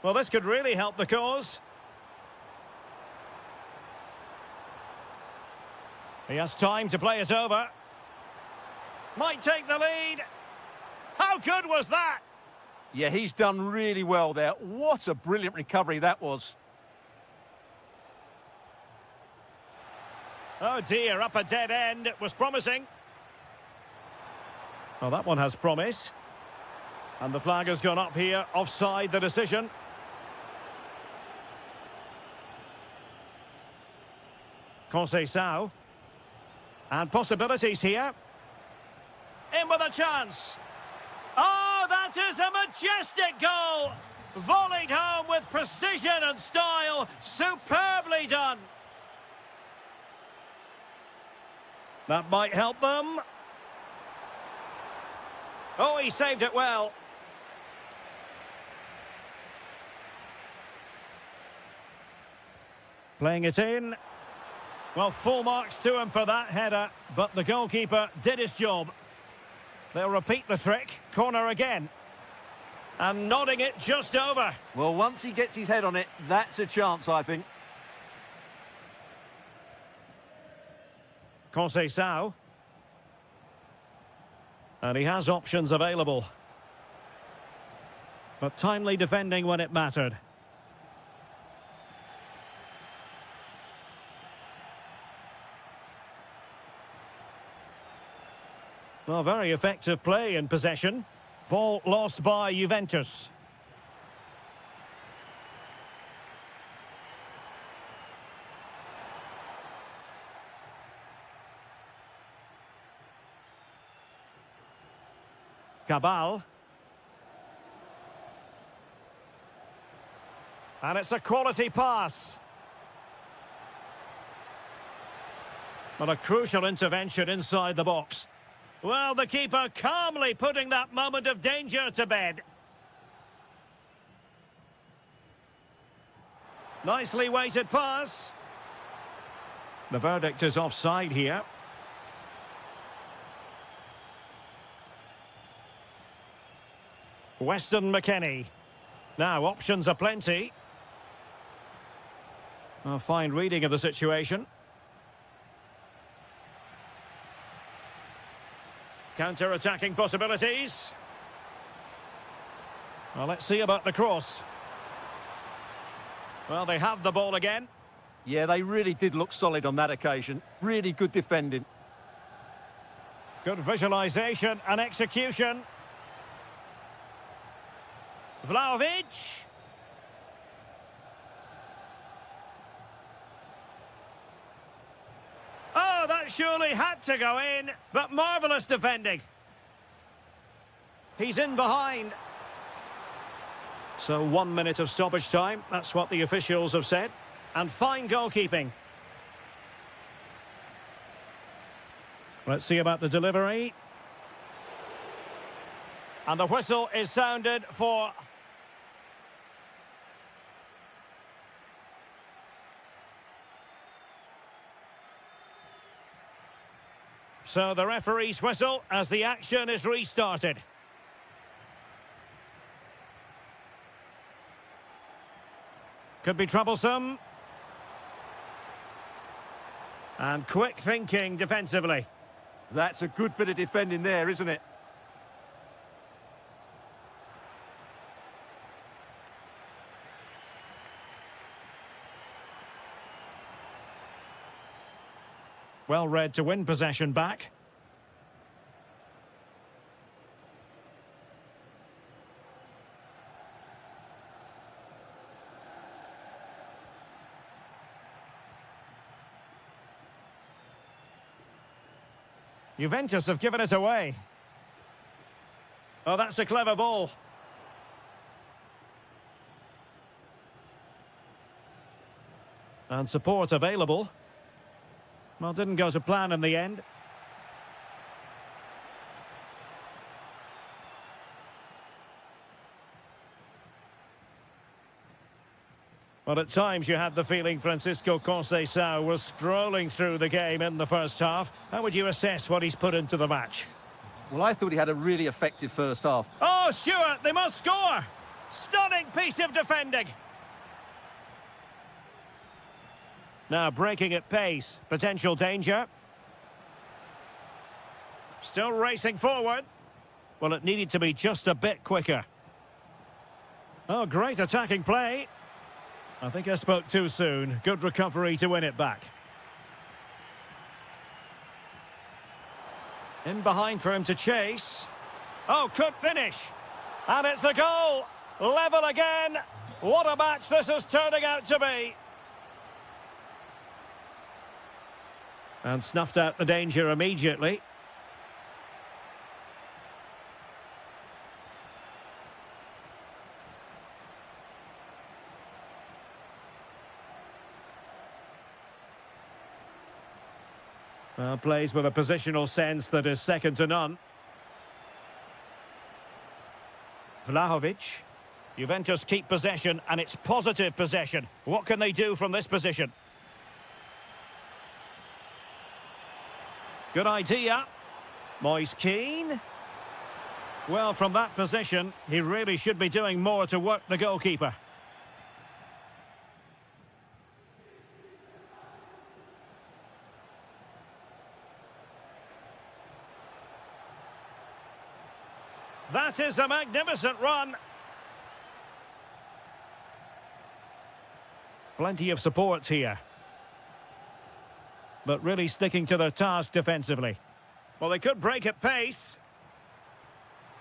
Well, this could really help the cause. He has time to play it over. Might take the lead. How good was that? Yeah, he's done really well there. What a brilliant recovery that was. Oh dear, up a dead end. It was promising. Well, that one has promise. And the flag has gone up here. Offside the decision. Conceição. And possibilities here. In with a chance. Oh, that is a majestic goal! Volleyed home with precision and style. Superbly done. That might help them. Oh, he saved it well. Playing it in. Well, full marks to him for that header, but the goalkeeper did his job. They'll repeat the trick. Corner again. And nodding it just over. Well, once he gets his head on it, that's a chance, I think. Conceição. And he has options available. But timely defending when it mattered. Well, very effective play in possession. Ball lost by Juventus. Cabal. And it's a quality pass. But a crucial intervention inside the box. Well, the keeper calmly putting that moment of danger to bed. Nicely weighted pass. The verdict is offside here. Weston McKennie. Now, options are plenty. A fine reading of the situation. Counter-attacking possibilities. Well, let's see about the cross. Well, they have the ball again. Yeah, they really did look solid on that occasion. Really good defending. Good visualisation and execution. Vlahovic. Oh, that surely had to go in, but marvellous defending. He's in behind. So 1 minute of stoppage time, that's what the officials have said. And fine goalkeeping. Let's see about the delivery. And the whistle is sounded for... So the referee's whistle as the action is restarted. Could be troublesome. And quick thinking defensively. That's a good bit of defending there, isn't it? Well read to win possession back. Juventus have given it away. Oh, that's a clever ball. And support available. Well, didn't go to plan in the end. Well, at times you had the feeling Francisco Conceição was strolling through the game in the first half. How would you assess what he's put into the match? Well, I thought he had a really effective first half. Oh, Stuart, they must score! Stunning piece of defending. Now breaking at pace, potential danger. Still racing forward. Well, it needed to be just a bit quicker. Oh, great attacking play. I think I spoke too soon. Good recovery to win it back. In behind for him to chase. Oh, could finish. And it's a goal. Level again. What a match this is turning out to be. And snuffed out the danger immediately. Well, plays with a positional sense that is second to none. Vlahovic. Juventus keep possession, and it's positive possession. What can they do from this position? Good idea. Moise Keane. Well, from that position, he really should be doing more to work the goalkeeper. That is a magnificent run. Plenty of support here. But really sticking to their task defensively. Well, they could break at pace.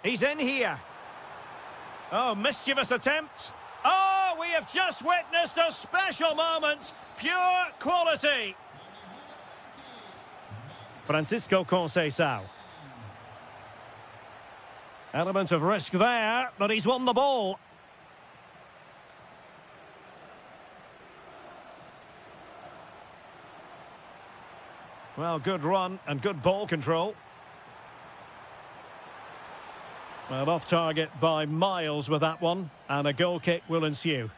He's in here. Oh, mischievous attempt. Oh, we have just witnessed a special moment. Pure quality. Francisco Conceição. Element of risk there, but he's won the ball. Well, good run and good ball control. Well, off target by miles with that one, and a goal kick will ensue.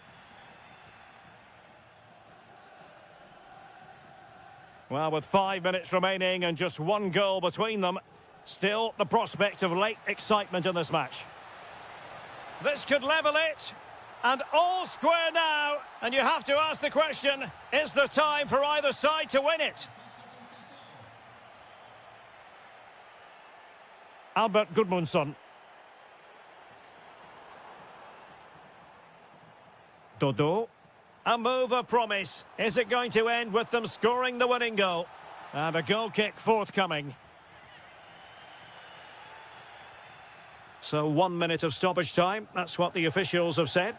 Well, with 5 minutes remaining and just one goal between them, still the prospect of late excitement in this match. This could level it, and all square now, and you have to ask the question, is there time for either side to win it? Albert Gudmundsson. Dodo. A move of promise. Is it going to end with them scoring the winning goal? And a goal kick forthcoming. So 1 minute of stoppage time. That's what the officials have said.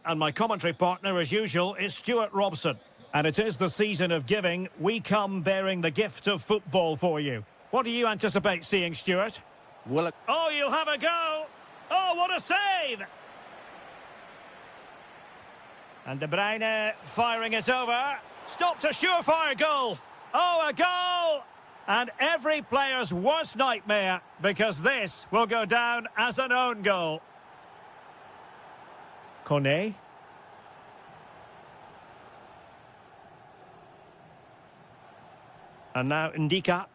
And my commentary partner, as usual, is Stuart Robson. And it is the season of giving. We come bearing the gift of football for you. What do you anticipate seeing, Stuart? Well, Oh, you'll have a go. Oh, what a save! And De Bruyne firing it over. Stopped a surefire goal. Oh, a goal! And every player's worst nightmare, because this will go down as an own goal. Kone. And now Ndika.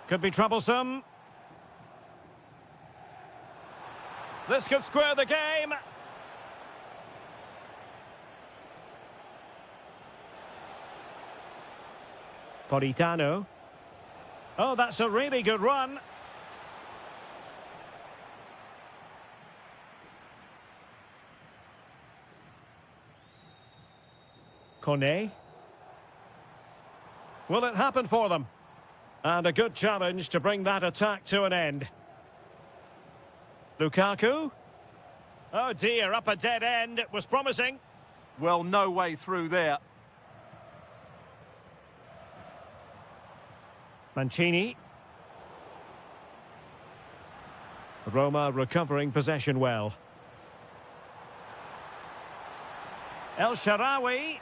Could be troublesome. This could square the game. Politano. Oh, that's a really good run. Kone. Will it happen for them? And a good challenge to bring that attack to an end. Lukaku. Oh dear, up a dead end. It was promising. well, no way through there. Mancini. Roma recovering possession well. El Shaarawy.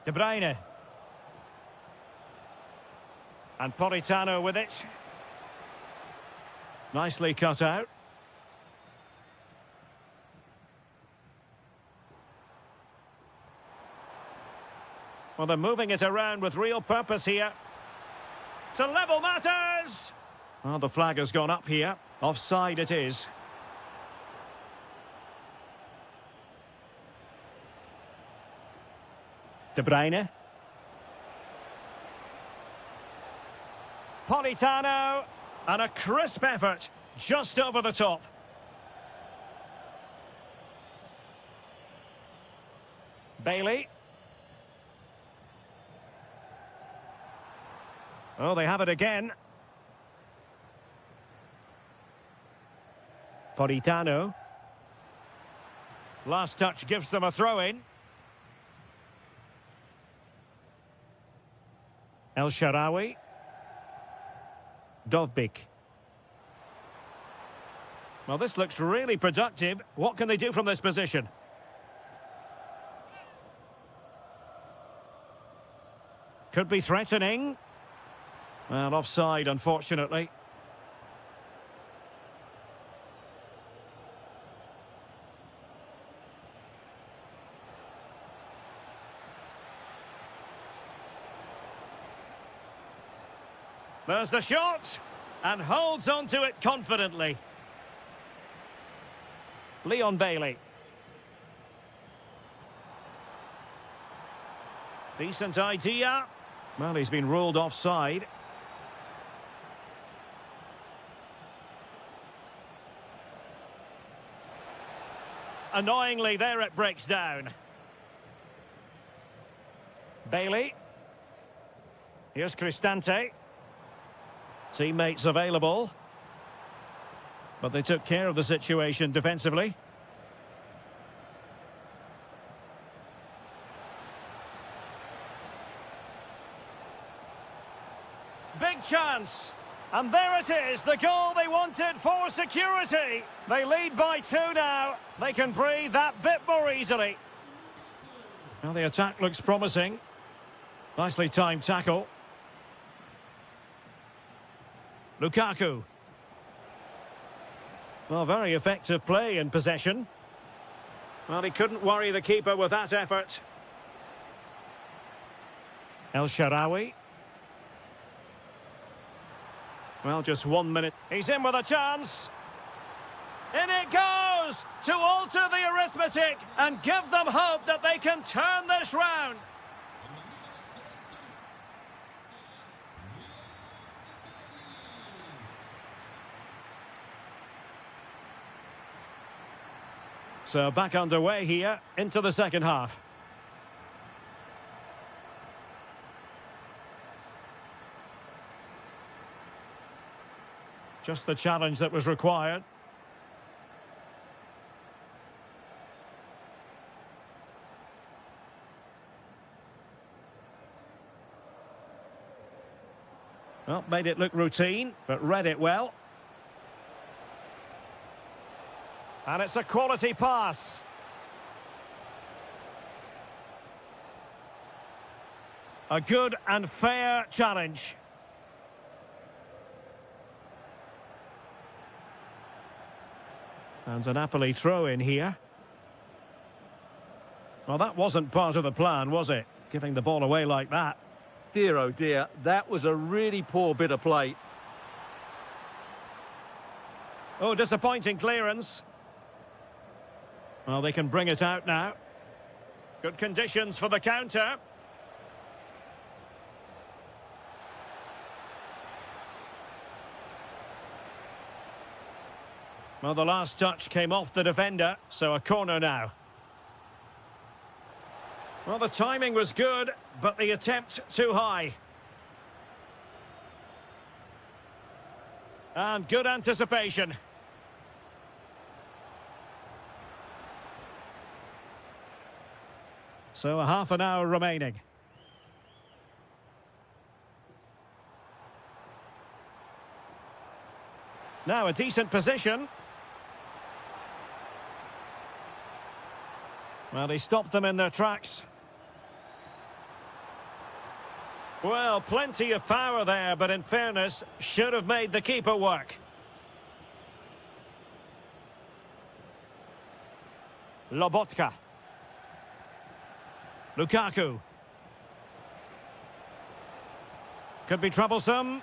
De Bruyne. And Politano with it. Nicely cut out. Well, they're moving it around with real purpose here. To level matters! Well, the flag has gone up here. Offside it is. De Bruyne. Politano. And a crisp effort. Just over the top. Bailey. Oh, they have it again. Politano. Last touch gives them a throw-in. El Shaarawy. Dovbyk. Well, this looks really productive. What can they do from this position? Could be threatening. Well, offside, unfortunately. There's the shot, and holds onto it confidently. Leon Bailey. Decent idea. Well, he's been ruled offside. Annoyingly, there it breaks down. Bailey. Here's Cristante. Teammates available. But they took care of the situation defensively. Big chance. And there it is, the goal they wanted for security. They lead by 2 now. They can breathe that bit more easily. Well, the attack looks promising. Nicely timed tackle. Lukaku. Well, very effective play in possession. Well, he couldn't worry the keeper with that effort. El Shaarawy. Well, just 1 minute. He's in with a chance. In it goes to alter the arithmetic and give them hope that they can turn this round. So back underway here into the second half. Just the challenge that was required. Well, made it look routine, but read it well. And it's a quality pass. A good and fair challenge. And a Napoli throw in here. Well, that wasn't part of the plan, was it? Giving the ball away like that. Dear, oh dear, that was a really poor bit of play. Oh, disappointing clearance. Well, they can bring it out now. Good conditions for the counter. Well, the last touch came off the defender, so a corner now. Well, the timing was good, but the attempt too high. And good anticipation. So a half an hour remaining. Now a decent position. Well, he stopped them in their tracks. Well, plenty of power there, but in fairness, should have made the keeper work. Lobotka. Lukaku. Could be troublesome.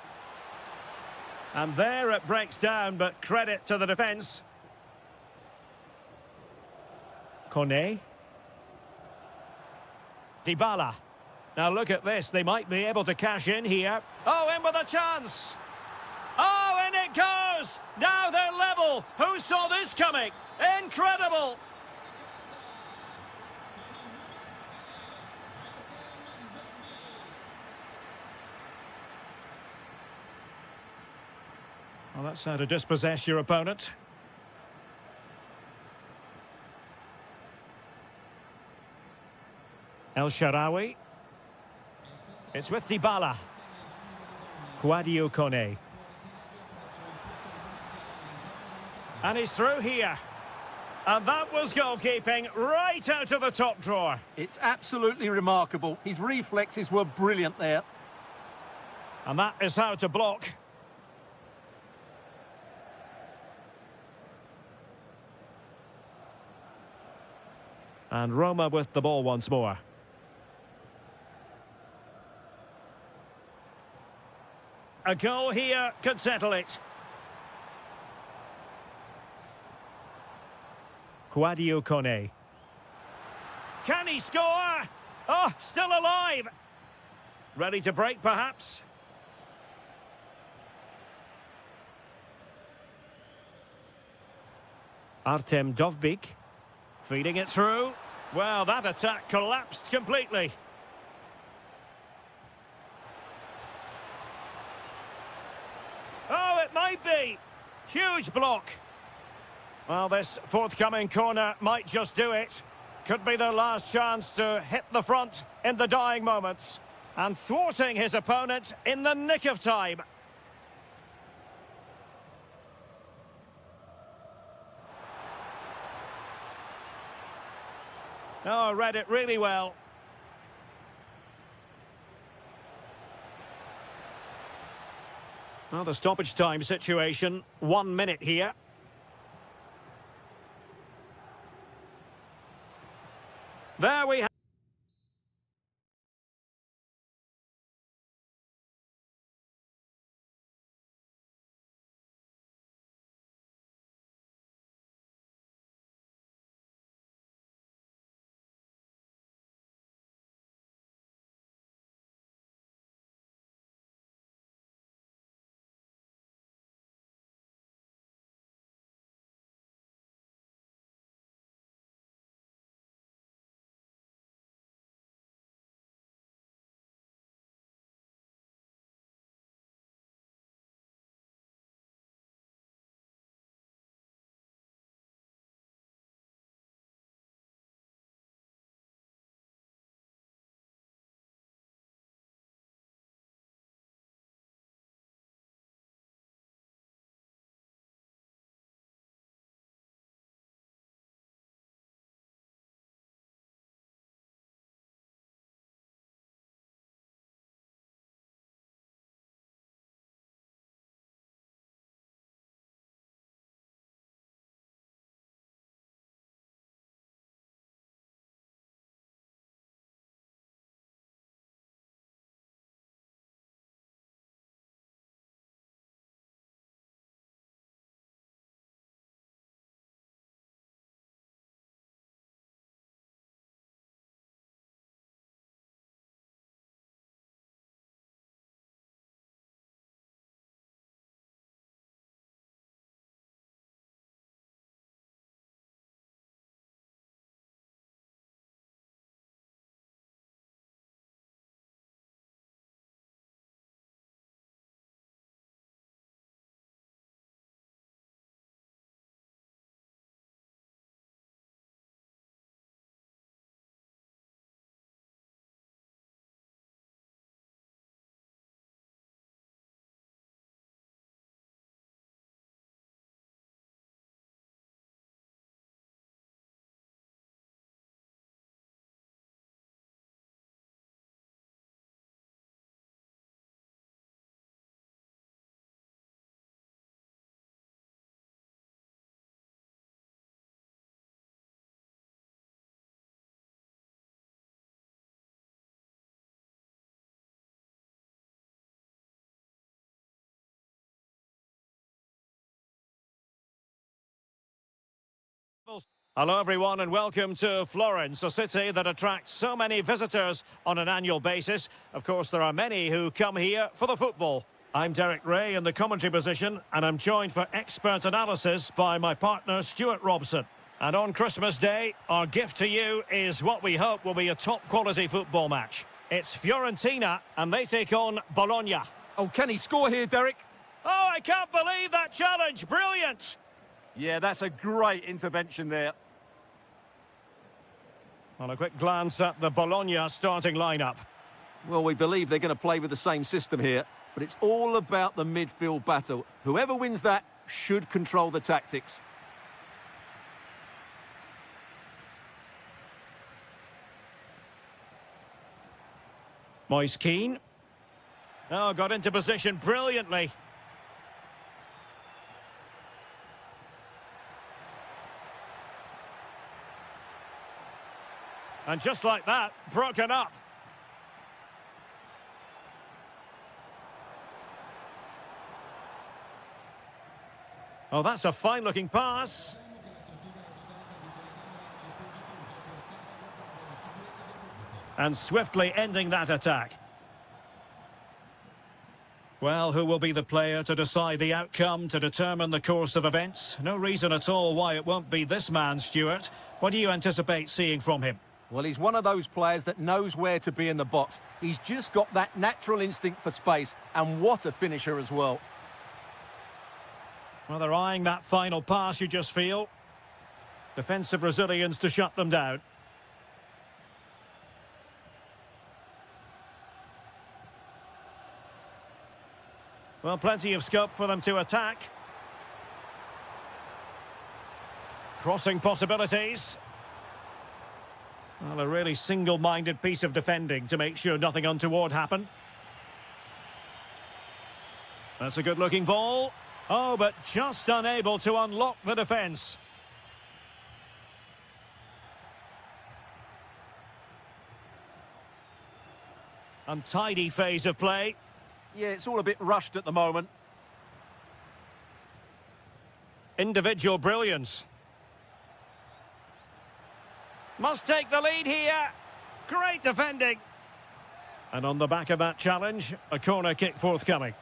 And there it breaks down, but credit to the defence. Kone. Dybala. Now look at this, they might be able to cash in here. Oh, in with a chance! Oh, in it goes! Now they're level! Who saw this coming? Incredible! Well, that's how to dispossess your opponent. El Shaarawy. It's with Dybala. Sadio Kone. And he's through here. And that was goalkeeping right out of the top drawer. It's absolutely remarkable. His reflexes were brilliant there. And that is how to block. And Roma with the ball once more. A goal here could settle it. Sadio Kone. Can he score? Oh, still alive. Ready to break, perhaps? Artem Dovbyk. Feeding it through. Well, that attack collapsed completely. Oh, it might be. Huge block. Well, this forthcoming corner might just do it. Could be their last chance to hit the front in the dying moments. And thwarting his opponent in the nick of time. Oh, I read it really well. Well, the stoppage time situation, 1 minute here. There we have Hello everyone and welcome to Florence, a city that attracts so many visitors on an annual basis. Of course, there are many who come here for the football. I'm Derek Ray in the commentary position and I'm joined for expert analysis by my partner Stuart Robson. And on Christmas Day, our gift to you is what we hope will be a top-quality football match. It's Fiorentina and they take on Bologna. Oh, can he score here, Derek? Oh, I can't believe that challenge! Brilliant! Yeah, that's a great intervention there. On a quick glance at the Bologna starting lineup. Well, we believe they're going to play with the same system here, but it's all about the midfield battle. Whoever wins that should control the tactics. Moise Keane. Oh, got into position brilliantly. And just like that, broken up. Oh, that's a fine-looking pass. And swiftly ending that attack. Well, who will be the player to decide the outcome, to determine the course of events? No reason at all why it won't be this man, Stuart. What do you anticipate seeing from him? Well, he's one of those players that knows where to be in the box. He's just got that natural instinct for space, and what a finisher as well. Well, they're eyeing that final pass, you just feel. Defensive Brazilians to shut them down. Well, plenty of scope for them to attack. Crossing possibilities. Well, a really single-minded piece of defending to make sure nothing untoward happened. That's a good-looking ball. Oh, but just unable to unlock the defence. Untidy phase of play. Yeah, it's all a bit rushed at the moment. Individual brilliance. Must take the lead here. Great defending. And on the back of that challenge, a corner kick forthcoming.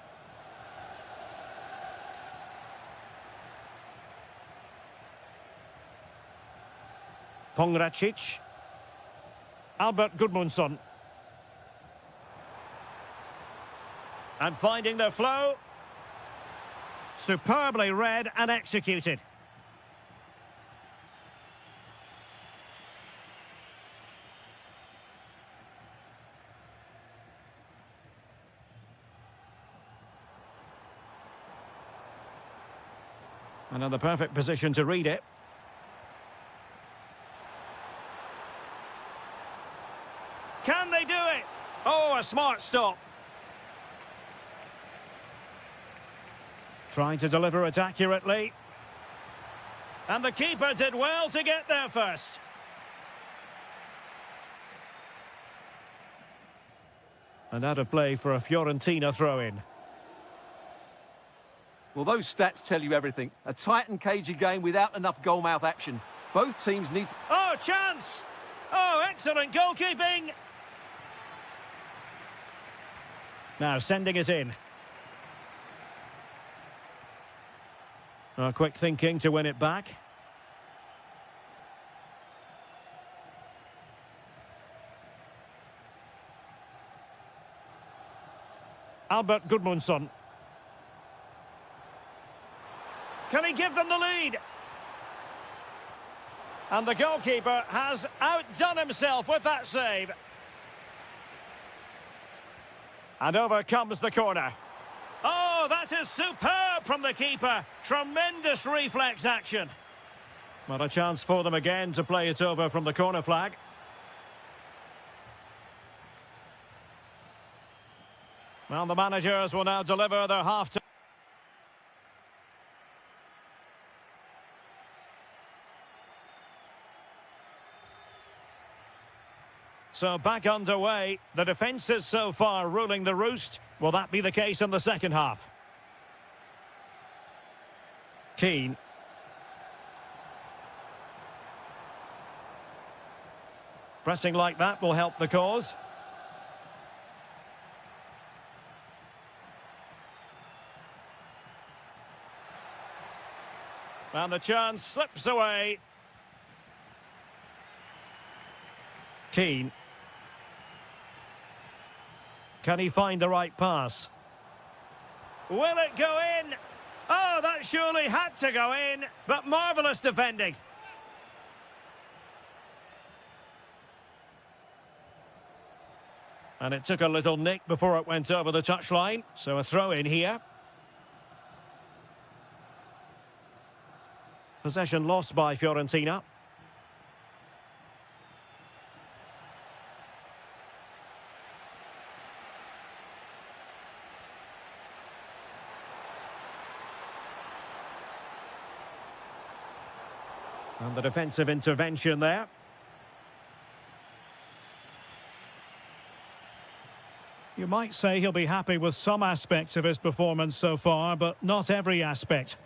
Pongracic. Albert Gudmundsson. And finding their flow. Superbly read and executed. Another perfect position to read it. Can they do it? Oh, a smart stop. Trying to deliver it accurately. And the keeper did well to get there first. And out of play for a Fiorentina throw-in. Well, those stats tell you everything. A tight and cagey game without enough goalmouth action. Both teams need... Oh, chance! Oh, excellent goalkeeping! Now sending it in. Quick thinking to win it back. Albert Gudmundsson. Can he give them the lead? And the goalkeeper has outdone himself with that save. And over comes the corner. Oh, that is superb from the keeper. Tremendous reflex action. Well, a chance for them again to play it over from the corner flag. Well, the managers will now deliver their half-time. So back underway. The defence is so far ruling the roost. Will that be the case in the second half? Keane. Pressing like that will help the cause. And the chance slips away. Keane. Can he find the right pass? Will it go in? Oh, that surely had to go in, but marvellous defending. And it took a little nick before it went over the touchline, so a throw in here. Possession lost by Fiorentina. And the defensive intervention there. You might say he'll be happy with some aspects of his performance so far, but not every aspect.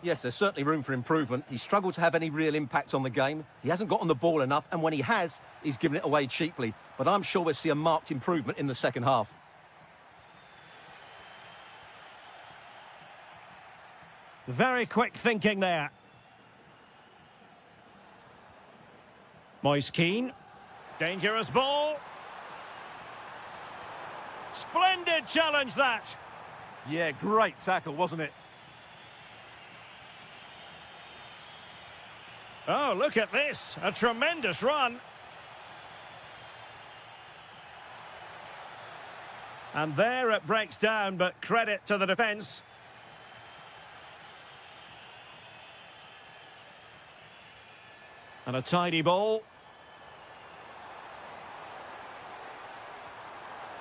Yes, there's certainly room for improvement. He's struggled to have any real impact on the game. He hasn't got on the ball enough, and when he has, he's given it away cheaply. But I'm sure we'll see a marked improvement in the second half. Very quick thinking there. Moise Keane. Dangerous ball. Splendid challenge, that. Yeah, great tackle, wasn't it? Oh, look at this. A tremendous run. And there it breaks down, but credit to the defence. And a tidy ball.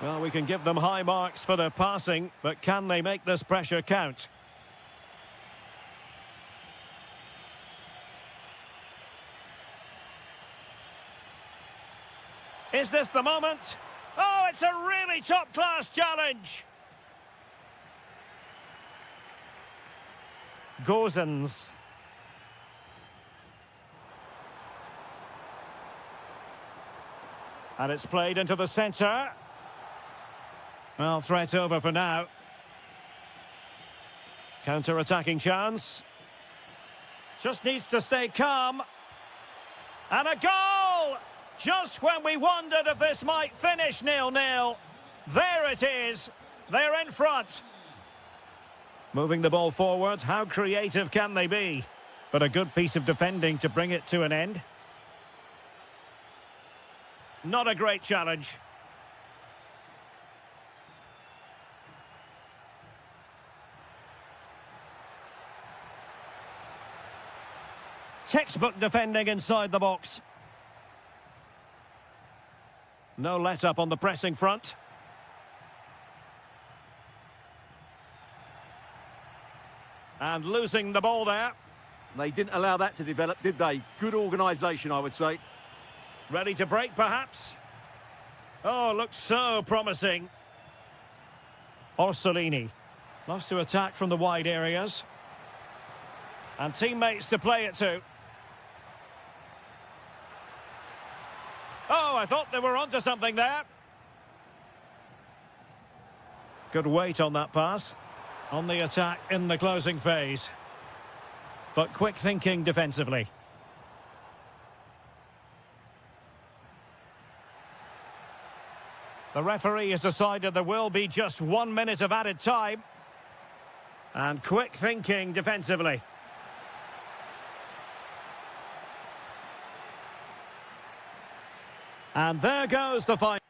Well, we can give them high marks for their passing, but can they make this pressure count? Is this the moment? Oh, it's a really top-class challenge. Gozens. And it's played into the centre. Well, threat over for now. Counter-attacking chance. Just needs to stay calm. And a goal! Just when we wondered if this might finish 0-0. There it is. They're in front. Moving the ball forward, how creative can they be? But a good piece of defending to bring it to an end. Not a great challenge. Textbook defending inside the box. No let-up on the pressing front. And losing the ball there. They didn't allow that to develop, did they? Good organisation, I would say. Ready to break, perhaps? Oh, looks so promising. Orsolini loves to attack from the wide areas. And teammates to play it to. Oh, I thought they were onto something there. Good weight on that pass. On the attack in the closing phase. But quick thinking defensively. The referee has decided there will be just 1 minute of added time. And quick thinking defensively. And there goes the final.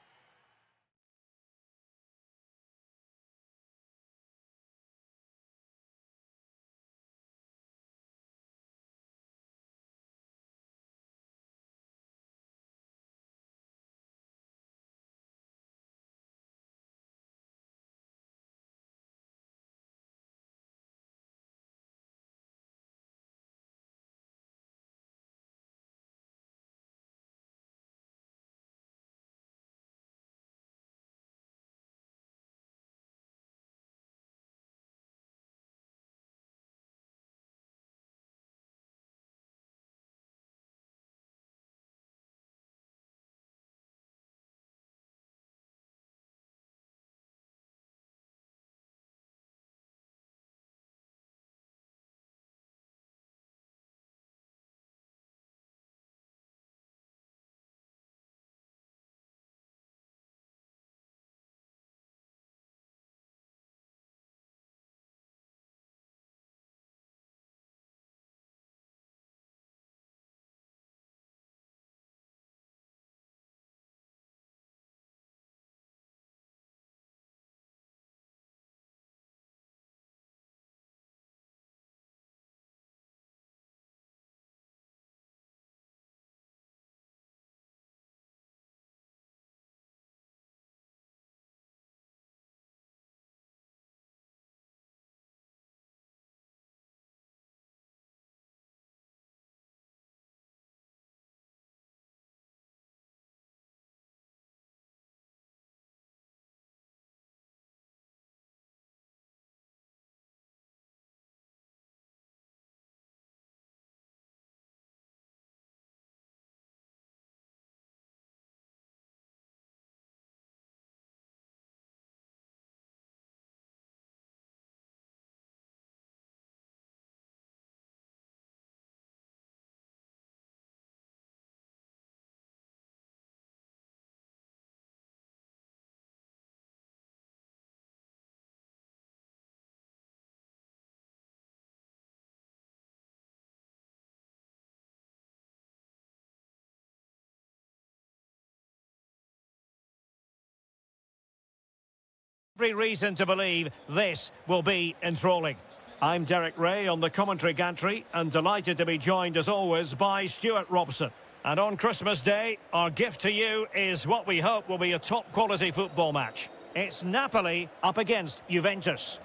Every reason to believe this will be enthralling. I'm Derek Ray on the commentary gantry and delighted to be joined as always by Stuart Robson. And on Christmas Day, our gift to you is what we hope will be a top-quality football match. It's Napoli up against Juventus.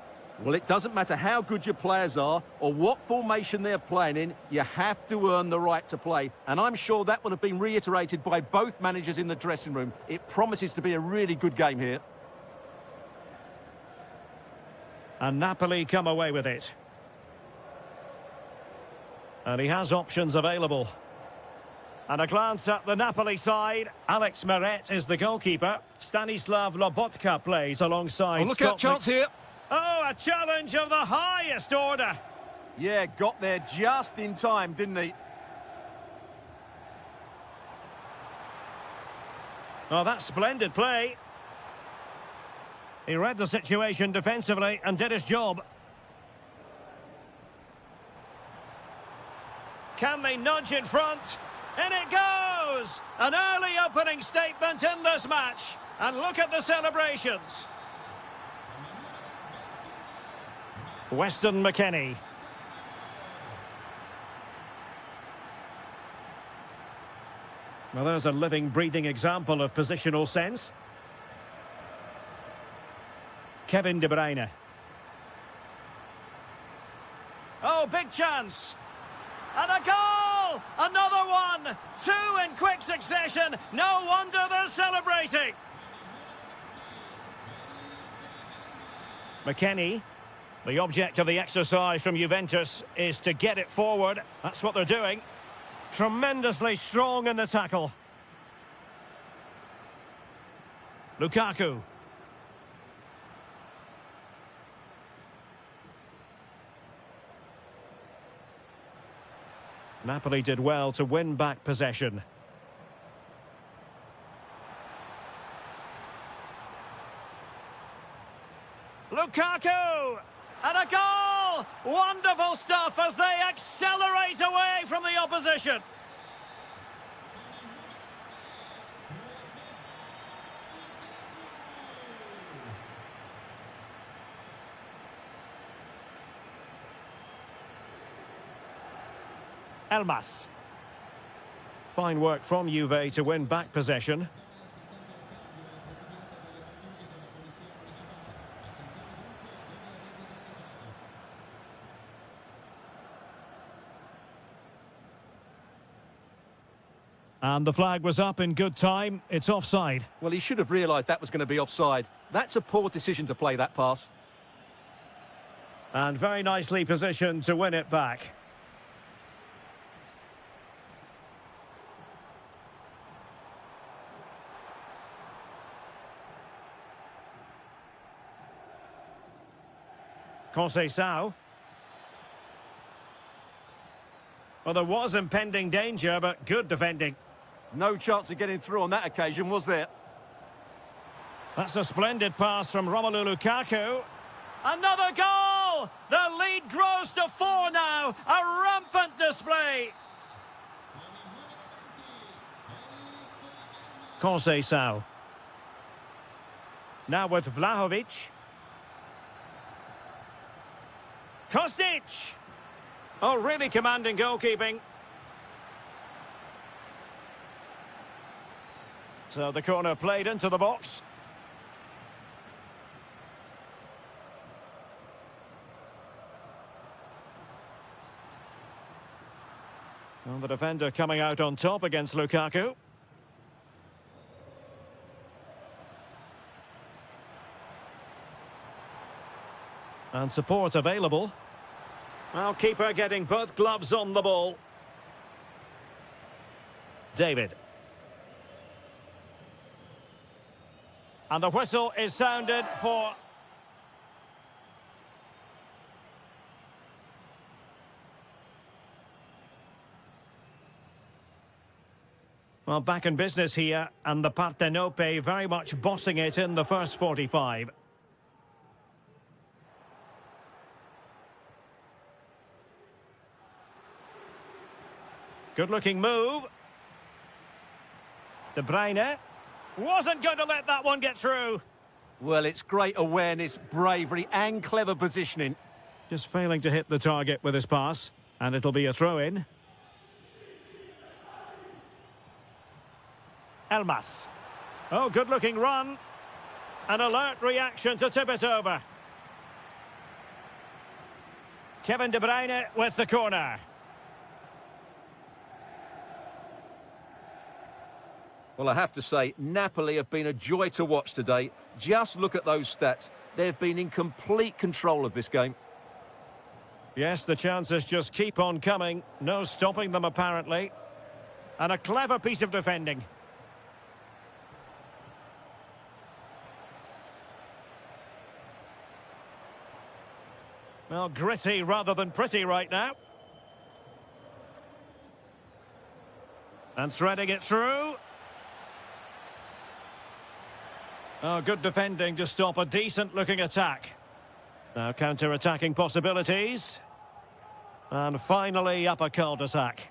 Well, it doesn't matter how good your players are or what formation they're playing in, you have to earn the right to play. And I'm sure that will have been reiterated by both managers in the dressing room. It promises to be a really good game here. And Napoli come away with it. And he has options available. And a glance at the Napoli side. Alex Meret is the goalkeeper. Stanislav Lobotka plays alongside Look out, chance here. Oh, a challenge of the highest order. Yeah, got there just in time, didn't he? Oh, that's splendid play. He read the situation defensively and did his job. Can they nudge in front? In it goes! An early opening statement in this match. And look at the celebrations. Weston McKennie. Well, there's a living, breathing example of positional sense. Kevin De Bruyne. Oh, big chance. And a goal! Another one! Two in quick succession. No wonder they're celebrating. McKennie. The object of the exercise from Juventus is to get it forward. That's what they're doing. Tremendously strong in the tackle. Lukaku. Napoli did well to win back possession. Lukaku! And a goal! Wonderful stuff as they accelerate away from the opposition. Elmas. Fine work from Juve to win back possession. And the flag was up in good time. It's offside. Well, he should have realised that was going to be offside. That's a poor decision to play that pass. And very nicely positioned to win it back. Conceição. Well, there was impending danger, but good defending. No chance of getting through on that occasion, was there? That's a splendid pass from Romelu Lukaku. Another goal! The lead grows to 4 now. A rampant display. Conceição. Now with Vlahovic. Kostic! Oh, really commanding goalkeeping. So the corner played into the box. Well, the defender coming out on top against Lukaku. And support available. Well, keeper getting both gloves on the ball. David. And the whistle is sounded for... Well, back in business here, and the Partenope very much bossing it in the first 45. Good-looking move. De Bruyne wasn't going to let that one get through. Well, it's great awareness, bravery and clever positioning. Just failing to hit the target with his pass. And it'll be a throw-in. Elmas. Oh, good-looking run. An alert reaction to tip it over. Kevin De Bruyne with the corner. Well, I have to say, Napoli have been a joy to watch today. Just look at those stats. They've been in complete control of this game. Yes, the chances just keep on coming. No stopping them, apparently. And a clever piece of defending. Well, gritty rather than pretty right now. And threading it through. Oh, good defending to stop a decent-looking attack. Now counter-attacking possibilities. And finally up a cul-de-sac.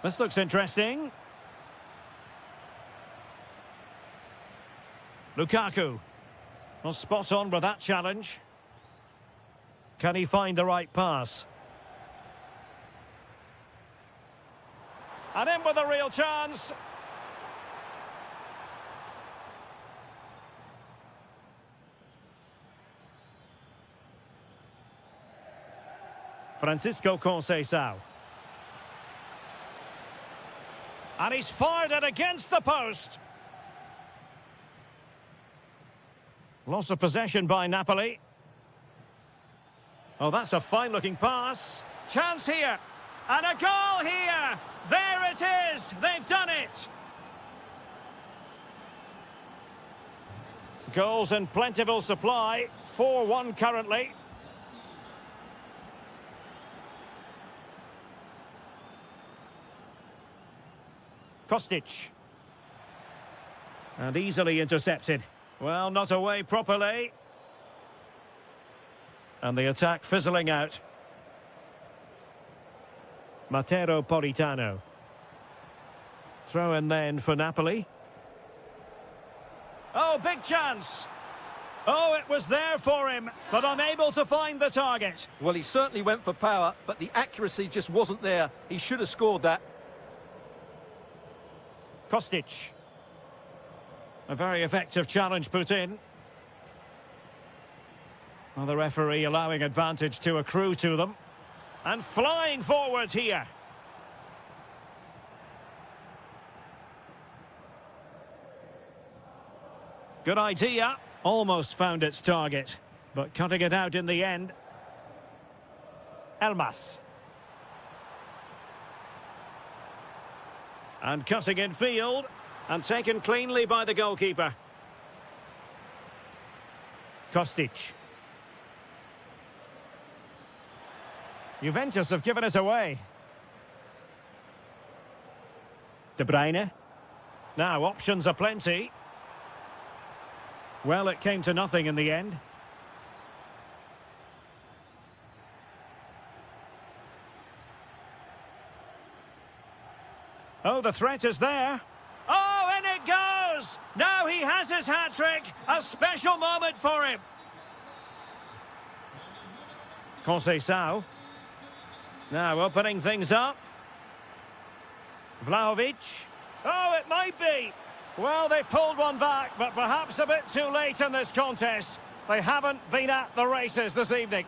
This looks interesting. Lukaku. Well, spot on with that challenge. Can he find the right pass? And in with a real chance. Francisco Conceição. And he's fired it against the post. Loss of possession by Napoli. Oh, that's a fine-looking pass. Chance here. And a goal here. There it is. They've done it. Goals in plentiful supply. 4-1 currently. Kostic. And easily intercepted. Well, not away properly. And the attack fizzling out. Matteo Politano. Throw in then for Napoli. Oh, big chance. Oh, it was there for him, but unable to find the target. Well, he certainly went for power, but the accuracy just wasn't there. He should have scored that. Kostic. A very effective challenge put in. Well, the referee allowing advantage to accrue to them. And flying forwards here. Good idea. Almost found its target, but cutting it out in the end. Elmas. And cutting in field. And taken cleanly by the goalkeeper. Kostic. Juventus have given it away. De Bruyne. Now, options are plenty. Well, it came to nothing in the end. Oh, the threat is there. Oh, in it goes! Now he has his hat-trick. A special moment for him. Conceição. Now opening things up. Vlahovic. Oh, it might be. Well, they pulled one back, but perhaps a bit too late in this contest. They haven't been at the races this evening.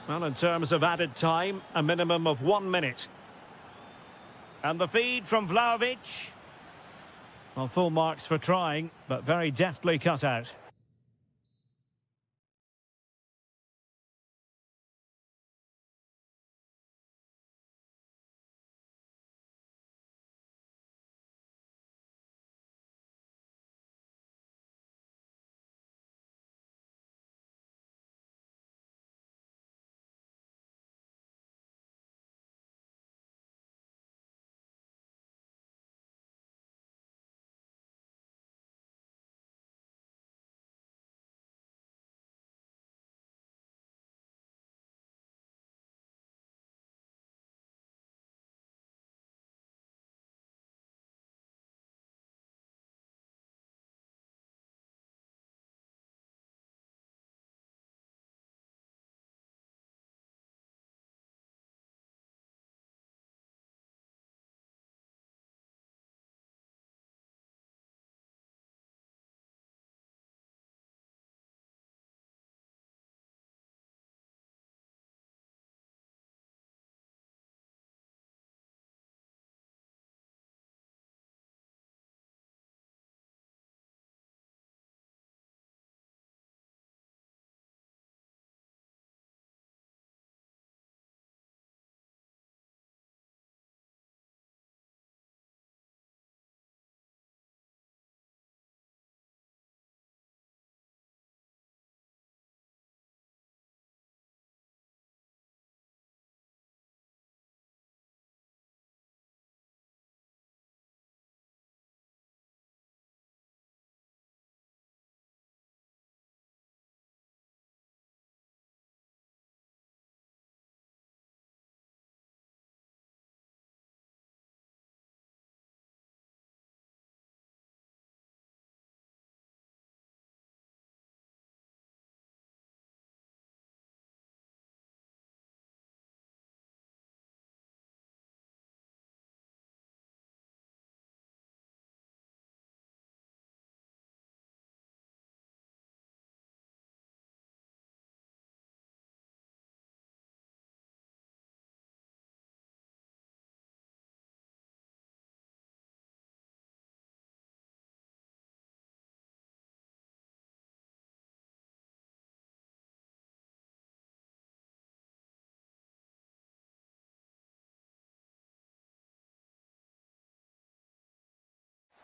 Well, in terms of added time, a minimum of 1 minute. And the feed from Vlahovic. Well, full marks for trying, but very deftly cut out.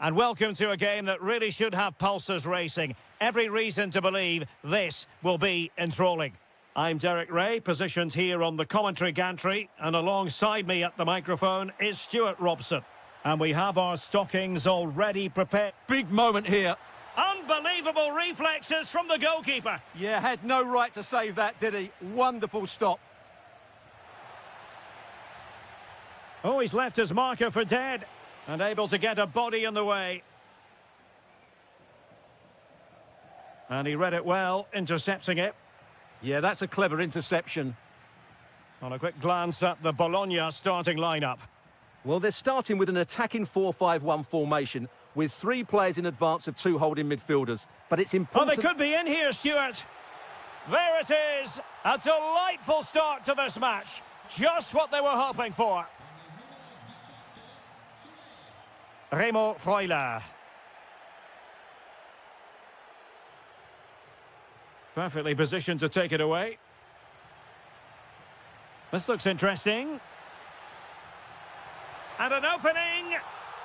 And welcome to a game that really should have pulses racing. Every reason to believe this will be enthralling. I'm Derek Ray, positioned here on the commentary gantry, and alongside me at the microphone is Stuart Robson. And we have our stockings already prepared. Big moment here. Unbelievable reflexes from the goalkeeper. Yeah, had no right to save that, did he? Wonderful stop. Oh, he's left his marker for dead, and able to get a body in the way. And he read it well, intercepting it. Yeah, that's a clever interception. On a quick glance at the Bologna starting lineup. Well, they're starting with an attacking 4-5-1 formation with 3 players in advance of 2 holding midfielders. But it's important... Oh, they could be in here, Stuart. There it is. A delightful start to this match. Just what they were hoping for. Remo Freuler. Perfectly positioned to take it away. This looks interesting. And an opening.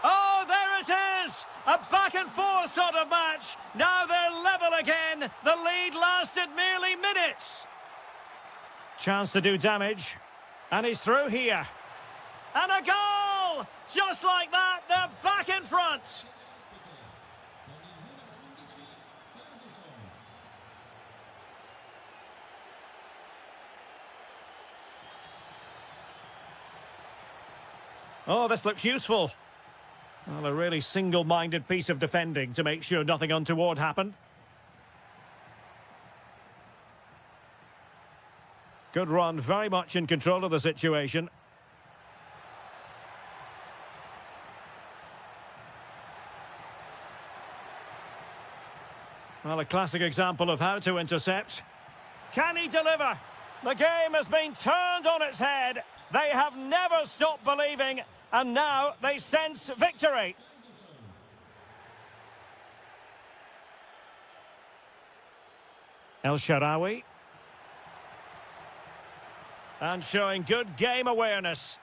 Oh, there it is! A back and forth sort of match. Now they're level again. The lead lasted merely minutes. Chance to do damage. And he's through here. And a goal! Just like that, they're back in front. Oh, this looks useful. Well, a really single-minded piece of defending to make sure nothing untoward happened. Good run, very much in control of the situation. Well, a classic example of how to intercept. Can he deliver? The game has been turned on its head. They have never stopped believing, and now they sense victory. El Shaarawy. And showing good game awareness.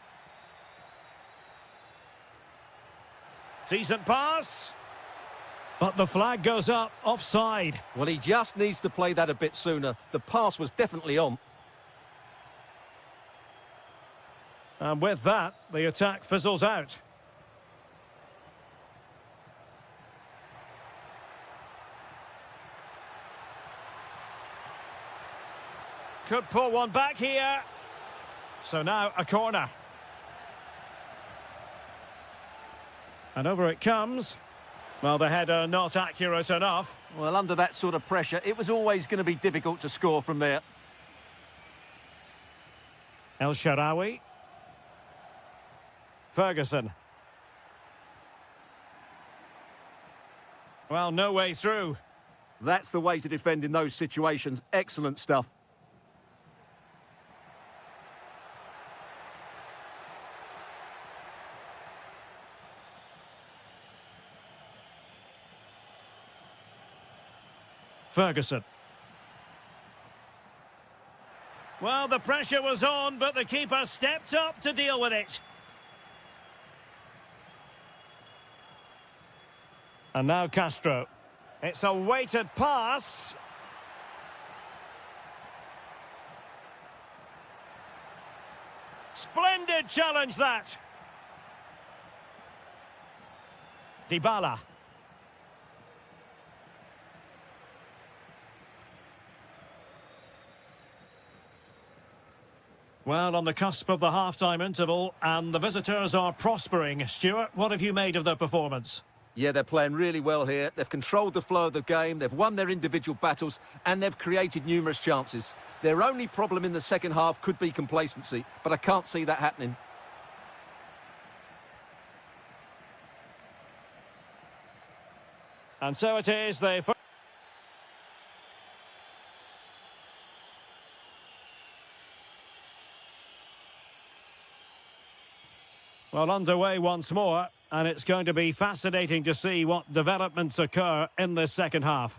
Decent pass. But the flag goes up, offside. Well, he just needs to play that a bit sooner. The pass was definitely on. And with that, the attack fizzles out. Could pull one back here. So now a corner. And over it comes. Well, the header not accurate enough. Well, under that sort of pressure, it was always going to be difficult to score from there. El Shaarawy. Ferguson. Well, no way through. That's the way to defend in those situations. Excellent stuff. Ferguson. Well, the pressure was on, but the keeper stepped up to deal with it. And now Castro. It's a weighted pass. Splendid challenge, that. Dybala. Well, on the cusp of the half-time interval, and the visitors are prospering. Stuart, what have you made of their performance? Yeah, they're playing really well here. They've controlled the flow of the game, they've won their individual battles, and they've created numerous chances. Their only problem in the second half could be complacency, but I can't see that happening. And so it is, they... Well, underway once more, and it's going to be fascinating to see what developments occur in this second half.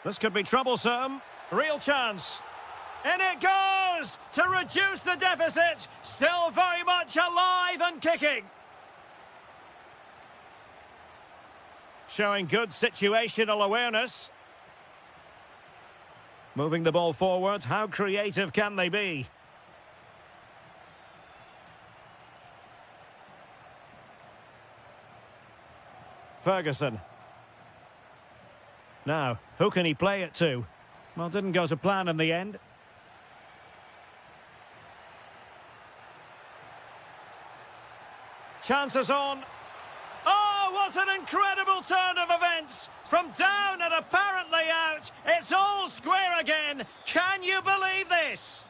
This could be troublesome. Real chance. In it goes to reduce the deficit. Still very much alive and kicking. Showing good situational awareness. Moving the ball forward. How creative can they be? Ferguson. Now, who can he play it to? Well, didn't go to plan in the end. Chances on. Oh, what an incredible turn of events! From down and apparently out, it's all square again. Can you believe this?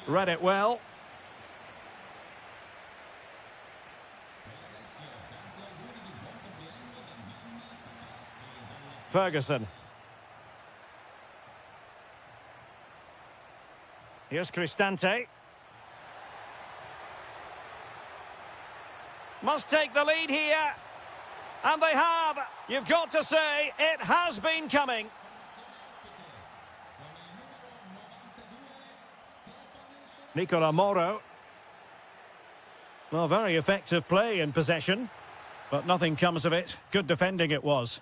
Read it well. Ferguson. Here's Cristante. Must take the lead here. And they have. You've got to say, it has been coming. Nicola Moro. Well, very effective play in possession. But nothing comes of it. Good defending it was.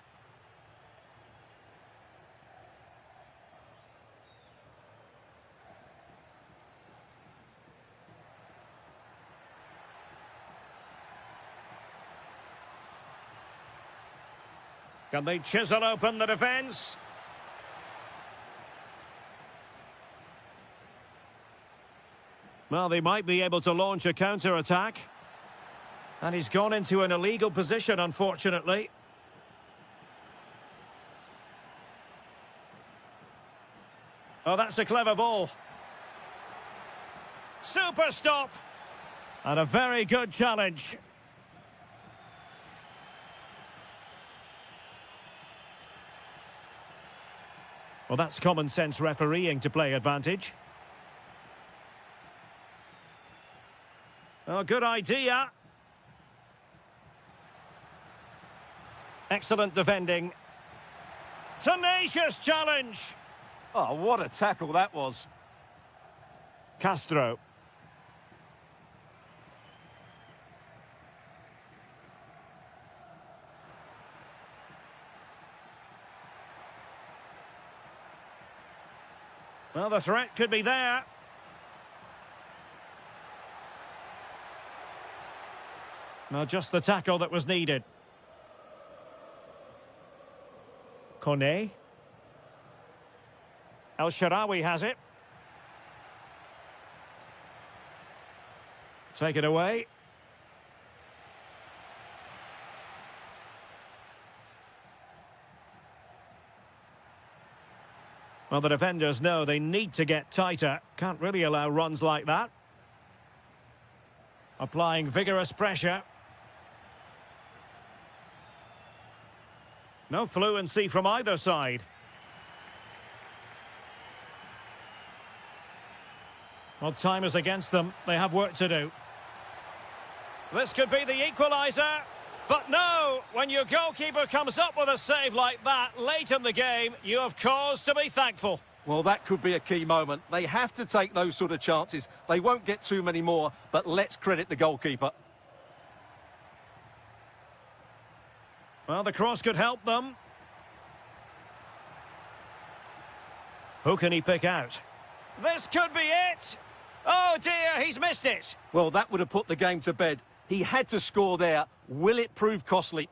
Can they chisel open the defence? Well, they might be able to launch a counter-attack. And he's gone into an illegal position, unfortunately. Oh, that's a clever ball. Super stop. And a very good challenge. Well, that's common sense refereeing to play advantage. Oh, good idea. Excellent defending. Tenacious challenge. Oh, what a tackle that was. Castro. Well, the threat could be there. No, just the tackle that was needed. Kone. El Shaarawy has it. Take it away. Well, the defenders know they need to get tighter. Can't really allow runs like that. Applying vigorous pressure. No fluency from either side. Well, time is against them. They have work to do. This could be the equaliser. But no, when your goalkeeper comes up with a save like that late in the game, you have cause to be thankful. Well, that could be a key moment. They have to take those sort of chances. They won't get too many more, but let's credit the goalkeeper. Well, the cross could help them. Who can he pick out? This could be it. Oh dear, he's missed it. Well, that would have put the game to bed. He had to score there. Will it prove costly?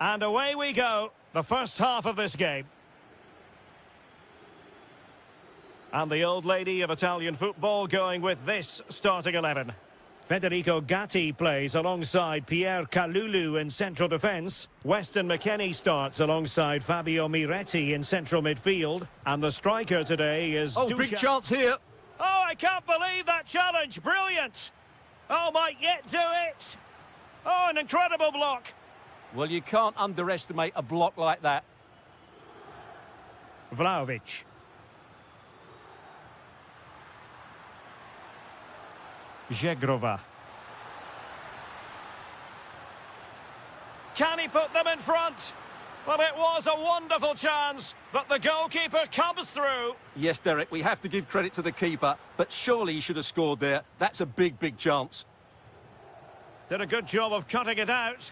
And away we go, the first half of this game. And the old lady of Italian football going with this starting 11. Federico Gatti plays alongside Pierre Kalulu in central defence. Weston McKennie starts alongside Fabio Miretti in central midfield. And the striker today is... Oh, big chance here. Oh, I can't believe that challenge. Brilliant. Oh, might yet do it. Oh, an incredible block. Well, you can't underestimate a block like that. Vlahovic. Zegrova. Can he put them in front? Well, it was a wonderful chance, but the goalkeeper comes through. Yes, Derek, we have to give credit to the keeper, but surely he should have scored there. That's a big, big chance. Did a good job of cutting it out.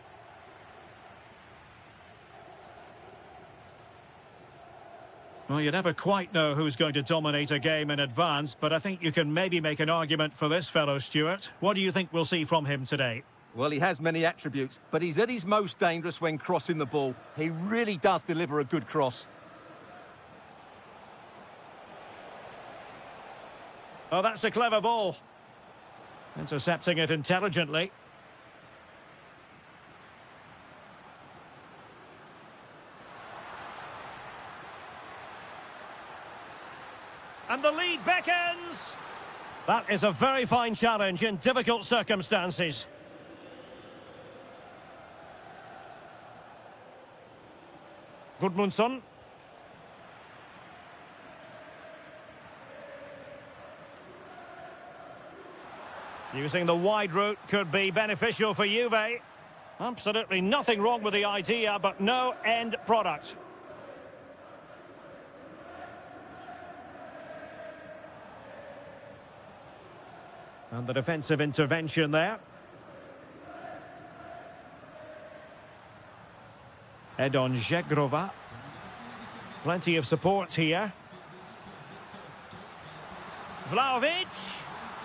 Well, you never quite know who's going to dominate a game in advance, but I think you can maybe make an argument for this fellow, Stuart. What do you think we'll see from him today? Well, he has many attributes, but he's at his most dangerous when crossing the ball. He really does deliver a good cross. Oh, that's a clever ball. Intercepting it intelligently. And the lead beckons. That is a very fine challenge in difficult circumstances. Gudmundsson. Using the wide route could be beneficial for Juve. Absolutely nothing wrong with the idea, but no end product. And the defensive intervention there. Edon Zegrova. Plenty of support here. Vlahovic.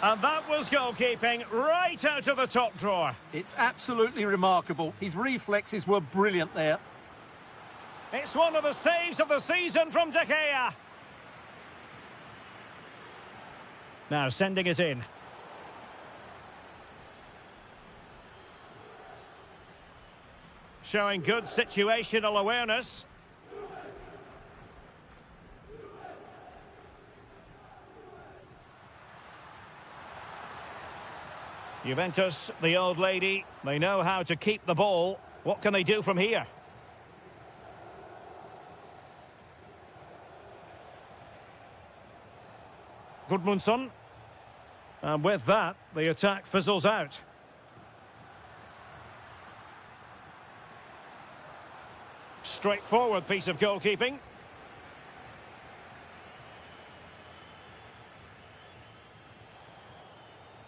And that was goalkeeping right out of the top drawer. It's absolutely remarkable. His reflexes were brilliant there. It's one of the saves of the season from De Gea. Now sending it in. Showing good situational awareness. Juventus, the old lady, they know how to keep the ball. What can they do from here? Gudmundsson. And with that, the attack fizzles out. Straightforward piece of goalkeeping.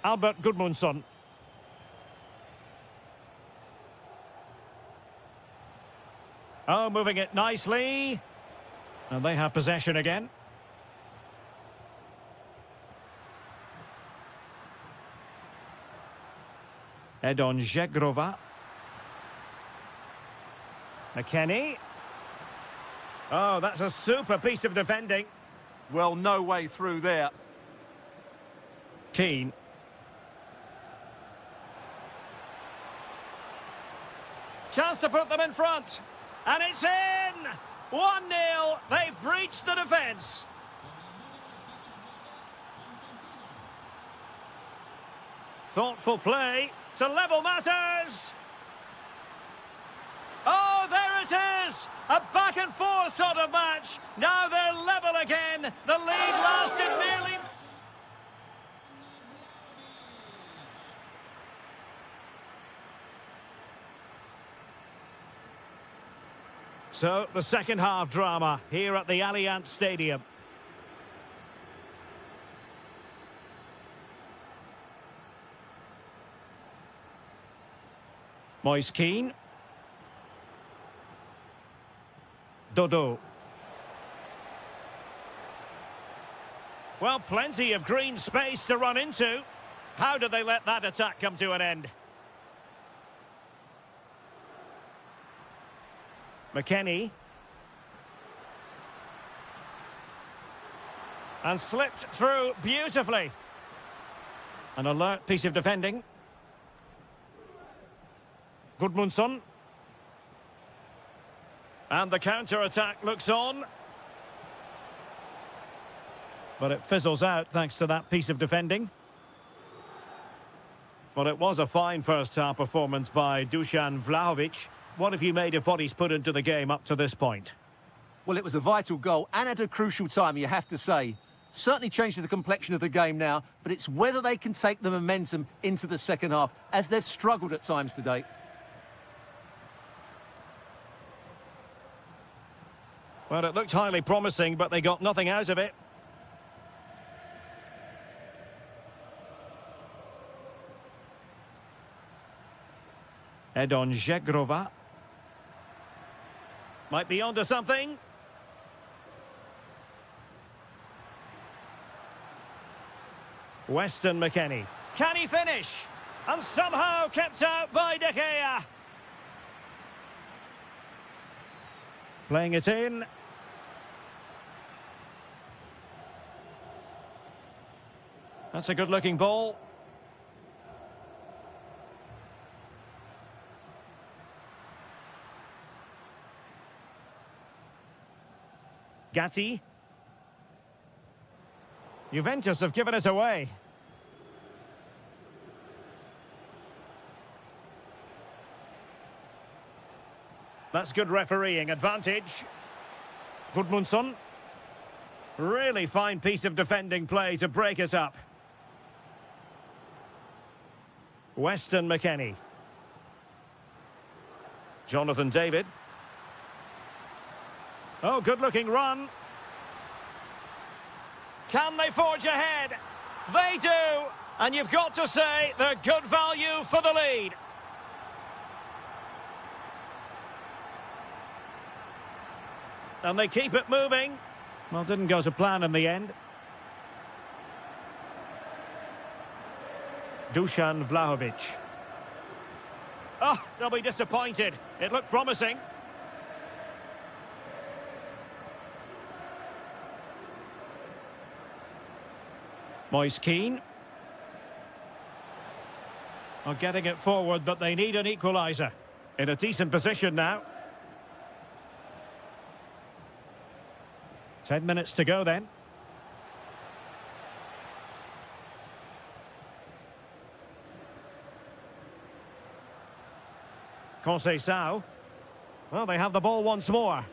Albert Gudmundsson. Oh, moving it nicely. And they have possession again. Edon Zegrova. McKennie. Oh, that's a super piece of defending. Well, no way through there. Keane. Chance to put them in front. And it's in! 1-0. They breached the defence. Thoughtful play to level matters. Oh, there it is! A back and forth sort of match. Now they're level again. The lead lasted nearly... So, the second half drama here at the Allianz Stadium. Moise Keane. Dodo. Well, plenty of green space to run into. How did they let that attack come to an end? McKennie. And slipped through beautifully. An alert piece of defending. Gudmundsson. And the counter-attack looks on. But it fizzles out thanks to that piece of defending. Well, it was a fine first-half performance by Dusan Vlahovic. What have you made of what he's put into the game up to this point? Well, it was a vital goal and at a crucial time, you have to say. Certainly changes the complexion of the game now, but it's whether they can take the momentum into the second half, as they've struggled at times today. Well, it looked highly promising, but they got nothing out of it. Edon Žegrova. Might be onto something. Weston McKennie. Can he finish? And somehow kept out by De Gea. Playing it in. That's a good-looking ball. Gatti. Juventus have given it away. That's good refereeing advantage. Gudmundsson. Really fine piece of defending play to break it up. Weston McKennie. Jonathan David. Oh, good-looking run. Can they forge ahead? They do! And you've got to say they're good value for the lead. And they keep it moving. Well, didn't go to plan in the end. Dusan Vlahovic. Oh, they'll be disappointed. It looked promising. Moise Keane. Are getting it forward, but they need an equaliser. In a decent position now. 10 minutes to go then. Conceição. Well, they have the ball once more.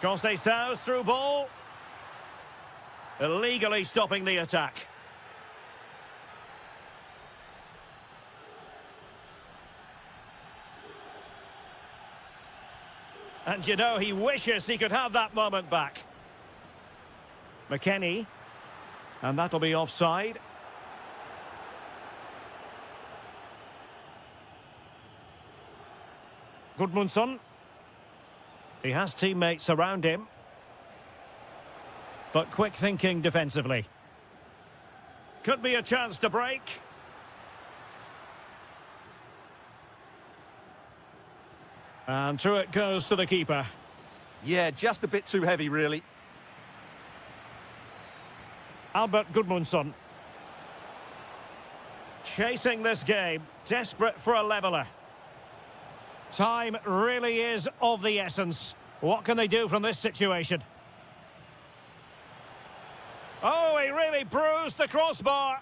Conceição's through ball. Illegally stopping the attack. And you know, he wishes he could have that moment back. McKennie. And that'll be offside. Gudmundsson. He has teammates around him. But quick thinking defensively. Could be a chance to break. And through it goes to the keeper. Yeah, just a bit too heavy, really. Albert Gudmundsson. Chasing this game, desperate for a leveller. Time really is of the essence. What can they do from this situation? Oh, he really bruised the crossbar.